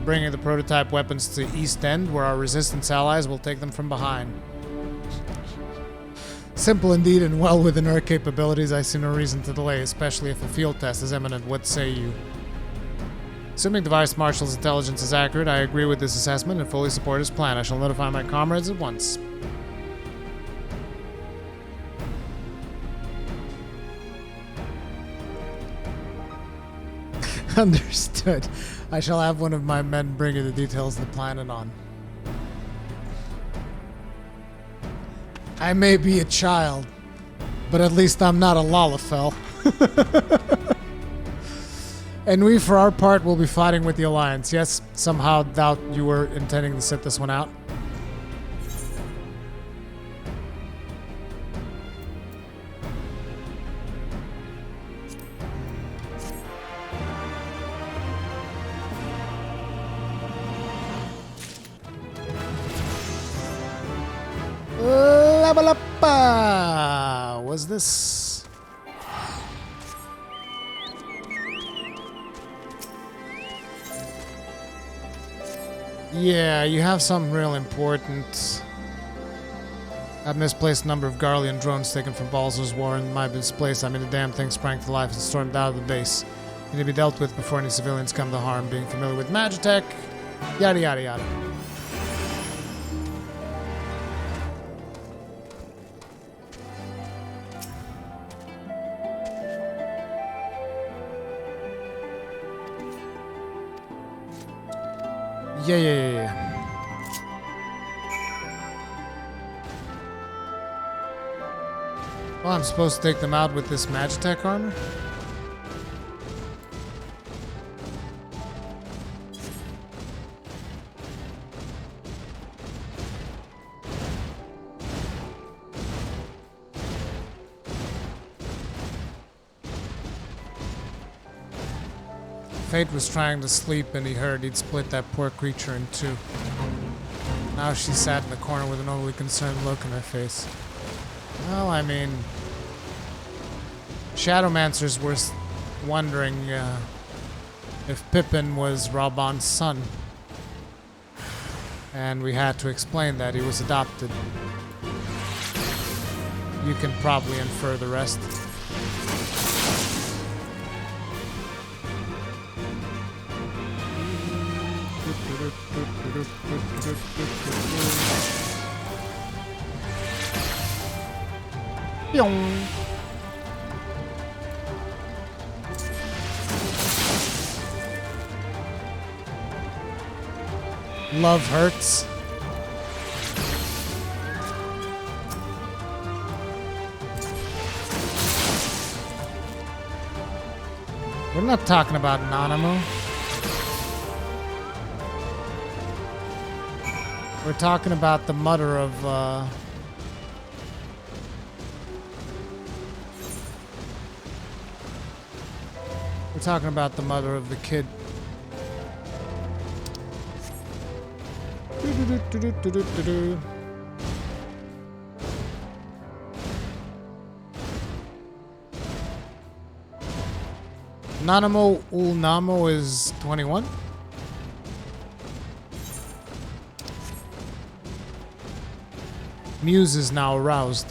bringing the prototype weapons to East End, where our Resistance allies will take them from behind. Simple indeed, and well within our capabilities. I see no reason to delay, especially if a field test is imminent. What say you? Assuming the Vice Marshal's intelligence is accurate, I agree with this assessment and fully support his plan. I shall notify my comrades at once. Understood. I shall have one of my men bring you the details of the plan anon. I may be a child, but at least I'm not a Lalafell. And we, for our part, will be fighting with the Alliance. Yes, somehow doubt you were intending to sit this one out. Level up! Was this? Yeah, you have something real important. I've misplaced a number of Garlean drones taken from Balzer's War. In my misplace, I mean the damn thing sprang to life and stormed out of the base. Need to be dealt with before any civilians come to harm. Being familiar with Magitech, yada yada yada. Yeah. Well, I'm supposed to take them out with this Magitech armor? Fate was trying to sleep and he heard he'd split that poor creature in two. Now she sat in the corner with an overly concerned look on her face. Well, I mean, Shadowmancers were wondering if Pippin was Raban's son. And we had to explain that he was adopted. You can probably infer the rest. Love hurts. We're not talking about Nanamo. We're talking about the mother of, we're talking about the mother of the kid. Nanamo Ulnamo is 21. Muse is now aroused.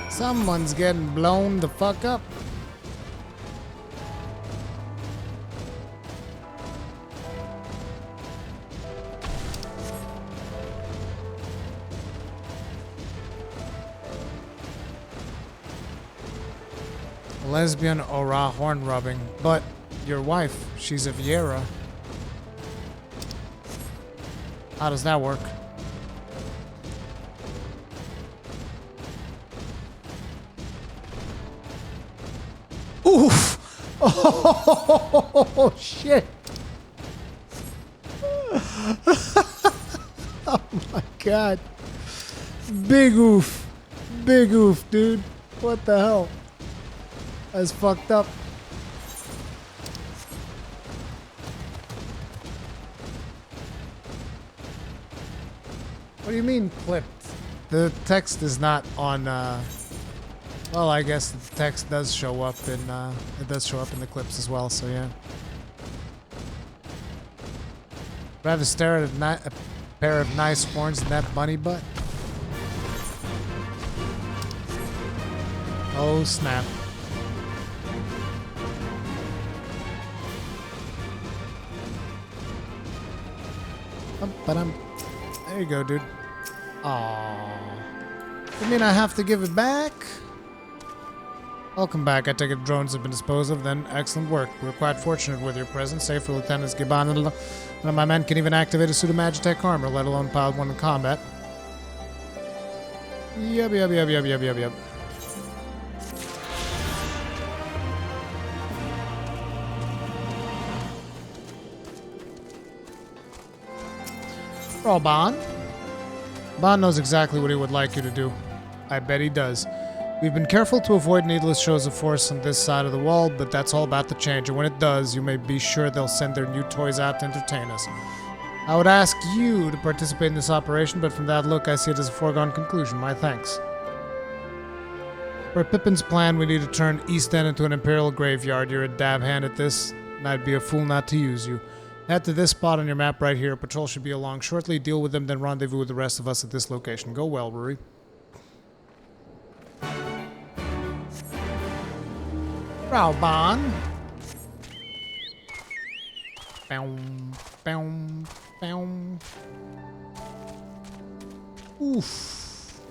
Someone's getting blown the fuck up. Lesbian aura horn rubbing, but your wife, she's a Viera. How does that work? Oof! Oh shit! Oh my god! Big oof! Big oof, dude! What the hell? That's fucked up. What do you mean clipped? The text is not on, well, I guess the text does show up in, it does show up in the clips as well, so yeah. Rather stare at a pair of nice horns in that bunny butt. Oh, snap. There you go, dude. Aww. You mean I have to give it back? Welcome back. I take it drones have been disposed of, then excellent work. We're quite fortunate with your presence, save for Lieutenants Giban and none of my men can even activate a suit of Magitech armor, let alone pilot one in combat. Yup. Roll Bond. Bond knows exactly what he would like you to do. I bet he does. We've been careful to avoid needless shows of force on this side of the wall, but that's all about to change, and when it does, you may be sure they'll send their new toys out to entertain us. I would ask you to participate in this operation, but from that look, I see it as a foregone conclusion. My thanks. For Pippin's plan, we need to turn East End into an Imperial graveyard. You're a dab hand at this, and I'd be a fool not to use you. Head to this spot on your map right here. Patrol should be along shortly. Deal with them, then rendezvous with the rest of us at this location. Go well, Rory. Rauban. Oof.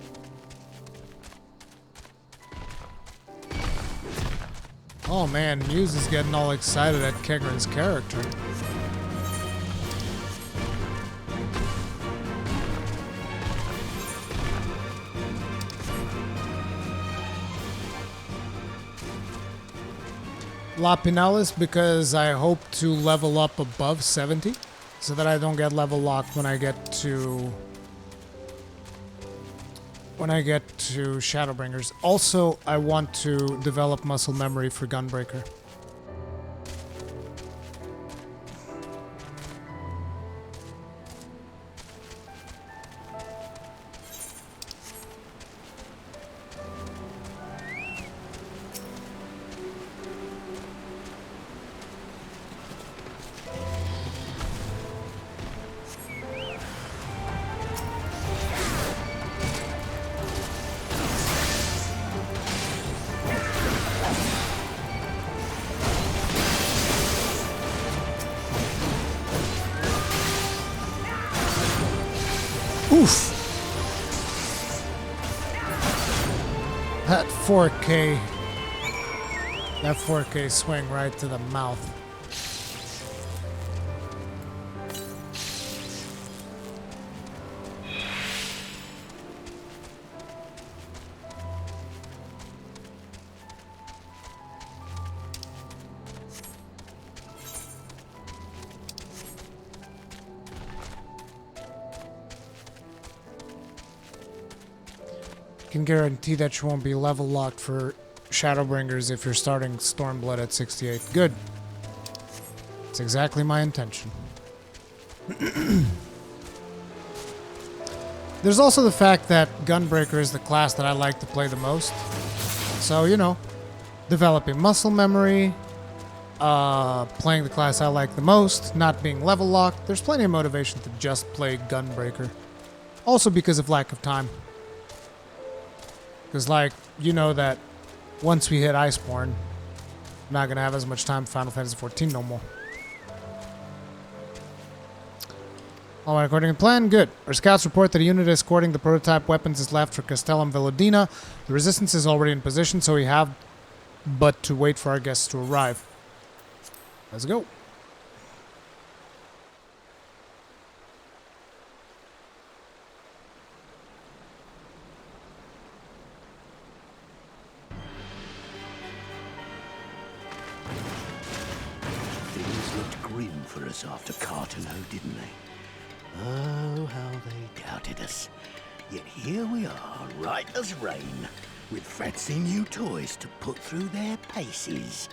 Oh man, Muse is getting all excited at Kegren's character. La Pinellas because I hope to level up above 70 so that I don't get level locked when I get to Shadowbringers. Also, I want to develop muscle memory for Gunbreaker. Oof! That 4K swing right to the mouth. Can guarantee that you won't be level locked for Shadowbringers if you're starting Stormblood at 68. Good. That's exactly my intention. There's also the fact that Gunbreaker is the class that I like to play the most. So, you know, developing muscle memory, playing the class I like the most, not being level locked. There's plenty of motivation to just play Gunbreaker. Also because of lack of time. Because, like, you know that once we hit Iceborne, I'm not going to have as much time for Final Fantasy XIV no more. All right, according to plan, good. Our scouts report that a unit escorting the prototype weapons is left for Castellum Velodina. The resistance is already in position, so we have but to wait for our guests to arrive. Let's go. For us after Cartano, didn't they? Oh, how they doubted us. Yet here we are, right as rain, with fancy new toys to put through their paces.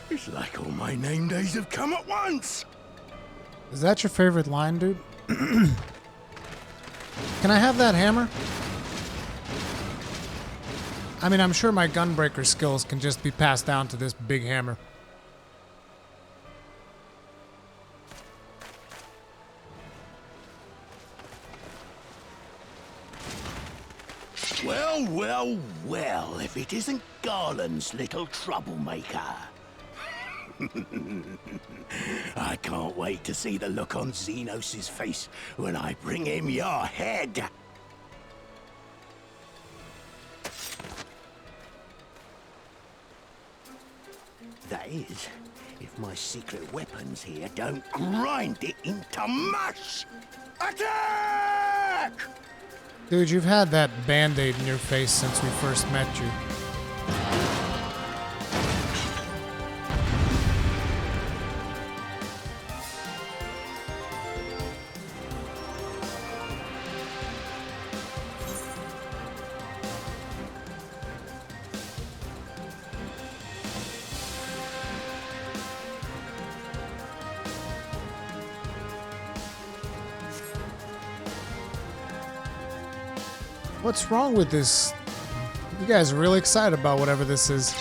It's like all my name days have come at once. Is that your favorite line, dude? Can I have that hammer? I mean, I'm sure my Gunbreaker skills can just be passed down to this big hammer. Well, Well, well, if it isn't Garland's little troublemaker. I can't wait to see the look on Xenos' face when I bring him your head. That is, if my secret weapons here don't grind it into mush! Attack! Dude, you've had that band-aid in your face since we first met you. What's wrong with this? You guys are really excited about whatever this is.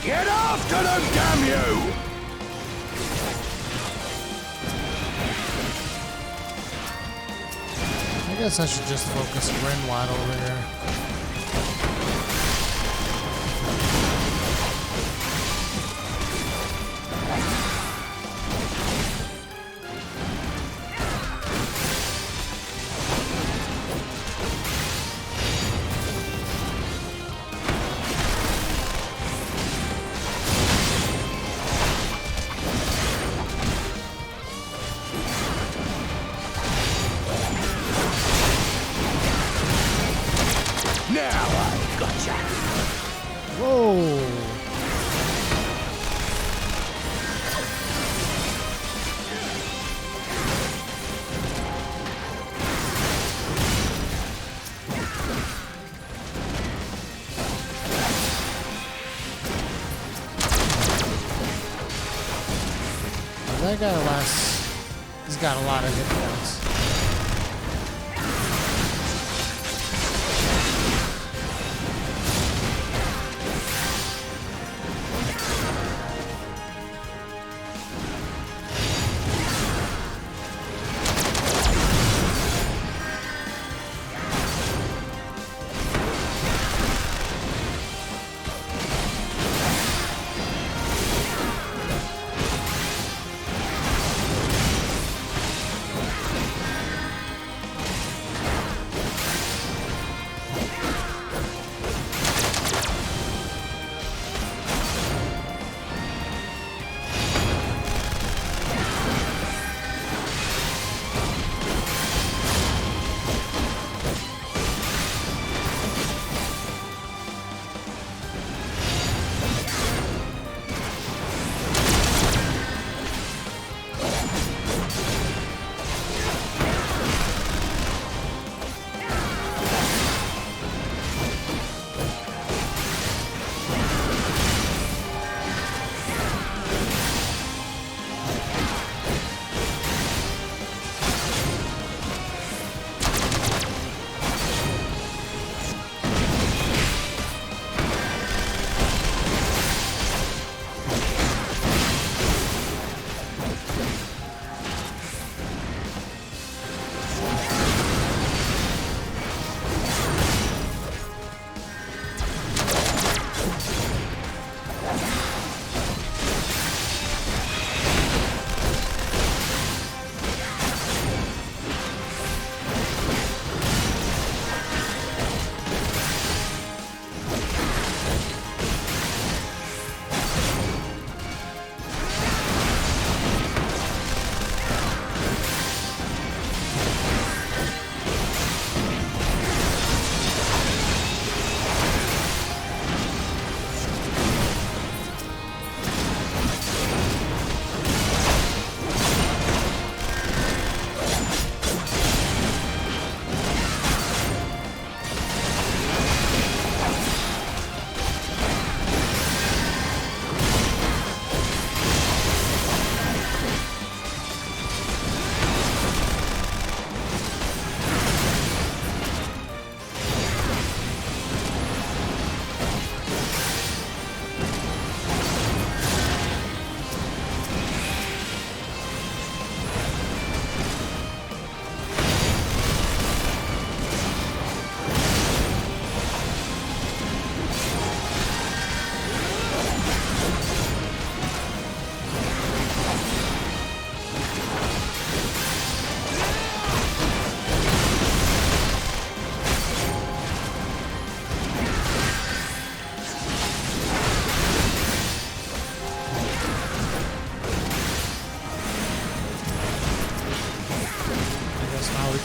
Get after them, damn you! I guess I should just focus Grinwad over here. That guy lasts. He's got a lot of hit points.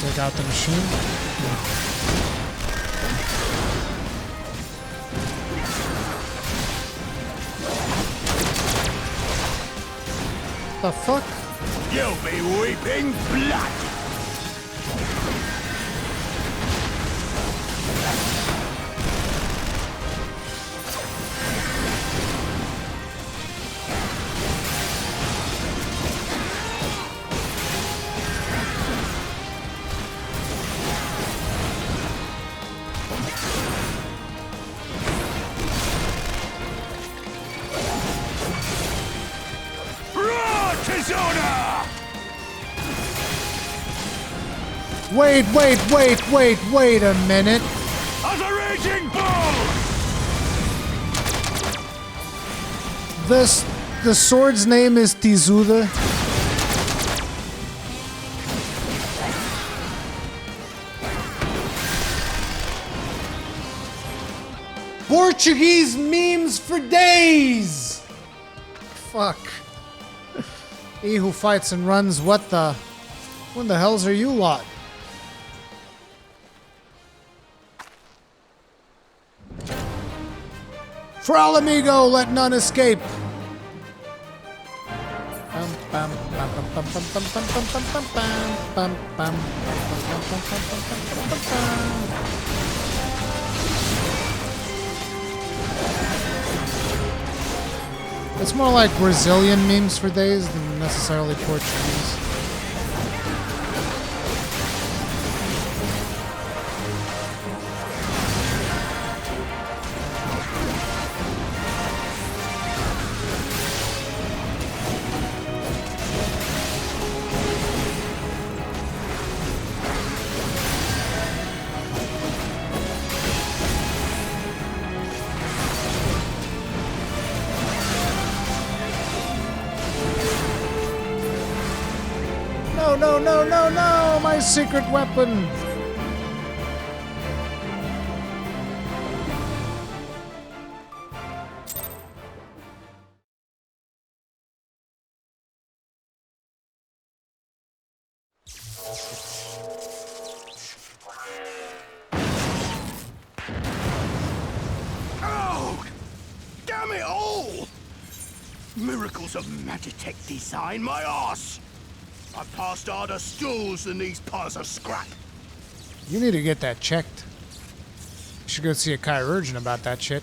Take out the machine. The fuck? You'll be weeping blood! Wait a minute. As a raging bull! The sword's name is Tizuda. Portuguese memes for days! Fuck. He who fights and runs, what the hells are you lot? For all amigo, let none escape. It's more like Brazilian memes for days than necessarily Portuguese. No, my secret weapon. Oh! Damn it all! Miracles of Magitech design, my arse! I've passed harder stools than these piles of scrap. You need to get that checked. You should go see a chirurgeon about that shit.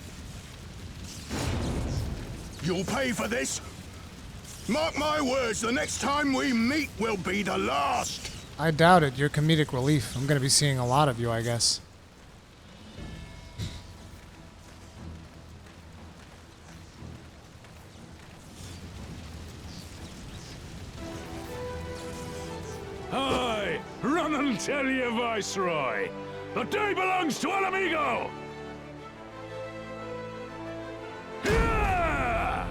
You'll pay for this. Mark my words, the next time we meet will be the last. I doubt it. You're comedic relief. I'm gonna be seeing a lot of you, I guess. Aye, run and tell your viceroy. The day belongs to Al Amigo. Yeah!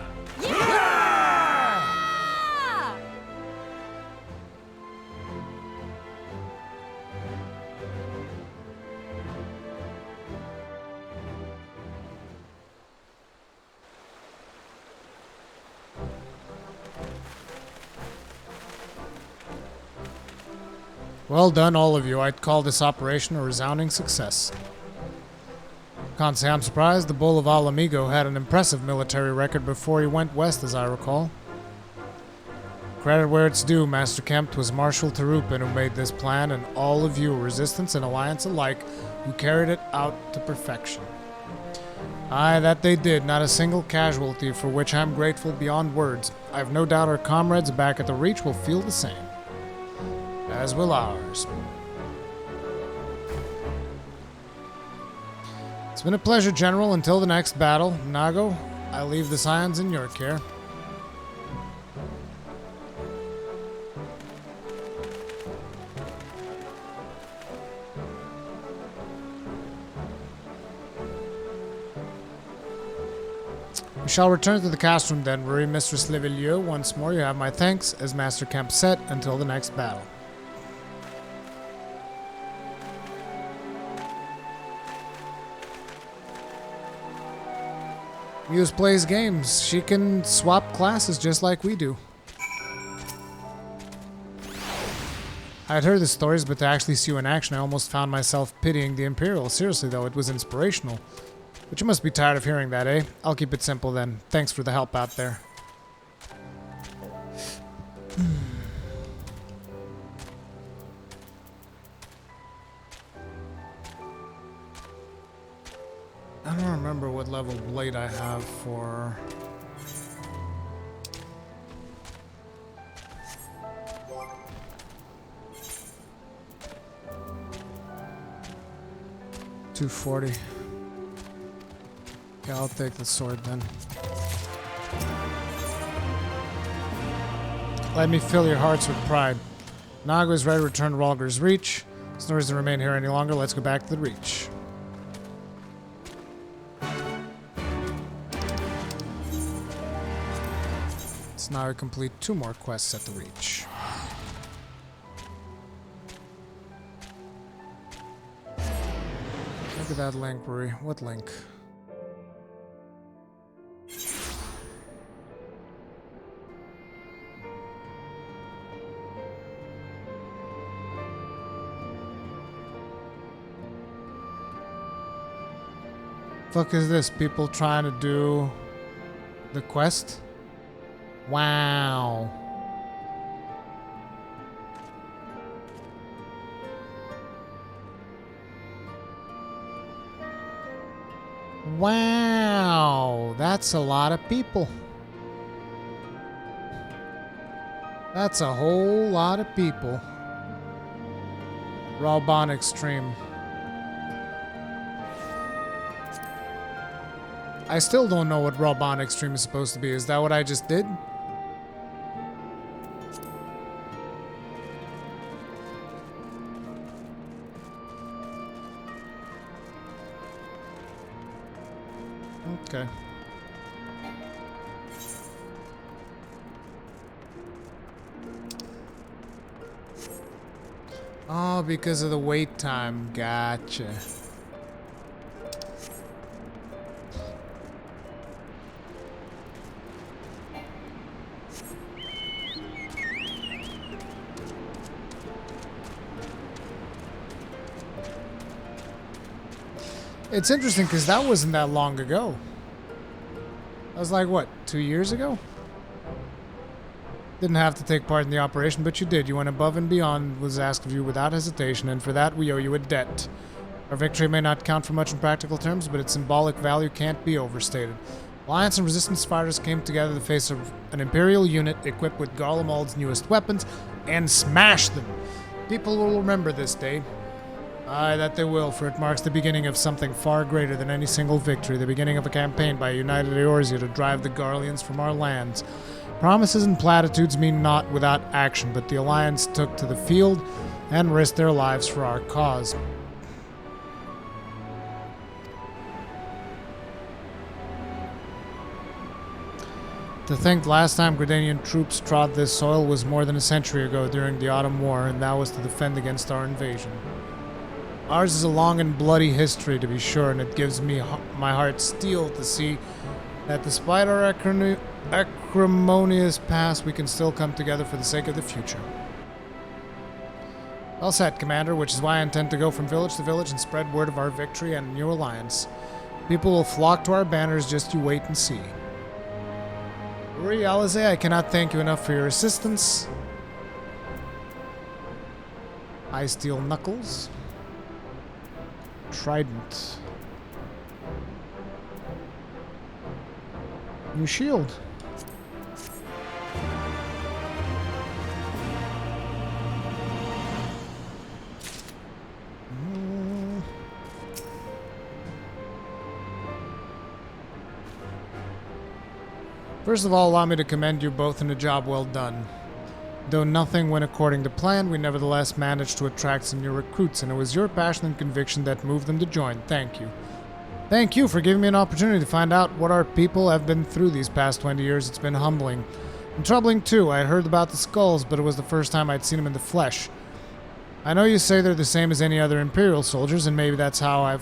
Well done, all of you. I'd call this operation a resounding success. Can't say I'm surprised. The Bull of Al Amigo had an impressive military record before he went west, as I recall. Credit where it's due, Master Kemp. 'Twas Marshal Tarupin who made this plan, and all of you, Resistance and Alliance alike, who carried it out to perfection. Aye, that they did. Not a single casualty, for which I'm grateful beyond words. I have no doubt our comrades back at the Reach will feel the same. As will ours. It's been a pleasure, General. Until the next battle, Nago, I leave the Scions in your care. We shall return to the cast room then, worry Mistress Levillieux. Once more, you have my thanks, as Master Kemp said, until the next battle. Muse plays games. She can swap classes just like we do. I'd heard the stories, but to actually see you in action, I almost found myself pitying the Imperial. Seriously, though, it was inspirational. But you must be tired of hearing that, eh? I'll keep it simple, then. Thanks for the help out there. I don't remember what level blade I have for... $240. Yeah, I'll take the sword then. Let me fill your hearts with pride. Naga is ready to return to Rhalgr's Reach. There's no reason to remain here any longer. Let's go back to the Reach. So now we complete 2 more quests at the Reach. Look at that link, Ruri. What link? Fuck is this? People trying to do the quest? Wow. Wow, that's a lot of people. That's a whole lot of people. Ralbon Extreme. I still don't know what Ralbon Extreme is supposed to be. Is that what I just did? Okay. Oh, because of the wait time. Gotcha. It's interesting because that wasn't that long ago. That was like, what, 2 years ago? Didn't have to take part in the operation, but you did. You went above and beyond what was asked of you without hesitation, and for that we owe you a debt. Our victory may not count for much in practical terms, but its symbolic value can't be overstated. Alliance and Resistance fighters came together to face an Imperial unit equipped with Garlemald's newest weapons and smashed them. People will remember this day. Aye, that they will, for it marks the beginning of something far greater than any single victory, the beginning of a campaign by a united Eorzea to drive the Garleans from our lands. Promises and platitudes mean naught without action, but the Alliance took to the field and risked their lives for our cause. To think last time Gridanian troops trod this soil was more than a century ago during the Autumn War, and that was to defend against our invasion. Ours is a long and bloody history, to be sure, and it gives me my heart steel to see that despite our acrimonious past, we can still come together for the sake of the future. Well said, Commander, which is why I intend to go from village to village and spread word of our victory and new alliance. People will flock to our banners, just you wait and see. Ruri Alize, I cannot thank you enough for your assistance. Eye Steel Knuckles. Trident. New shield. First of all, allow me to commend you both in a job well done. Though nothing went according to plan, we nevertheless managed to attract some new recruits, and it was your passion and conviction that moved them to join. Thank you. Thank you for giving me an opportunity to find out what our people have been through these past 20 years. It's been humbling. And troubling, too. I had heard about the skulls, but it was the first time I'd seen them in the flesh. I know you say they're the same as any other Imperial soldiers, and maybe that's how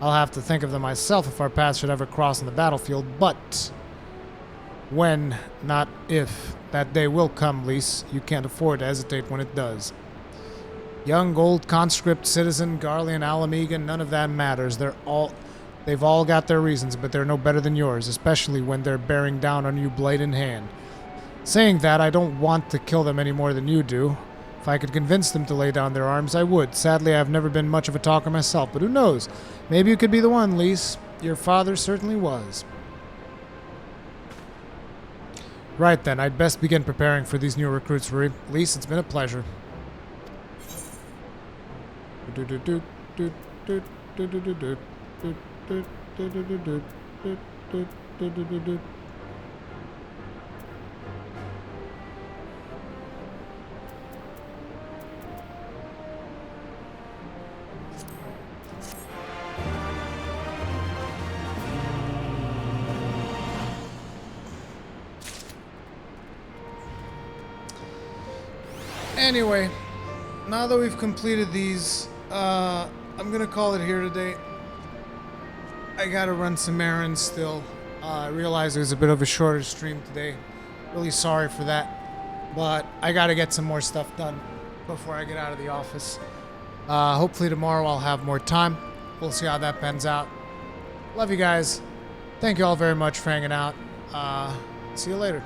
I'll have to think of them myself if our paths should ever cross on the battlefield, but... when, not if, that day will come, Lise. You can't afford to hesitate when it does. Young, old, conscript, citizen, Garlean, Alamegan, none of that matters. They've all got their reasons, but they're no better than yours, especially when they're bearing down on you blade in hand. Saying that, I don't want to kill them any more than you do. If I could convince them to lay down their arms, I would. Sadly, I've never been much of a talker myself, but who knows? Maybe you could be the one, Lys. Your father certainly was. Right then, I'd best begin preparing for these new recruits, Rui. Lys, it's been a pleasure. Anyway, now that we've completed these, I'm gonna call it here today. I gotta run some errands still. I realized it was a bit of a shorter stream today. Really sorry for that. But I gotta get some more stuff done before I get out of the office. Hopefully tomorrow I'll have more time. We'll see how that pans out. Love you guys. Thank you all very much for hanging out. See you later.